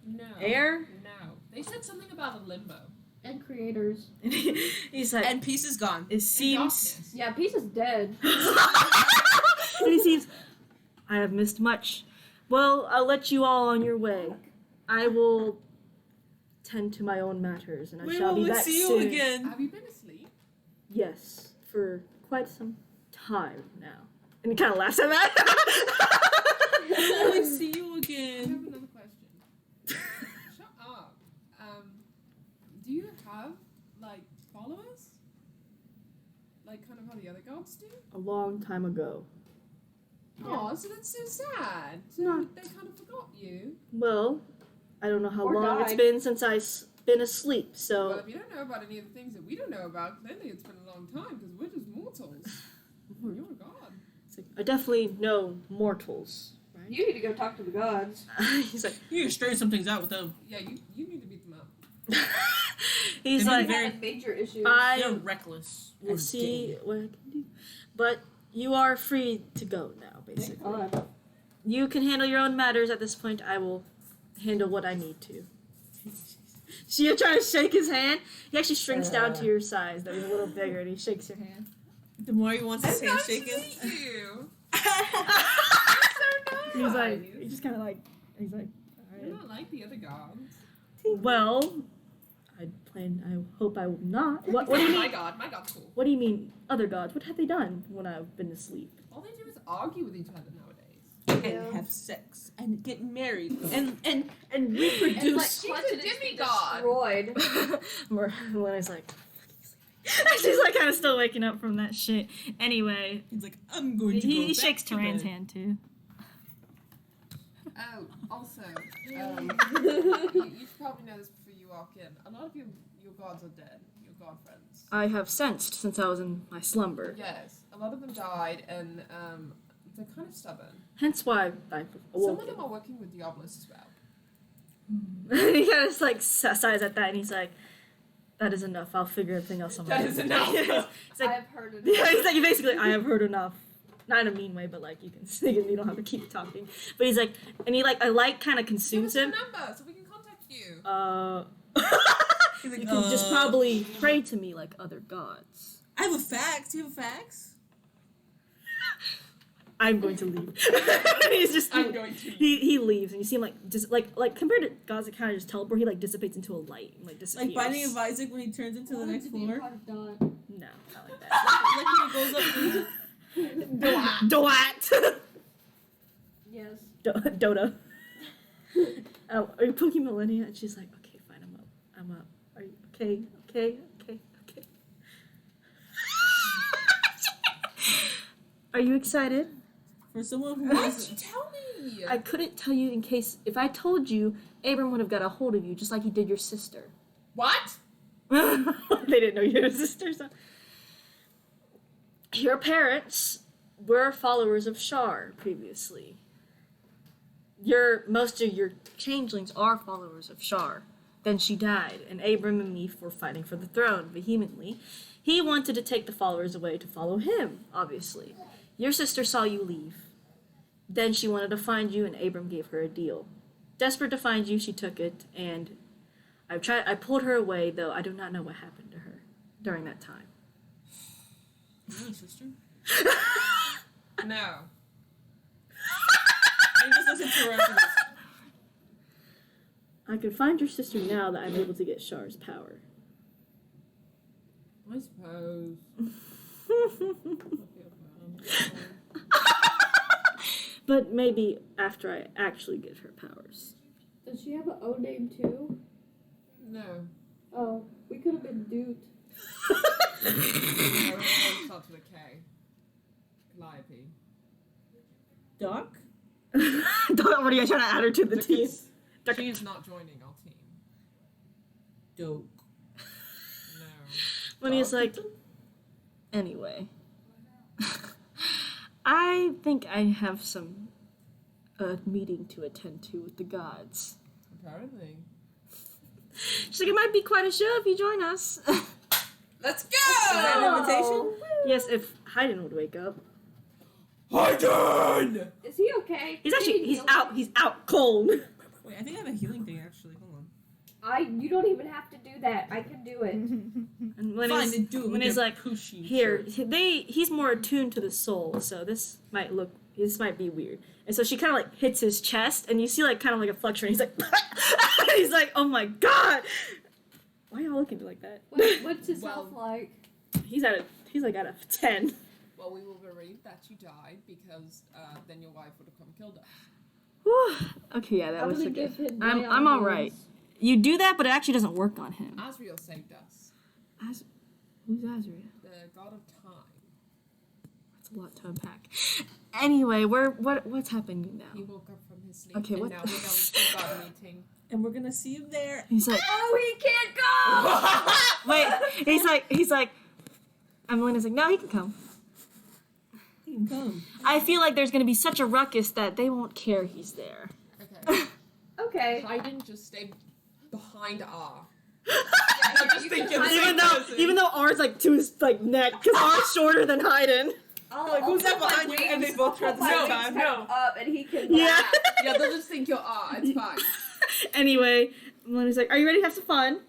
No. air? No. They said something about a limbo. And creators. He's like, And peace is gone. it And seems. darkness. Yeah, Peace is dead. And he seems, I have missed much. Well, I'll let you all on your way. I will tend to my own matters, and I When shall will be we back see you soon. again? Have you been asleep? Yes, for quite some time now. And he kind of laughs at that. When will we see you I have again? another question. Shut up. Do you have, like, followers? Like, kind of how the other gods do? A long time ago. Oh, so that's so sad. So Not- they kind of forgot you. Well, I don't know how Or long it's died. been since I've been asleep, Well, so if you don't know about any of the things that we don't know about, clearly it's been a long time because we're just mortals. You're a god. it's like, I definitely know mortals. You need to go talk to the gods. He's like, You need to straighten some things out with them. Yeah, you need to beat them up. he's And like, very- Had major issues. They're I reckless. will and see gay. what I can do. But you are free to go now, basically. God. You can handle your own matters at this point. I will handle what I need to. So you're trying to shake his hand? He actually shrinks down to your size, though he's a little bigger, and he shakes your hand. The more he wants his hand Nice to shaken. meet you. And he's like, he's just kind of like, he's like, You're not like the other gods. well, I hope I will not. What do you My mean? god, my god's cool. What do you mean, other gods? What have they done when I've been asleep? All they do is argue with each other nowadays. And have sex. And get married. And And like reproduce. She's a continent demigod. destroyed. Lena's like, she's like kind of still waking up from that shit. Anyway, He's like, I'm going to go he back shakes to Taran's bed. hand too. Oh, also, you should probably know this before you walk in. A lot of your gods are dead. Your god friends. I have sensed since I was in my slumber. Yes, a lot of them died, and they're kind of stubborn. Hence why I Some awoke. of them are working with Diablos as well. He kind of like sighs at that, and he's like, "That is enough. I'll figure everything else out." That is enough. He's like, I've heard it. yeah, he's like basically, I have heard enough. Not in a mean way, but like you can sing it, you don't have to keep talking. But he's like, and he like a light kind of Give consumes us your him. number so we can contact you. He's like, You can just probably pray to me like other gods. I have a fax. Do you have a fax? I'm going to leave. He's just I'm going to. he leaves, and you see him like just like compared to gods that kind of just teleport, he like dissipates into a light and like disappears. Like Binding of Isaac when he turns into the next floor. No, not like that. Like when he goes up to Doat. Yes. Dota. Are you poking Millennia? And she's like, okay, fine, I'm up. Are you okay? Okay. Are you excited? for someone who Why has didn't you tell me? I couldn't tell you in case if I told you, Abram would have got a hold of you just like he did your sister. What? They didn't know you had a sister. So. Your parents were followers of Shar previously. Most of your changelings are followers of Shar. Then she died, and Abram and me were fighting for the throne vehemently. He wanted to take the followers away to follow him, obviously. Your sister saw you leave. Then she wanted to find you, and Abram gave her a deal. Desperate to find you, she took it, and I pulled her away, though I do not know what happened to her during that time. Really, sister? No. And just listen to her. I can find your sister now that I'm able to get Shar's power. I suppose. But maybe after I actually get her powers. Does she have an O name too? No. Oh, we could have been Doot. No, it always starts with a K. Calliope. Doc? What are you trying to add her to the team? Because she is not joining our team. Dope. No. When he's like, anyway, I think I have a meeting to attend to with the gods. Apparently. She's like, it might be quite a show if you join us. Let's Is that go! an invitation? Yes, if Hayden would wake up. Hayden! Is he okay? He's out cold. Wait, I think I have a healing thing actually. Hold on. You don't even have to do that. I can do it. And when Fine, he's, then do it. when We he's can like, push you. here, he's more attuned to the soul, so this might be weird. And so she kind of like hits his chest, and you see like kind of like a fluctuation. He's like, he's like, oh my god, why are y'all looking at me like that? What's his Well- health like? He's like at a 10. Well, we will believe that you died because then your wife would have come killed us. Whew. Okay, yeah, that I'm was gonna a give good. him I'm lay I'm on all right. hands. You do that, but it actually doesn't work on him. Asriel saved us. Who's Azrael? The god of time. That's a lot to unpack. Anyway, what's happening now? He woke up from his sleep. Okay, and what- now we're going to the god meeting. And we're gonna see you there. He's like, Oh, he can't go! wait. He's like, Emelina's like, no, he can come. He can come. I feel like there's gonna be such a ruckus that they won't care he's there. Okay. Okay. Hayden, just stay behind R. Yeah, just you think can it's find- like- Even though R's like to his like neck, because R's shorter than Hayden. Like, who's that behind you? And they both try at the same time. No. Up and he can. Yeah. laugh. Yeah, they'll just think you're R. It's fine. Anyway, Melina's like, are you ready to have some fun?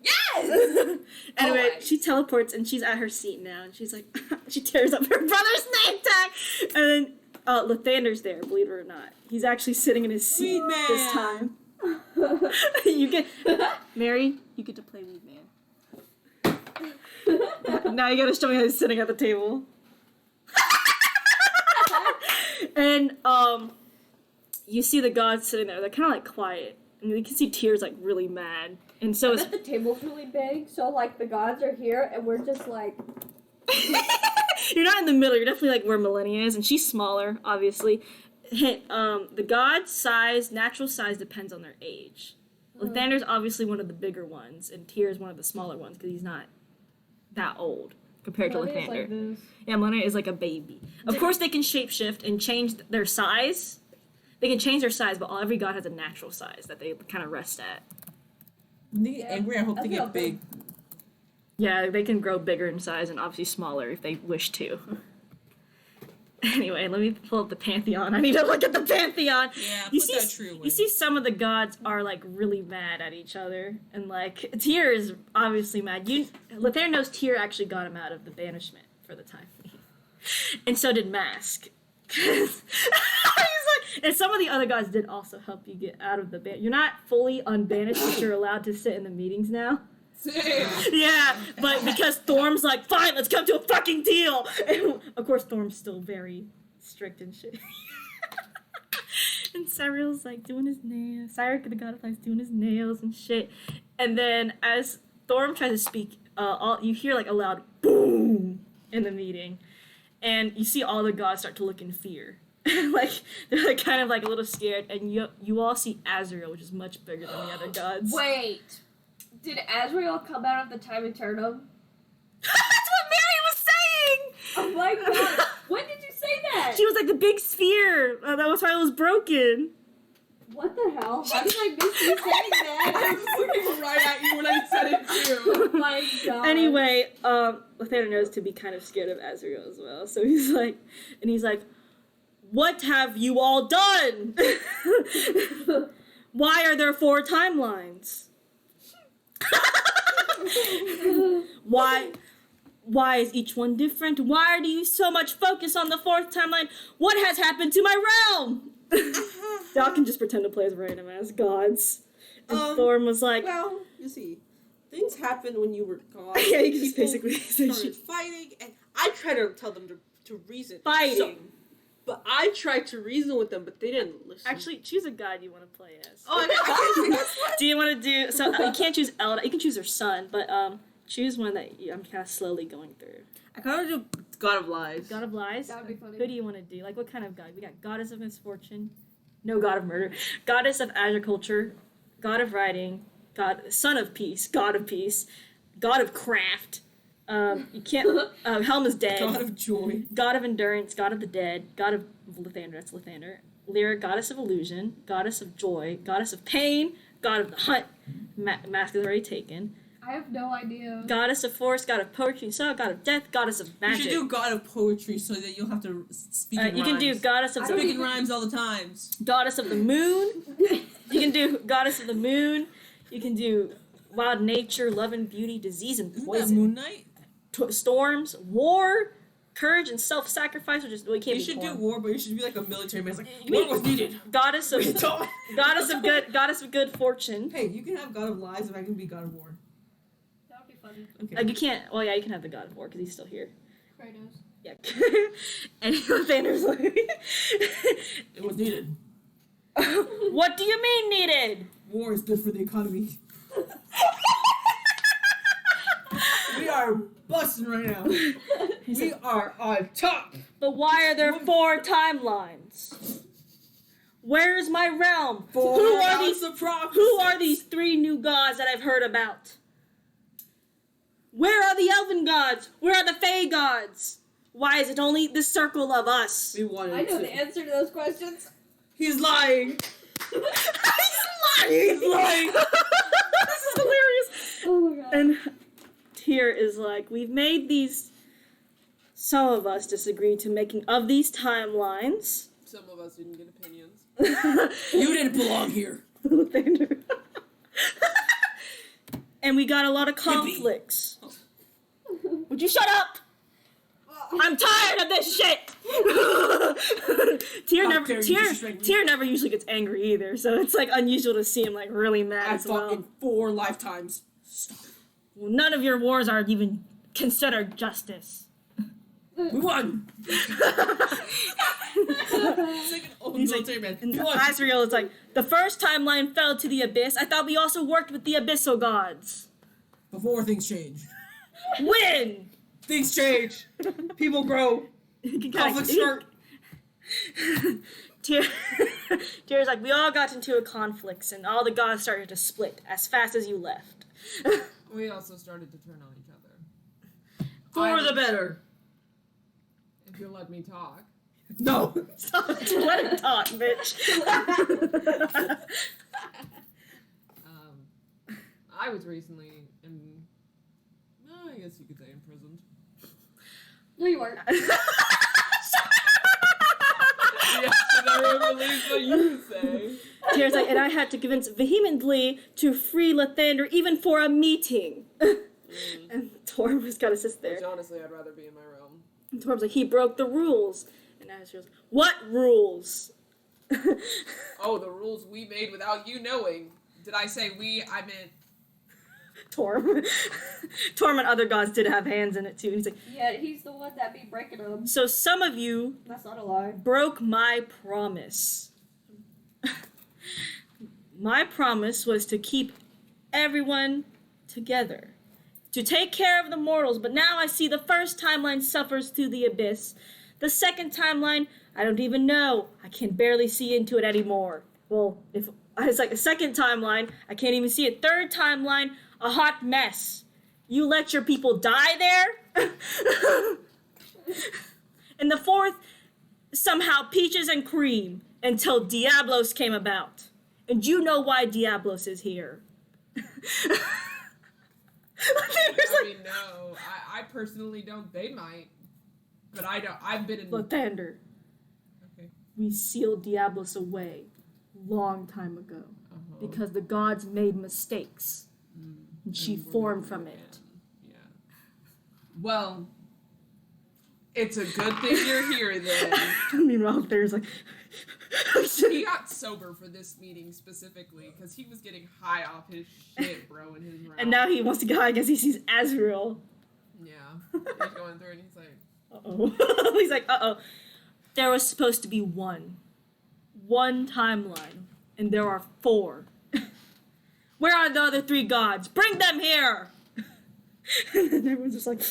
Yes. Anyway, Always. she teleports and she's at her seat now, and she's like, she tears up her brother's name tag, and then Lathander's there, believe it or not. He's actually sitting in his seat Weed Man. this time. You get, Mary, you get to play Weed Man. Now you gotta show me how he's sitting at the table. And you see the gods sitting there. They're kind of like quiet, and you can see Tears like really mad. And so I is bet the table's really big, so like the gods are here, and we're just like. You're not in the middle. You're definitely like where Millennia is, and she's smaller, obviously. The god's size, natural size, depends on their age. Lathander's obviously one of the bigger ones, and Tyr's one of the smaller ones because he's not that old compared to Millennia's Lathander. like this. Yeah, Millennia is like a baby. Of course, they can shapeshift and change their size. They can change their size, but every god has a natural size that they kind of rest at. When they get Yeah, angry, I hope that's they how get big. Yeah, they can grow bigger in size and obviously smaller if they wish to. Anyway, let me pull up the Pantheon. I need to look at the Pantheon. Yeah, You put see, that tree away. you see some of the gods are like really mad at each other, and like Tyr is obviously mad. Lathander knows Tyr actually got him out of the banishment for the time being, and so did Mask. He's like, and some of the other gods did also help you get out of the ban. You're not fully unbanished, but you're allowed to sit in the meetings now. Same. Yeah, but because Thorm's like, fine, let's come to a fucking deal. And of course, Thorm's still very strict and shit. And Cyril's like doing his nails. Cyril, the god of life, doing his nails and shit. And then as Thorm tries to speak, you hear like a loud boom in the meeting, and you see all the gods start to look in fear. Like they're like kind of like a little scared, and you all see Azrael, which is much bigger than the other gods. Wait. Did Azrael come out of the time eternum? That's what Mary was saying. Oh my god. When did you say that? She was like the big sphere. That was why it was broken. What the hell? How did I miss you saying I that? was looking right at you when I said it too. Oh my god. Anyway, Lathander knows to be kind of scared of Azrael as well. So he's like, what have you all done? Why are there 4 timelines? Why is each one different? Why do you so much focus on the 4th timeline? What has happened to my realm? Y'all can just pretend to play as random as gods. And Thorm was like, Well, you see, things happened when you were gone. yeah, you can just People basically say started shit. fighting, and I tried to tell them to reason. Fighting. So- but I tried to reason with them, but they didn't listen. Actually, choose a god you want to play as. I can't that's what? Do you want to do so? You can't choose Elda. You can choose her son, but choose one that I'm kind of slowly going through. I kind of do God of Lies. God of Lies. That would be funny. Who do you want to do? Like, what kind of god? We got Goddess of Misfortune, no God of Murder, Goddess of Agriculture, God of Writing, Son of Peace, God of Peace, God of Craft. You can't. Helm is dead. God of Joy. God of Endurance, God of the Dead, God of Lathander, that's Lathander. Lyra, Goddess of Illusion, Goddess of Joy, Goddess of Pain, God of the hunt. Mask is already taken. I have no idea. Goddess of force, god of poetry and song, god of death, goddess of You magic. should do God of Poetry so that you'll have to speak in You rhymes. can do goddess of I don't Speak in even- rhymes all the times. goddess of the moon. You can do goddess of the moon. You can do wild nature, love and beauty, disease and Isn't that poison, Moon Knight? storms, war, courage and self-sacrifice, which is well, you can't You be should do torn. war, but you should be like a military man. It's like, You mean- war was needed. Goddess of We don't- goddess of good fortune. Hey, you can have God of Lies if I can be God of War. That would be funny. Okay. Like you can't. Well, yeah, you can have the god of war because he's still here. Kratos. Yeah. And Thanos like, It was needed. what do you mean needed? War is good for the economy. We are busting right now. We are on top. But why are there 4 timelines? Where is my realm? Who are these? Who are these 3 new gods that I've heard about? Where are the elven gods? Where are the fae gods? Why is it only the circle of us? We wanted I know to. the answer to those questions. He's lying. He's lying. This is hilarious. Oh my god. And Tyr is like, we've made these. Some of us disagreed to making of these timelines. Some of us didn't get opinions. You didn't belong here. And we got a lot of conflicts. Would you shut up? I'm tired of this shit. Tyr How never, dare you Tyr, disrespect me. Tyr never usually gets angry either, so it's like unusual to see him like really mad I as fought well. in 4 lifetimes. Stop. Well, none of your wars are even considered justice. We won. It's like an old He's like, military man. and We won. Asriel is like, the first timeline fell to the abyss. I thought we also worked with the abyssal gods. Before things change. When? Things change. People grow. Conflicts start. Tyr's like, we all got into a conflict, and all the gods started to split as fast as you left. We also started to turn on each other. For the better. If you'll let me talk. No. Stop. Let him talk, bitch. I was recently in, I guess you could say imprisoned. No, you weren't. Yes, and everyone believes what you say. Tyr's like, and I had to convince vehemently to free Lathander even for a meeting. And Torm was gotta sit there. Which honestly, I'd rather be in my realm. And Torm's like, he broke the rules. And Asriel's like, what rules? Oh, the rules we made without you knowing. Did I say we? I meant Torm. Torm and other gods did have hands in it too. And he's like, Yeah, he's the one that be breaking them. so some of you That's not a lie. broke my promise. My promise was to keep everyone together, to take care of the mortals, but now I see the first timeline suffers through the abyss. The second timeline, I don't even know. I can barely see into it anymore. Well, if it's like a second timeline, I can't even see it. Third timeline, a hot mess. You let your people die there? And the fourth, somehow peaches and cream until Diablos came about. And you know why Diablos is here. I mean, no. I personally don't. They might. But I don't. I've been in. Lathander, Okay. we sealed Diablos away long time ago because the gods made mistakes. And she And we're formed never from again. it. Yeah. Well, it's a good thing you're here then. Meanwhile, Lathander's like, He got sober for this meeting specifically because he was getting high off his shit, bro, in his round. and now he wants to go because he sees Azrael. Yeah. He's going through and he's like, Uh-oh. He's like, uh-oh. There was supposed to be one timeline, and there are 4. Where are the other 3 gods? Bring them here! And then everyone's just like,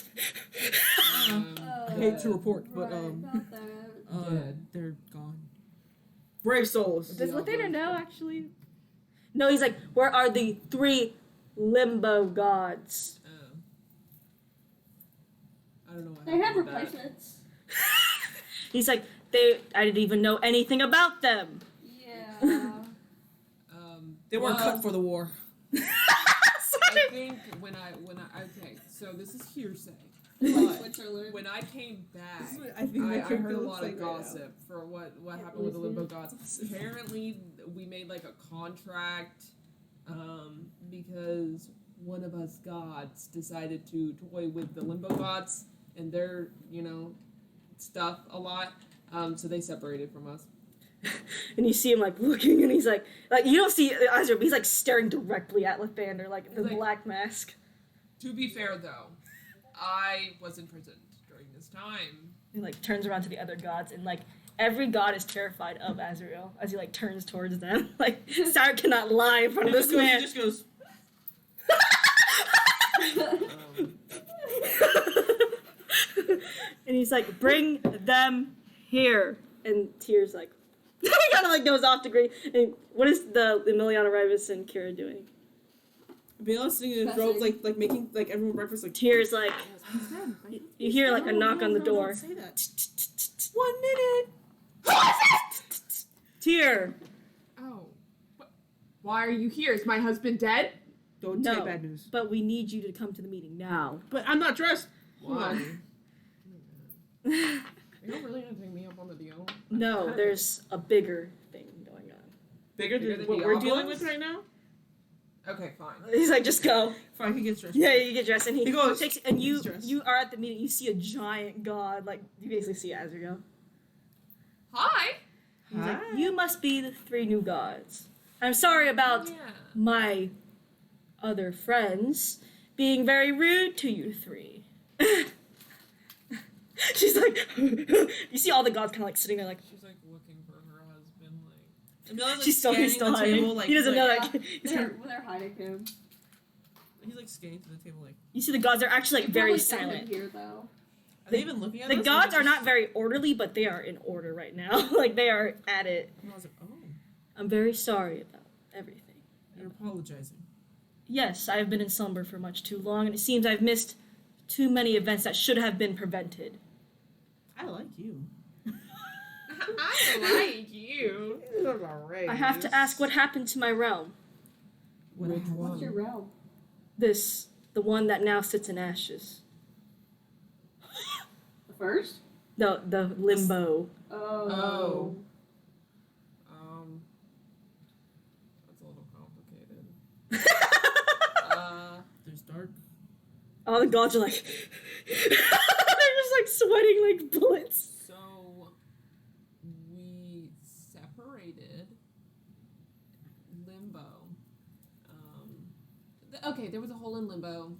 I hate to report, but About that. Dead. they're gone. Brave souls. does Lathander know, actually? No, he's like, where are the 3 limbo gods? oh. I don't know what They have happened with that. replacements. He's like, I didn't even know anything about them. Yeah. They weren't Well- cut for the war. I think when I okay, so this is hearsay. Like But Switzerland. when I came back, I think I that character heard a looks lot like of right now. gossip for what happened with the Limbo Gods. Apparently, we made like a contract because one of us gods decided to toy with the Limbo Gods and their stuff a lot. So they separated from us. And you see him like looking, and he's like you don't see Azrael, but he's like staring directly at Lathander, like the Like- black mask. To be fair, though, I was imprisoned during this time. He like turns around to the other gods, and like every god is terrified of Azrael as he like turns towards them. Like Sarah cannot lie in front of this man. He just goes. And he's like, bring them here. And Tyr's like, he kind of like goes off to Green. And what is the Emiliana Rivas and Kira doing? Bela sitting in his robes, like making like everyone breakfast. Like Tyr's like, you hear like a knock on the door. Don't say that. 1 minute. Tyr. Oh. Why are you here? Is my husband dead? Don't No. say bad news. But we need you to come to the meeting now. But I'm not dressed. Why? You're not really gonna take me up on the deal? No, there's a bigger thing going on. Bigger Bigger than than what we're dealing Diablos? with right now. Okay, fine. He's like, just go. Fine, he gets dressed. Yeah, you get dressed, and he He goes, takes, and he's dressed. you are at the meeting. You see a giant god, like you basically see Azrael. Hi. He's like, you must be the 3 new gods. I'm sorry about Yeah. my other friends being very rude to you 3. She's like, you see all the gods kind of like sitting there, like She's like looking for her husband, like. And Bela's, like, he's still scanning the hiding. table, like, he doesn't like, know yeah. that. He's kind of, They're hiding him. He's like scanning to the table, like. you see the gods are actually like They very probably sent him silent. here though. Are they even looking at The us? Or gods they are not just- very orderly, but they are in order right now. Like they are at it. And I was like, oh, I'm very sorry about everything. you're apologizing. Yes, I have been in slumber for much too long, and it seems I've missed too many events that should have been prevented. I like you. I like you. I have to ask what happened to my realm. Which What's your realm? The one that now sits in ashes. The first? The limbo. Oh. That's a little complicated. There's dark. All the gods are like, they're just like sweating like bullets. So we separated Limbo. Okay, there was a hole in Limbo,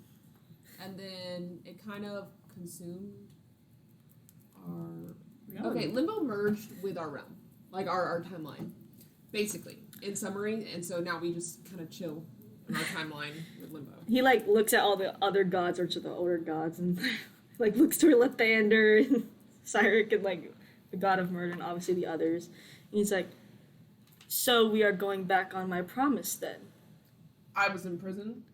and then it kind of consumed our. Okay, Limbo merged with our realm, like our timeline, basically. In summary, and so now we just kind of chill in our timeline with Limbo. He like looks at all the other gods, or to the older gods, and like looks toward Lathander and Cyric and like the god of murder and obviously the others. And he's like, so we are going back on my promise then. I was in prison.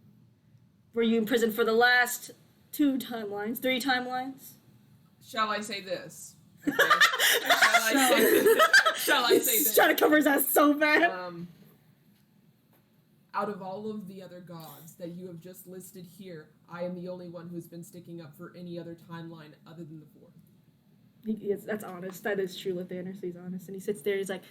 Were you in prison for the last 3 timelines? Shall I say this? Okay. Shall I say He's this? trying to cover his ass so bad. Out of all of the other gods that you have just listed here, I am the only one who's been sticking up for any other timeline other than the 4th. Yes, that's honest. That is true. Lathander stays honest, and he sits there. He's like,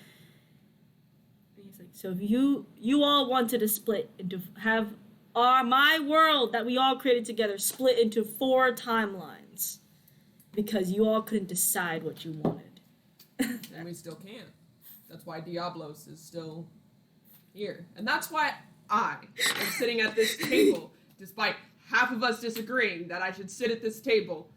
so if you all wanted to split into have my world that we all created together split into 4 timelines because you all couldn't decide what you wanted. And we still can't. That's why Diablos is still here. And that's why I am sitting at this table, despite half of us disagreeing that I should sit at this table.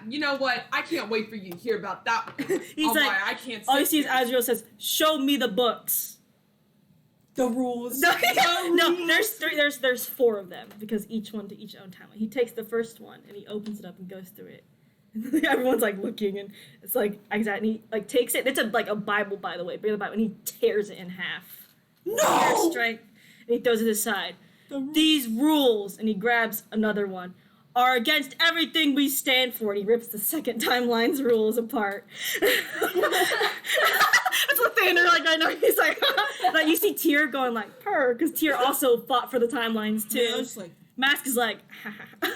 You know what? I can't wait for you to hear about that one. He's like, why I can't sit all you see is here. Azrael says, "Show me the books." The rules. No, there's 4 of them because each one to each own timeline. He takes the first one and he opens it up and goes through it. And everyone's like looking, and it's like exactly. And he like takes it. It's like a Bible, by the way. Bring the Bible, and he tears it in half. No! Strength, and he throws it aside. These rules, and he grabs another one, are against everything we stand for. And he rips the second timeline's rules apart. That's what Lathander, like, I know, he's like, like, you see Tyr going like, purr, because Tyr also fought for the timelines, Yeah, I too. was just like, Mask is like,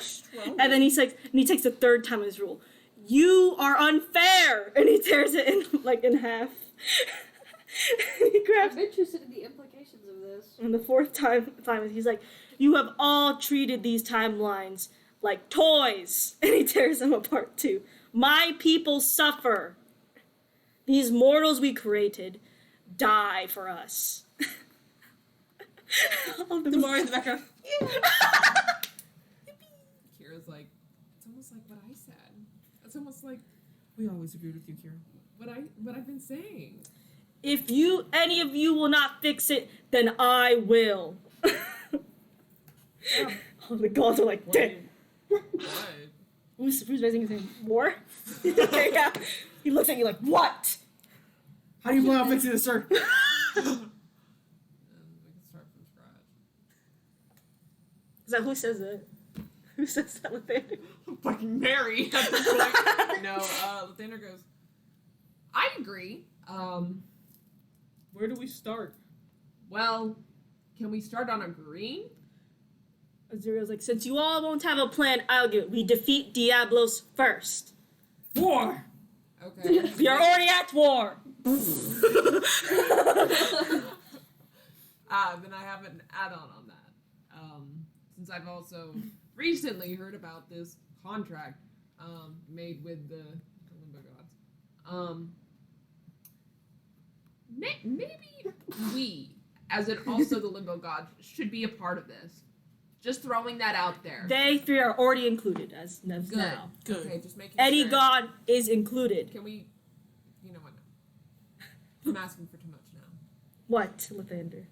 strong. and then he takes the third time his rule. You are unfair! And he tears it in, like, in half. He grabs I'm interested in the implications of this. and the fourth time, he's like, you have all treated these timelines like toys. And he tears them apart, too. My people suffer. These mortals we created die for us. The Mario in the background. Kira's like, it's almost like what I said. It's almost like We always agreed with you, Kira. what I've been saying. If any of you will not fix it, then I will. Oh, the gods are like, damn. What? Who's raising his hand? War? Okay, yeah. He looks at you like, what? How do you plan on fixing this, sir? We can start from scratch. Is that who says that? Who says that with it? Fucking Mary at this point. No, Lathander goes, I agree. Where do we start? Well, can we start on agreeing? Azurio's like, since you all won't have a plan, I'll give it. We defeat Diablos first. War! Okay. We are already at war. Then I have an add-on on that. Since I've also recently heard about this contract made with the Limbo Gods. Maybe we, as in also the Limbo Gods, should be a part of this. Just throwing that out there. They three are already included as Good. now. Good. Okay, just making Any sure. god is included. Can we? You know what? I'm asking for too much now. What, Lathander?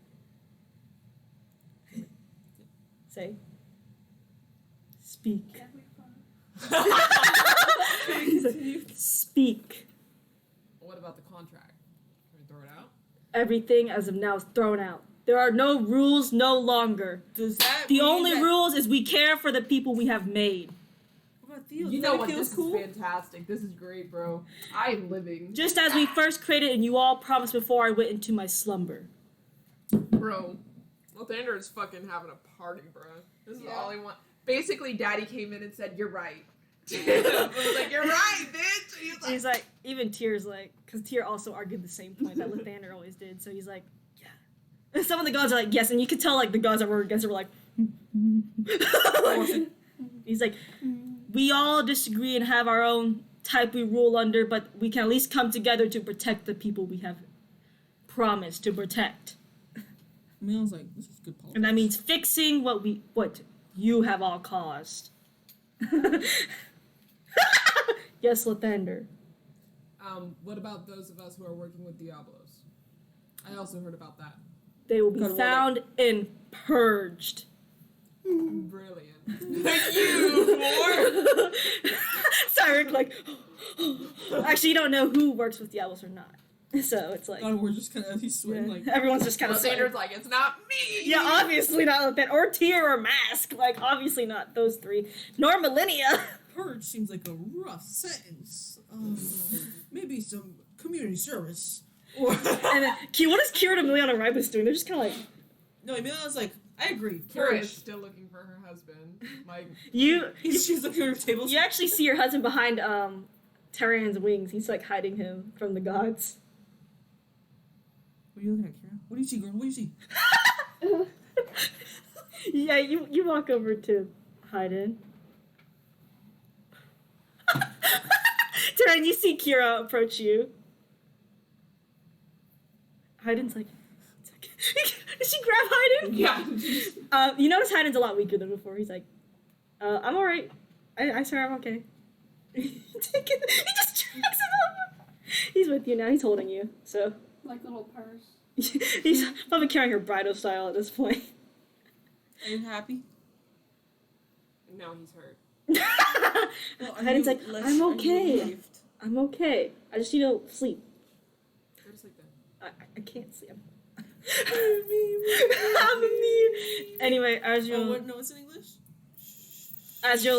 Say. Speak. Can we find? Speak. What about the contract? Can we throw it out? Everything as of now is thrown out. There are no rules no longer. Does that The mean only that... rules is we care for the people we have made. What about Theo? You Does know that what? feel This cool? is fantastic. This is great, bro. I am living. Just as we first created and you all promised before I went into my slumber. Bro, Lathander is fucking having a party, bro. This is Yeah. all he wants. Basically, Daddy came in and said, "You're right." I was like, "You're right, bitch." He's like, even Tyr's like, because Tyr also argued the same point that Lathander always did. So he's like, yeah. And some of the gods are like, yes, and you could tell like the gods that were against it were like, he's like, we all disagree and have our own type we rule under, but we can at least come together to protect the people we have promised to protect. I mean, I was like, this is good politics. And that means fixing what you have all caused. Yes, Lathander. What about those of us who are working with Diablos? I also heard about that. They will be God, what, found and purged. Brilliant. Thank you, Lord. Cyril, like, actually, you don't know who works with Diablos or not. So it's like, God, we're just kind of, he's sweating yeah, like, everyone's just kind of Lathander's like, it's not me. yeah, obviously not that, or Tyr or Mask, like, obviously not those three, nor Millennia. purge seems like a rough sentence. Maybe some community service. Or And then, what is Kira and Miliana Ribus doing? They're just kind of like, no, I mean, I was like, I agree. Kira Purge. is still looking for her husband. Like, She's looking at her tables. you actually see your husband behind Tyrion's wings. He's like hiding him from the gods. What are you looking at, Kira? What do you see, girl? What do you see? Yeah, you walk over to Hayden. Tyrion, you see Kira approach you. Hayden's like, it's okay. Did she grab Hayden? yeah. You notice Hayden's a lot weaker than before. He's like, I'm alright. I swear I'm okay. He just drags him over. He's with you now. He's holding you. So Like little purse. he's probably carrying her bridal style at this point. Are you happy? Now he's hurt. Well, Hayden's like, I'm okay. I'm okay. I just need to sleep. Go to sleep then. I can't sleep. I'm immune. Anyway, Oh, what? No, it's in English? Azrael's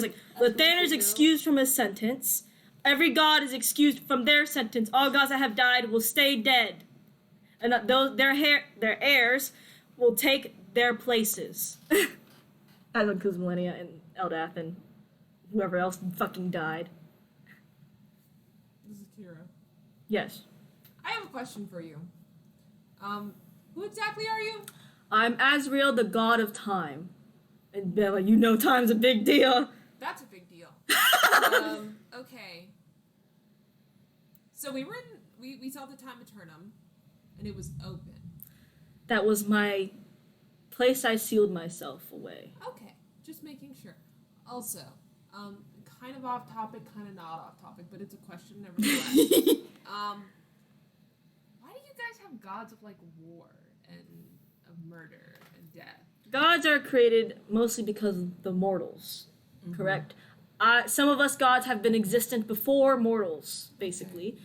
like, Lathander's excused from his sentence. Every god is excused from their sentence. All gods that have died will stay dead, and their heirs will take their places. That includes Millennia and Eldath and whoever else fucking died. This is Kira. Yes. I have a question for you. Who exactly are you? I'm Azrael, the god of time. And Bella, you know time's a big deal. That's a big deal. Okay. So we saw the time eternum, and it was open. That was my place I sealed myself away. Okay, just making sure. Also, kind of off topic, kind of not off topic, but it's a question nevertheless. Why do you guys have gods of like war and of murder and death? Gods are created mostly because of the mortals, correct? Some of us gods have been existent before mortals, basically. Okay.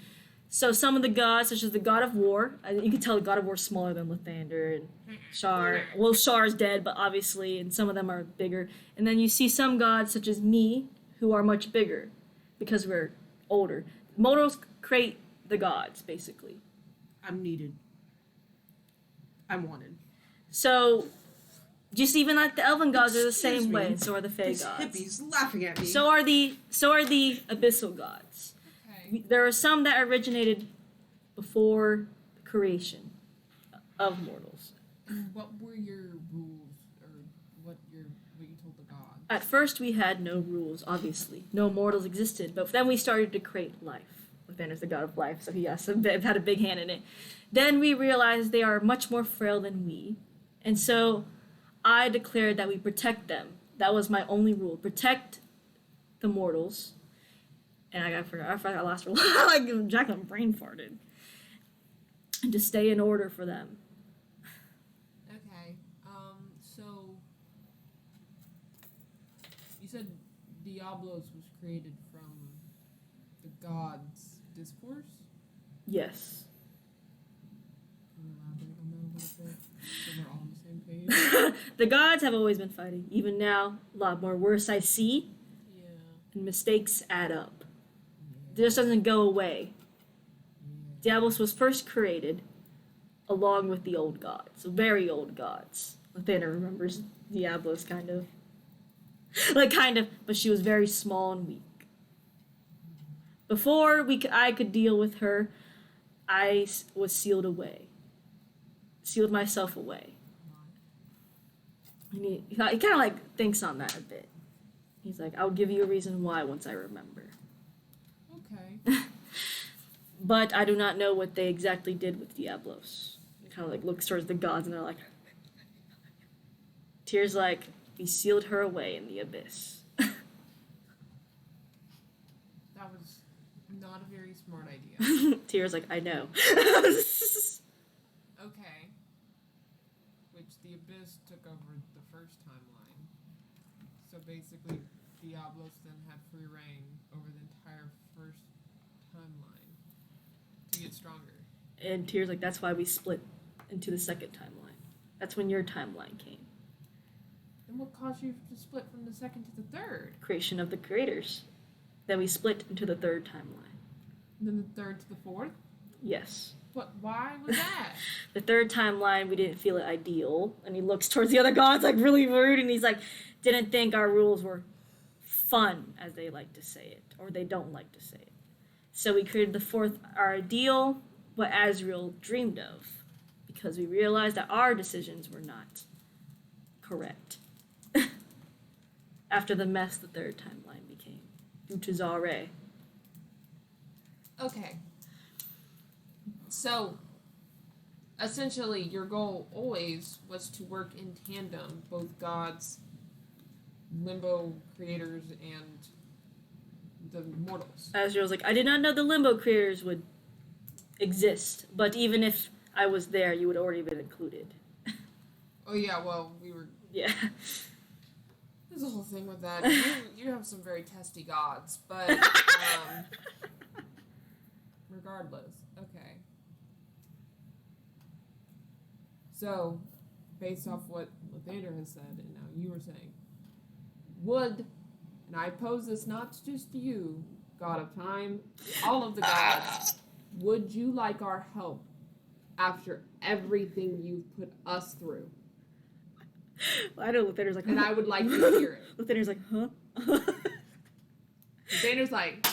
So some of the gods, such as the god of war, you can tell the god of war is smaller than Lathander and Shar. Well, Shar's dead, but obviously, and some of them are bigger. And then you see some gods, such as me, who are much bigger because we're older. Mortals create the gods, basically. I'm needed. I'm wanted. So, just even like the elven gods are the same way, and so are the Fae These gods. hippies laughing at me. So are the abyssal gods. Okay. There are some that originated before the creation of mortals. What were your rules, or what you told the gods? At first, we had no rules. Obviously, no mortals existed. But then we started to create life. Lathander's the god of life, so he had a big hand in it. Then we realized they are much more frail than we, and so I declared that we protect them. That was my only rule: protect the mortals. And I forgot I lost rule. Like Jacqueline brain farted. And to stay in order for them. Okay. So you said Diablos was created from the gods' discourse? Yes. Can you elaborate on that a little bit? So we're all on the same page? The gods have always been fighting. Even now, a lot more worse I see. Yeah. And mistakes add up. It just doesn't go away. Diablos was first created along with the old gods. Very old gods. Lathander remembers Diablos, kind of. But she was very small and weak. Before I could deal with her, I was sealed away. Sealed myself away. And he kind of like thinks on that a bit. He's like, I'll give you a reason why once I remember. Okay. But I do not know what they exactly did with Diablos. He kind of like looks towards the gods and they're like... Tyr's like, we sealed her away in the abyss. That was not a very smart idea. Tyr's like, I know. Okay. Which the abyss took over the first timeline. So basically, Diablos then had free reign over the entire first timeline to get stronger. And Tyr's like, that's why we split into the second timeline. That's when your timeline came. Then what caused you to split from the second to the third? Creation of the creators. Then we split into the third timeline. And then the third to the fourth? Yes. What? Why was that? The third timeline, we didn't feel it ideal. And he looks towards the other gods like really rude. And he's like, didn't think our rules were fun, as they like to say it. Or they don't like to say it. So we created the fourth, our ideal, what Azrael dreamed of. Because we realized that our decisions were not correct. After the mess the third timeline became. Due to Zare. Okay. So, essentially, your goal always was to work in tandem, both gods, limbo creators, and the mortals. Azrael's like, I did not know the limbo creators would exist, but even if I was there, you would already been included. Oh yeah, well, we were... Yeah. There's a whole thing with that. You have some very testy gods, but, regardless. Okay. So, based off what Lathander has said, and now you were saying, would, and I pose this not just to you, God of time, all of the gods, would you like our help after everything you've put us through? I know Lathander's like, And I would like to hear it. Lathander's like, huh? Xander's like,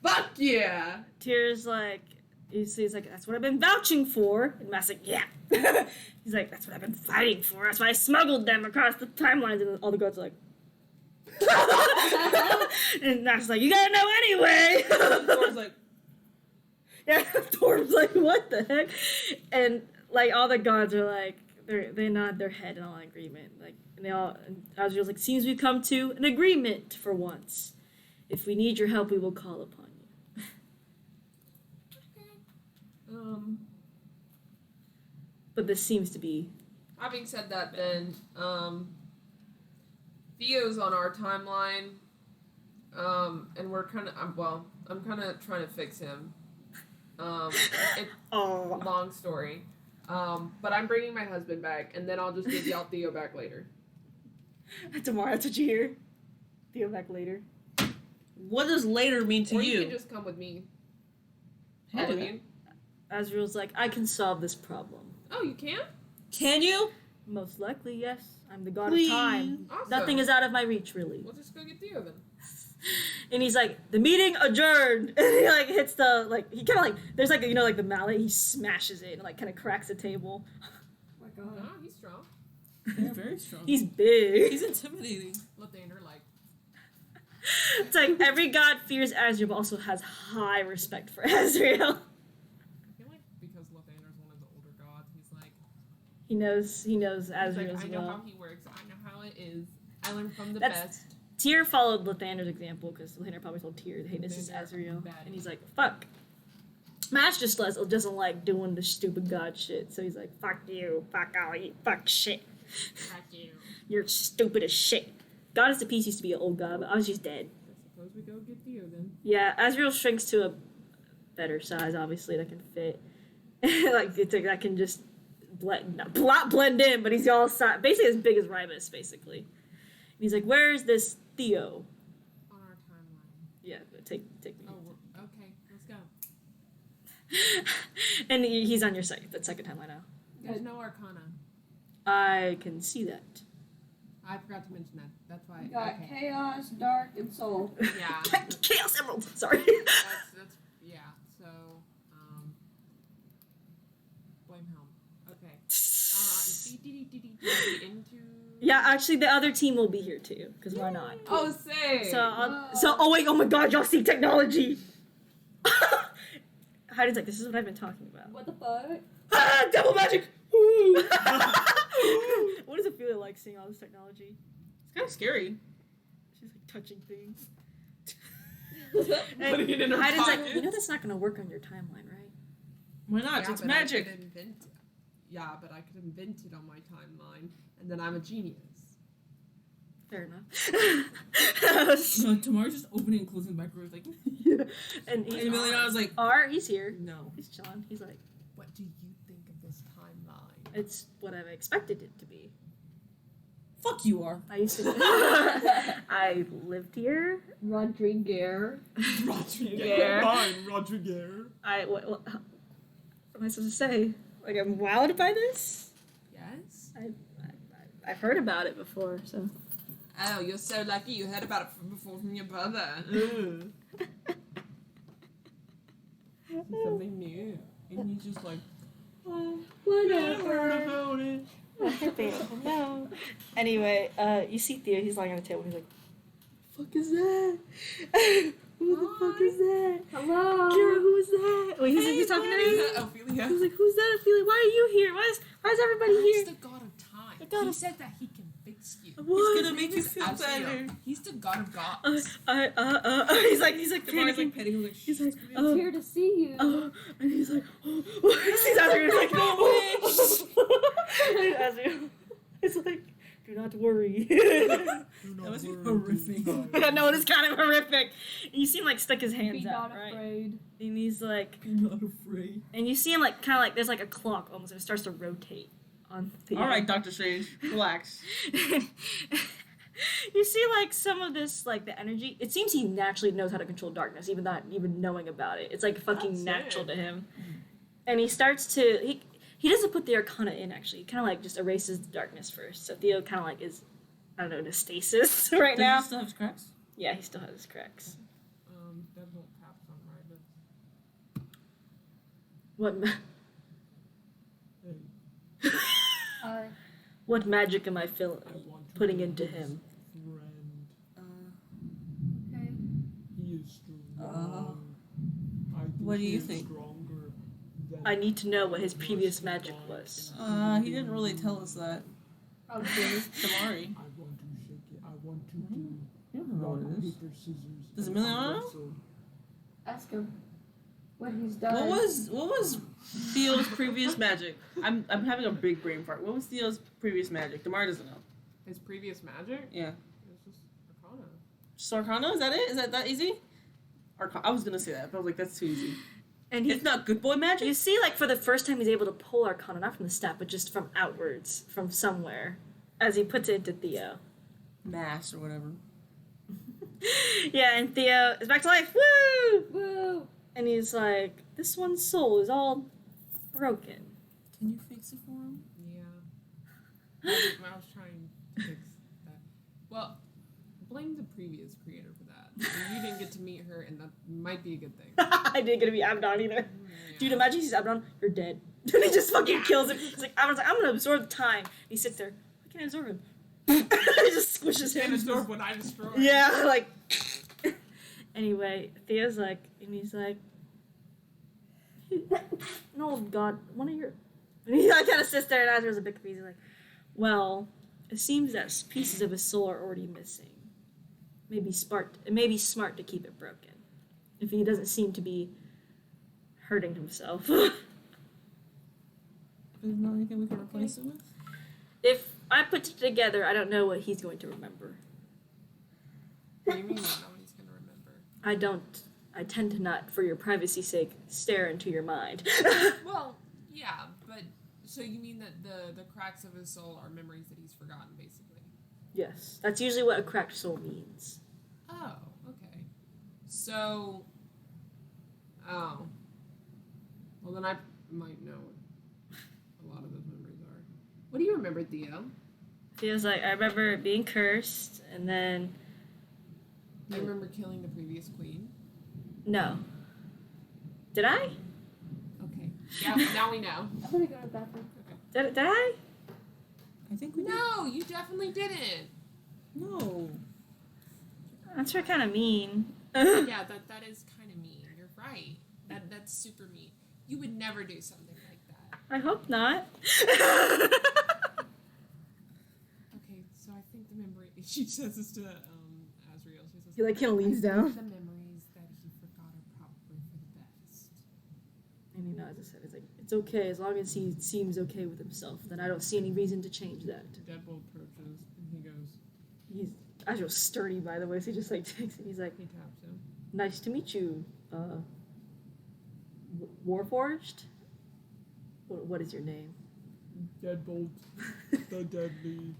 fuck yeah! Tyr's like, he's like, that's what I've been vouching for. And Matt's like, yeah. He's like, that's what I've been fighting for. That's why I smuggled them across the timelines. And all the gods are like, and Matt's like, you gotta know anyway. Thor's like, Yeah, Thor's like, what the heck? And like all the gods are like, they nod their head in all agreement. Like, and they all, and Azrael's like, seems we've come to an agreement for once. If we need your help, we will call upon you. But this seems to be. Having said that, then, Theo's on our timeline, and we're kind of, I'm kind of trying to fix him. It's Oh. a long story. But I'm bringing my husband back, and then I'll just give y'all Theo back later. Tomorrow, that's what you hear. Theo back later. what does later mean to Or you? you can just come with me. Hell Follow yeah. me. Azrael's like, I can solve this problem. Oh, you can? Can you? Most likely, yes. I'm the god Please. of time. Awesome. Nothing is out of my reach, really. We'll just go get Theo then. And he's like, the meeting adjourned. And he like hits the like he kind of like there's like like the mallet. He smashes it and like kind of cracks the table. Oh my god. Oh, he's strong. He's very strong. He's big. He's intimidating. Lathander, like, It's like every god fears Azrael, but also has high respect for Azrael. I feel like because Lathander's one of the older gods, he's like, He knows he's Azrael like, as I know well. how he works. I know how it is. I learned from the That's- best. Tyr followed Lathander's example because Lathander probably told Tyr, hey, this is Lathander, Azrael. bad. And he's like, fuck. Mash just doesn't like doing the stupid god shit. So he's like, fuck you, fuck all you, fuck shit. Fuck you. You're stupid as shit. Goddess of Peace used to be an old god, but I was just dead. I suppose we go get Theo then. Yeah, Azrael shrinks to a better size, obviously, that can fit. Like, it's like, that can just blend in, but he's all basically as big as Rybus, basically. And he's like, where's this Theo? On our timeline. Yeah, take me. Oh, okay. Let's go. And he's on your side, that second timeline now. There's no Arcana. I can see that. I forgot to mention that. That's why. You got Okay. chaos, dark, and soul. Yeah. Chaos Emerald! Sorry. That's yeah. So blame Helm. Okay. Into. Yeah, actually, the other team will be here too, because why not? Oh, say. Oh wait, oh my god, y'all see technology! Heidi's like, this is what I've been talking about. What the fuck? Ah, devil magic! What does it feel like seeing all this technology? It's kind of scary. She's like touching things. Putting it in her Heidi's like, pocket. you know that's not gonna work on your timeline, right? Why not? Yeah, It's but magic. I could invent it. Yeah, but I could invent it on my timeline, and then I'm a genius. Fair enough. No, tomorrow's just opening and closing the microwave like. Yeah. And And he's Emiliano was like, he's here. no. He's chilling. He's like, What do you think of this timeline? it's what I've expected it to be. Fuck you are. I used to. I lived here. Rodriguez. Rodriguez. Rodriguez. What am I supposed to say? Like, I'm wowed by this? Yes. I've heard about it before, so. Oh, you're so lucky. You heard about it before from your brother. Something new, and he's just like, Whatever. No. Anyway, you see Theo, he's lying on the table, and he's like, fuck is that? Who the fuck is that? Hello. Kira, who is that? Wait, he's talking to me? Ophelia. He's like, who's that, Ophelia? Why are you here? Why is everybody He's here? the god of time. The god He of- said that he can fix you. What? He's gonna make you feel Azrael. better. He's the god of gods. He's like Tomorrow's panicking. like petting him like, He's like, I'm here to see you. and he's like, he sees Azrael, he's like, and Azrael is like, do not worry. that was horrific. I know, it is kind of horrific. You see him like stick his hands Be out, not right? afraid. And he's like, Be not afraid. and you see him like kind of like there's like a clock almost, and it starts to rotate on the. All right, Doctor Strange, relax. You see like some of this, like the energy. It seems he naturally knows how to control darkness, even not even knowing about it. It's like fucking That's natural it. to him. And he starts to he doesn't put the arcana in actually. He kind of like just erases the darkness first. So Theo kind of like is, I don't know, in a stasis right Does now. he still have his cracks? Yeah, he still has his cracks. Deadbolt caps on Rybus. What Hey, what magic am I I want to putting be into his him? Friend. Okay. He is strong. I think What do he you is think? Stronger than I need to know what his previous magic was. He didn't really tell us that. Probably. Tamari. I want to shake it. I want to do You don't know rock, what it is. paper, scissors. Does and Emiliano arm know? wrestle. Ask him what he's done. What was Theo's previous magic? I'm having a big brain fart. What was Theo's previous magic? Damar doesn't know. His previous magic? Yeah. It's just Arcana. Just Arcana? Is that it? Is that easy? I was gonna say that, but I was like, that's too easy. And It's not good boy magic. you see, like for the first time, he's able to pull arcana not from the staff, but just from outwards, from somewhere, as he puts it into Theo. Mass or whatever. Yeah, and Theo is back to life. Woo! Woo! And he's like, this one's soul is all broken. Can you fix it for him? Yeah. I was trying to fix that. Well, blame the previous creator for that. You didn't get to meet her, and that might be a good thing. I didn't get to be Abaddon either. Yeah. Dude, imagine he's Abaddon, you're dead. And he just fucking kills him. He's like, Abaddon's like, I'm gonna absorb the time. And he sits there, I can't absorb him. He just squishes Can't him. absorb what I destroyed. Yeah, like. Anyway, Theo's like, and he's like, no, God, one of your. And he like, kind of sits there, and Azrael's a bit confused. He's like, well, it seems that pieces of his soul are already missing. It may be smart to keep it broken, if he doesn't seem to be hurting himself. There's not anything we can replace it with? If I put it together, I don't know what he's going to remember. What do you mean nobody's gonna remember? I tend to not, for your privacy's sake, stare into your mind. Well, yeah, but so you mean that the cracks of his soul are memories that he's forgotten, basically? Yes, that's usually what a cracked soul means. Oh, okay. So, well then I might know what a lot of those memories are. What do you remember, Theo? Feels like I remember being cursed, and then Do you remember killing the previous queen? no. Did I? Okay. Yeah, now we know. I'm gonna go to the bathroom. Did I? I think we did. No, you definitely didn't. No. That's kind of mean. Yeah, that is kind of mean. You're right. That's super mean. You would never do something like that. I hope not. Okay, so I think the memory. She says this to Azrael. She says He like kind of leans I think down. the memories that he forgot are probably for the best. And he nods his head. He's like, it's okay as long as he seems okay with himself. Then I don't see any reason to change that. Deadbolt approaches and he goes. He's Azrael's sturdy, by the way. So he just like takes it. He's like, He taps him. nice to meet you, Warforged? What is your name? Deadbolt, the deadly.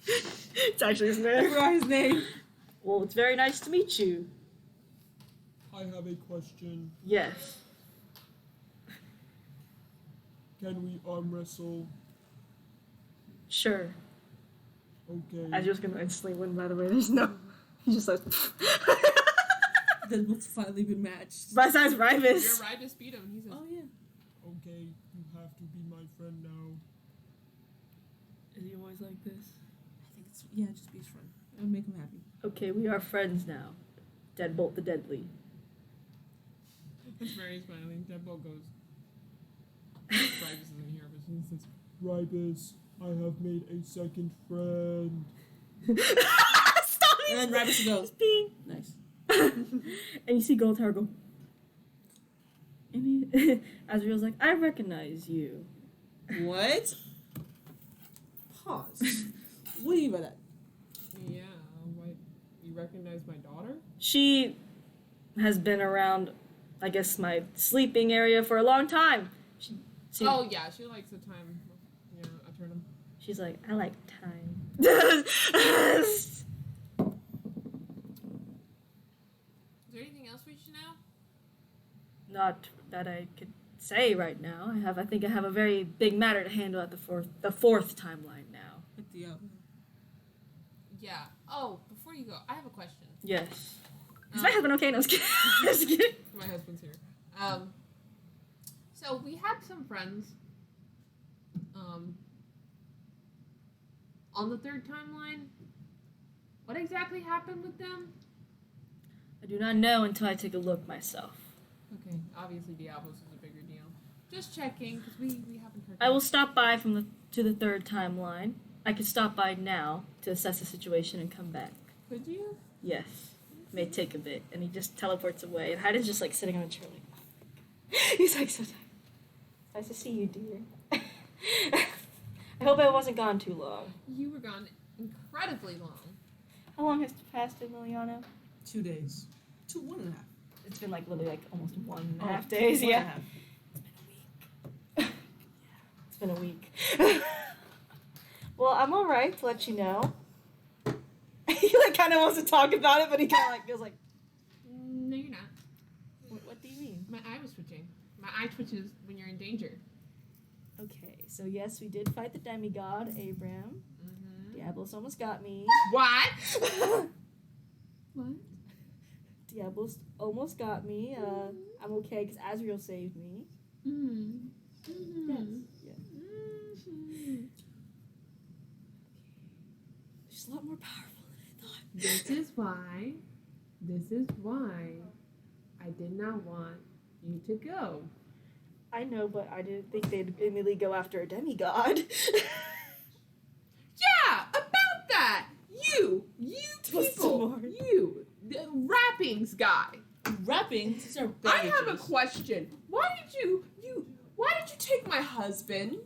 It's actually his I name. forgot his name. Well, it's very nice to meet you. I have a question. Yes. Can we arm wrestle? Sure. Okay. Azrael's gonna instantly win, by the way. There's no. He just like. Then we've finally been matched. Besides Your Rybus. Rybus beat him. He says, Oh yeah. "Okay, you have to be my friend now." Is he always like this? I think it's just be his friend. It'll make him happy. Okay, we are friends now. Deadbolt the Deadly. It's very smiling. Deadbolt goes. Rybus isn't here, but he says, "Rybus, I have made a second friend." Stop it! And then Rybus He's goes. peeing. Nice. And you see Gold Tower go. And he, Azrael's like, I recognize you. What? Pause. What do you mean by that? Yeah. What? You recognize my daughter? She has been around, I guess, my sleeping area for a long time. She, Oh yeah, she likes the time. Yeah, I turn him. She's like, I like time. lot that I could say right now. I think I have a very big matter to handle at the fourth timeline now. With the Yeah. Oh, before you go, I have a question. Yes. Is my husband okay? No, I was kidding. I was kidding. My husband's here. So we had some friends on the third timeline. What exactly happened with them? I do not know until I take a look myself. Okay, obviously Diablos is a bigger deal. Just checking, because we haven't heard. I will stop by to the third timeline. I could stop by now to assess the situation and come back. Could you? Yes. May take a bit. And he just teleports away. And Hayden's just like sitting on a chair like, he's like, so tired. Nice to see you, dear. I hope I wasn't gone too long. You were gone incredibly long. How long has passed, Emiliano? 2 days. 1.5. It's been like literally like almost 1.5 days, yeah. It's been a week. Well, I'm alright to let you know. He like kind of wants to talk about it, but he kind of like feels like, No, you're not. what do you mean? My eye was twitching. My eye twitches when you're in danger. Okay, so yes, we did fight the demigod, Abram. Mm-hmm. Diablos almost got me. What? What? Diablos almost got me. I'm okay because Azrael saved me. Mm-hmm. Yes. Yeah. Mm-hmm. She's a lot more powerful than I thought. This is why I did not want you to go. I know, but I didn't think they'd immediately go after a demigod. Yeah, about that. You What's people, more? you, the wrappings guy. Wrappings? These are I have a bandages. question. Why did you take my husband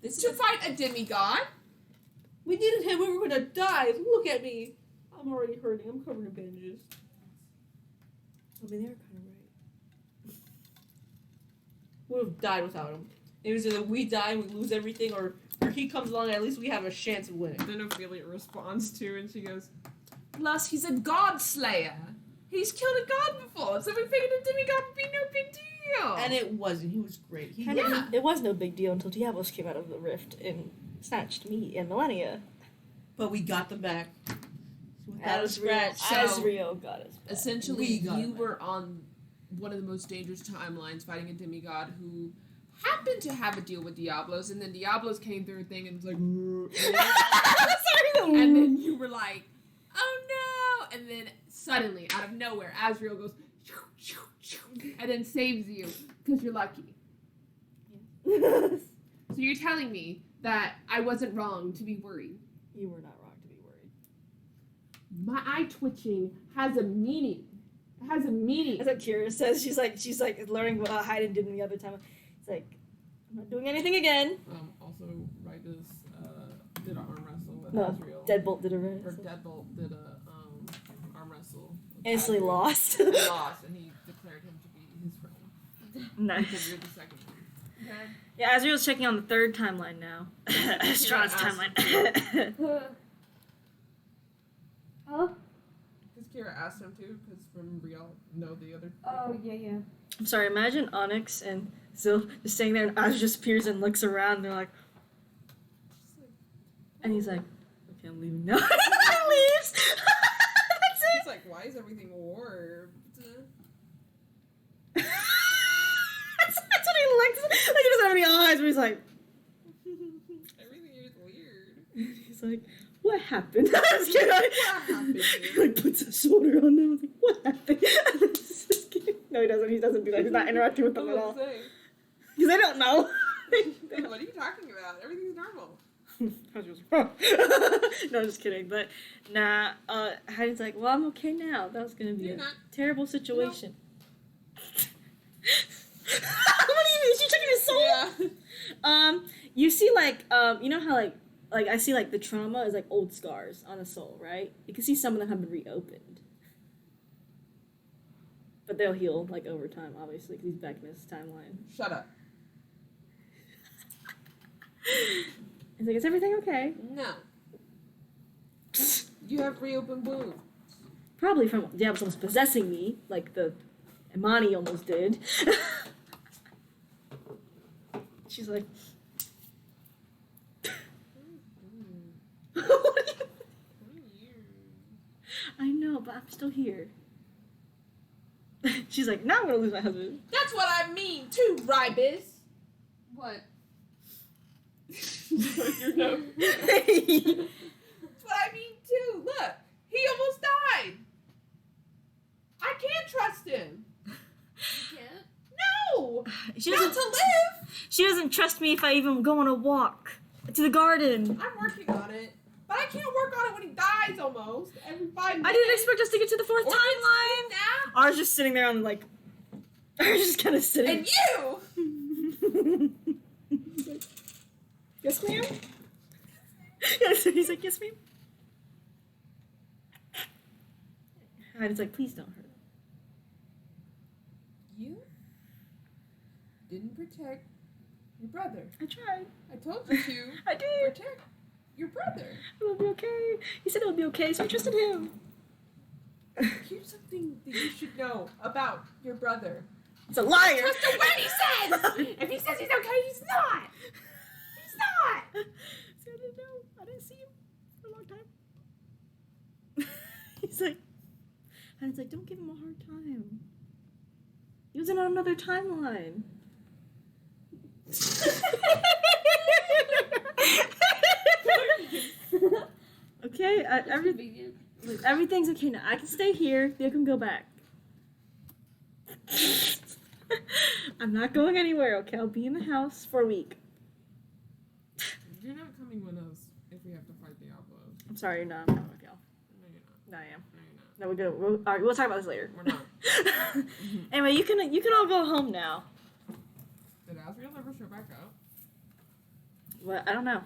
This to is fight a demigod? we needed him. We were gonna die. Look at me. I'm already hurting. I'm covered in bandages. I mean, they were kind of right. We would have died without him. It was either we die and we lose everything, or he comes along and at least we have a chance of winning. Then Ophelia responds to, and she goes, "Plus, he's a god slayer. He's killed a god before, so we figured a demigod would be no big deal." And it wasn't. He was great. He I mean, Yeah. it was no big deal until Diablos came out of the rift and snatched me and Millennia. But we got them back. Without a Azrael, scratch. So- Azrael got us back. Essentially, We got you it. were on one of the most dangerous timelines fighting a demigod who happened to have a deal with Diablos, and then Diablos came through a thing and was like, Sorry. and then you were like, oh no, and then suddenly, out of nowhere, Azrael goes, and then saves you, because you're lucky. So you're telling me that I wasn't wrong to be worried. You were not wrong to be worried. My eye twitching has a meaning. It has a meaning. That's what Kira says. She's like learning what Hayden did in the other time. It's like, I'm not doing anything again. Also, Rygus did an arm wrestle with No, Azrael. Deadbolt did a Or rest. Deadbolt did a arm wrestle. with Instantly Azrael. lost. He lost, and he declared him to be his friend. Because Nice. you're the second one. Okay. Yeah, Azrael's checking on the third timeline now. Strahd's timeline. Because Kira asked him to, because remember y'all know the other. Oh, yeah. I'm sorry, imagine Onyx and Zil just staying there and Azrael just appears and looks around and they're like, and he's like, okay, I'm leaving now. He leaves. That's He's it. like, why is everything warped? That's what he looks like. He doesn't have any eyes, but he's like, Everything here is weird. he's like, what happened? I was kidding. What happened He here? like puts his shoulder on them. I was like, what happened? Just kidding. No, he doesn't. He doesn't do that. He's not interacting with them at all. Because they don't know. What are you talking about? Everything's normal. I was just no, I'm just kidding. But nah, Heidi's like, well, I'm okay now. That was gonna be You're a not. terrible situation. What do you mean? Is she checking his soul? Yeah. You see, like, you know how, like I see, like, the trauma is, like, old scars on a soul, right? You can see some of them have been reopened. But they'll heal, like, over time, obviously, because he's back in his timeline. Shut up. He's like, is everything okay? No. You have reopened wounds. Probably from Diablos almost possessing me, like the Imani almost did. She's like, what are you... I know, but I'm still here. She's like, now I'm gonna lose my husband. That's what I mean too, Ribis. What? Your nose. That's what I mean too. Look, he almost died. I can't trust him. You can't? No, She not doesn't, to live. she doesn't trust me if I even go on a walk to the garden. I'm working on it, but I can't work on it when he dies almost every 5 minutes. I didn't expect us to get to the fourth Or timeline. now. I was just sitting there on like, I was just kind of sitting. And you. Yes, ma'am. Yes, he's like, yes, ma'am. And it's like, please don't hurt him. You didn't protect your brother. I tried. I told you to I did. protect your brother. It'll be okay. He said it'll be okay, so I trusted him. Here's something that you should know about your brother. He's a liar. Trust him when he says. If he says he's okay, he's not. He's not. See, I didn't know. I didn't see him for a long time. He's like, and it's like, don't give him a hard time. He was in another timeline. Okay, everything's okay now. I can stay here. You can go back. I'm not going anywhere, okay? I'll be in the house for a week. You're not coming with us if we have to fight Diablos. I'm sorry, you're not. I'm not with y'all. No, you're not. No, I am. No, you're not. No, we're good. All right, we'll talk about this later. We're not. Anyway, you can all go home now. Did Asriel ever show back up? What? I don't know.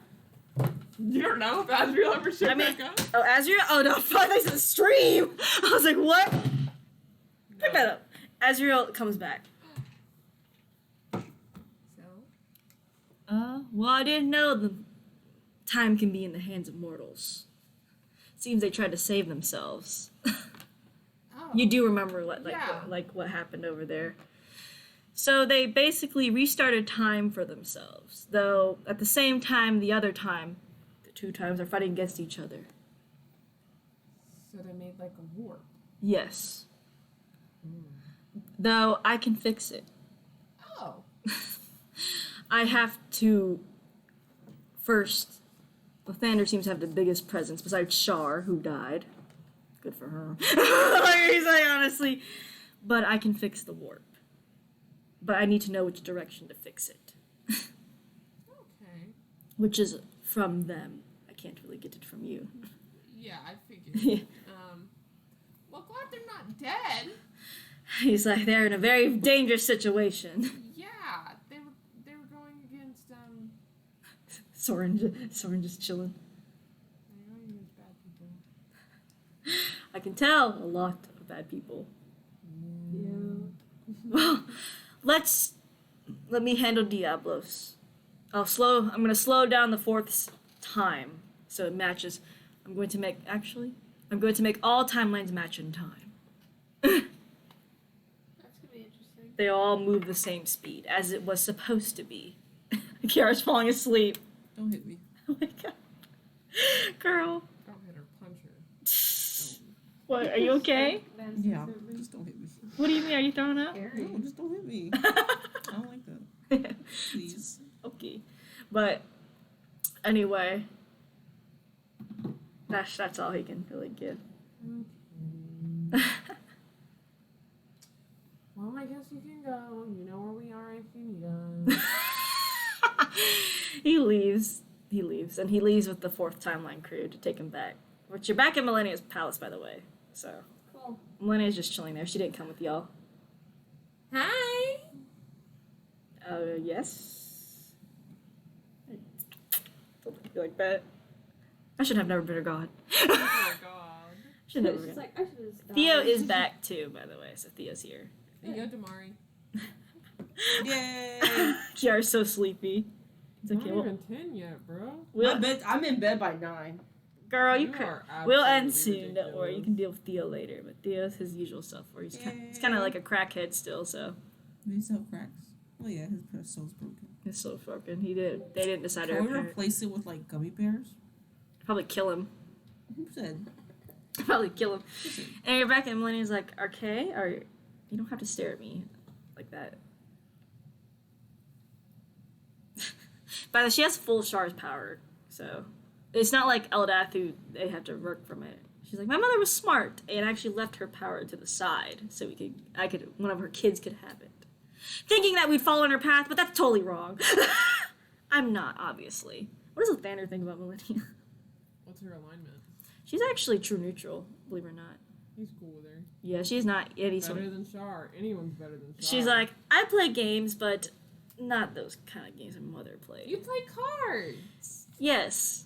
You don't know if Asriel ever showed I mean- back up? Oh, Azriel? Oh no, fuck! They said stream. I was like, what? Pick that up. Azriel comes back. So? Well, I didn't know the time can be in the hands of mortals. Seems they tried to save themselves. Oh. You do remember Yeah. what happened over there. So they basically restarted time for themselves, though at the same time, the two times are fighting against each other. So they made like a warp. Yes. Though I can fix it. Oh. I have to first. Lathander seems to have the biggest presence besides Shar, who died. Good for her. He's like, honestly. But I can fix the warp. But I need to know which direction to fix it. Okay. Which is from them. I can't really get it from you. Yeah, I figured. Well, glad they're not dead. He's like, they're in a very dangerous situation. Yeah, they were going against Soren just chilling. They're going against bad people. I can tell a lot of bad people. Yeah. Well, let me handle Diablos. I'm gonna slow down the fourth time so it matches. I'm going to make all timelines match in time. That's gonna be interesting. They all move the same speed as it was supposed to be. Kiara's falling asleep. Don't hit me. Oh my god. Girl. Don't hit her, punch her. What, are you okay? Yeah, just don't hit me. What do you mean? Are you throwing up? No, just don't hit me. I don't like that. Please. Okay. But anyway, that's all he can really give. Well, I guess you can go. You know where we are if you need us. He leaves, and he leaves with the fourth timeline crew to take him back. Which you're back at Millennia's palace, by the way. So Cool. Millennia's just chilling there. She didn't come with y'all. Hi. Yes. Don't be like that. I should have never been her god. Oh my god. Should never She's been. like, I should have stopped. Theo is back too, by the way. So Theo's here. Theo Damari. Yay! Kiara's so sleepy. It's Not okay. Well, even 10 yet, bro. we'll, I'm in bed by 9. Girl, you You cra- are We'll end absolutely soon. Don't worry. You ridiculous. can deal with Theo later. But Theo's his usual stuff where he's kind of like a crackhead still. So They sell cracks. Oh yeah, his soul's broken. he's so fucking. They didn't decide to Can we repair it. replace it with like gummy bears? Probably kill him. Who said? Probably kill him. And Rebecca and Melania's like, okay, or you don't have to stare at me like that. But she has full Shar's power, so it's not like Eldath who they have to work from it. She's like, my mother was smart and actually left her power to the side so one of her kids could have it. Thinking that we'd follow in her path, but that's totally wrong. I'm not, obviously. What does Lathander think about Melania? What's her alignment? She's actually true neutral, believe it or not. He's cool with her. Yeah, she's not any Better than Char. Anyone's better than Char. She's like, I play games, but not those kind of games my mother played. you play cards. Yes.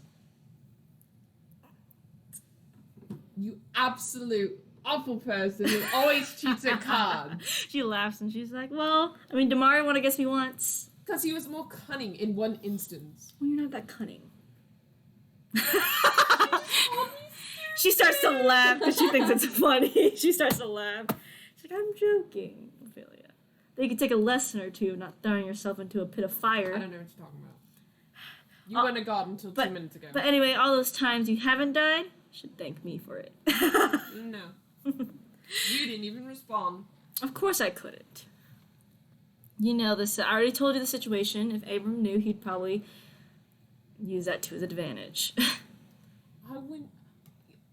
You absolute awful person who always cheats at cards. She laughs and she's like, well, I mean, Damari won against me once. Because he was more cunning in one instance. Well, you're not that cunning. She starts to laugh because she thinks it's funny. She starts to laugh. She's like, I'm joking, Ophelia. Then you can take a lesson or two of not throwing yourself into a pit of fire. I don't know what you're talking about. You went to God until 2 minutes ago. But anyway, all those times you haven't died, you should thank me for it. No. You didn't even respond. Of course I couldn't. You know this. I already told you the situation. If Abram knew, he'd probably use that to his advantage. I went.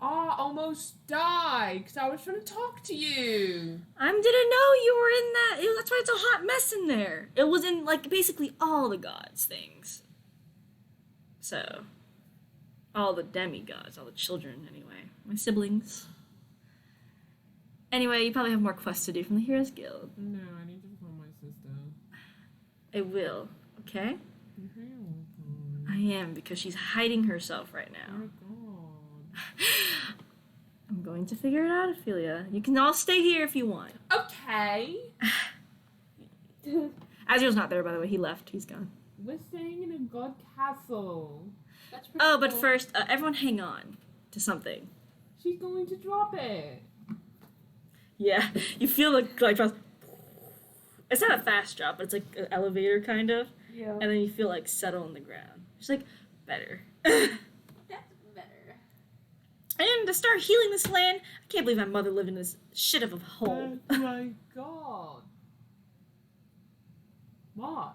I almost died because I was trying to talk to you. I didn't know you were in that. That's why it's a hot mess in there. It was in, like, basically all the gods' things. So, all the demigods, all the children, anyway. My siblings. Anyway, you probably have more quests to do from the Heroes Guild. No, I need to call my sister. I will, okay? Okay, I am, because she's hiding herself right now. oh God. I'm going to figure it out, Ophelia. You can all stay here if you want. Okay. Azriel's not there, by the way. He left. He's gone. We're staying in a god castle. That's pretty Oh, but cool. first, everyone hang on to something. She's going to drop it. Yeah, you feel the, like, drop. It's not a fast drop, but it's like an elevator, kind of. Yeah. And then you feel, like, settle on the ground. It's like, better. That's better. And to start healing this land, I can't believe my mother lived in this shit of a hole. Oh my God. What?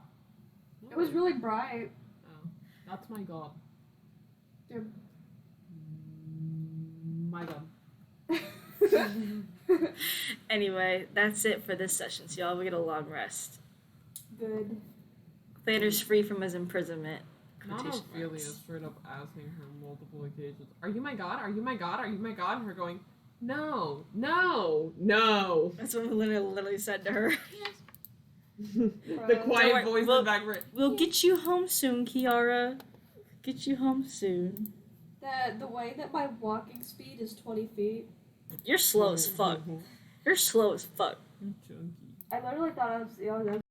It was really bright. Oh, that's my God. Yeah. My God. Anyway, that's it for this session, so y'all will get a long rest. Good. Thander's free from his imprisonment. Not Quotation Ophelia marks. straight up asking her multiple occasions, are you my God? Are you my God? Are you my God? And her going, no, no, no. That's what Melina literally said to her. The Don't quiet worry, voice in we'll- the background. We'll get you home soon, Kiara. Get you home soon. The way that my walking speed is 20 feet, You're slow as fuck. You're slow as fuck. You're chunky. I literally thought I was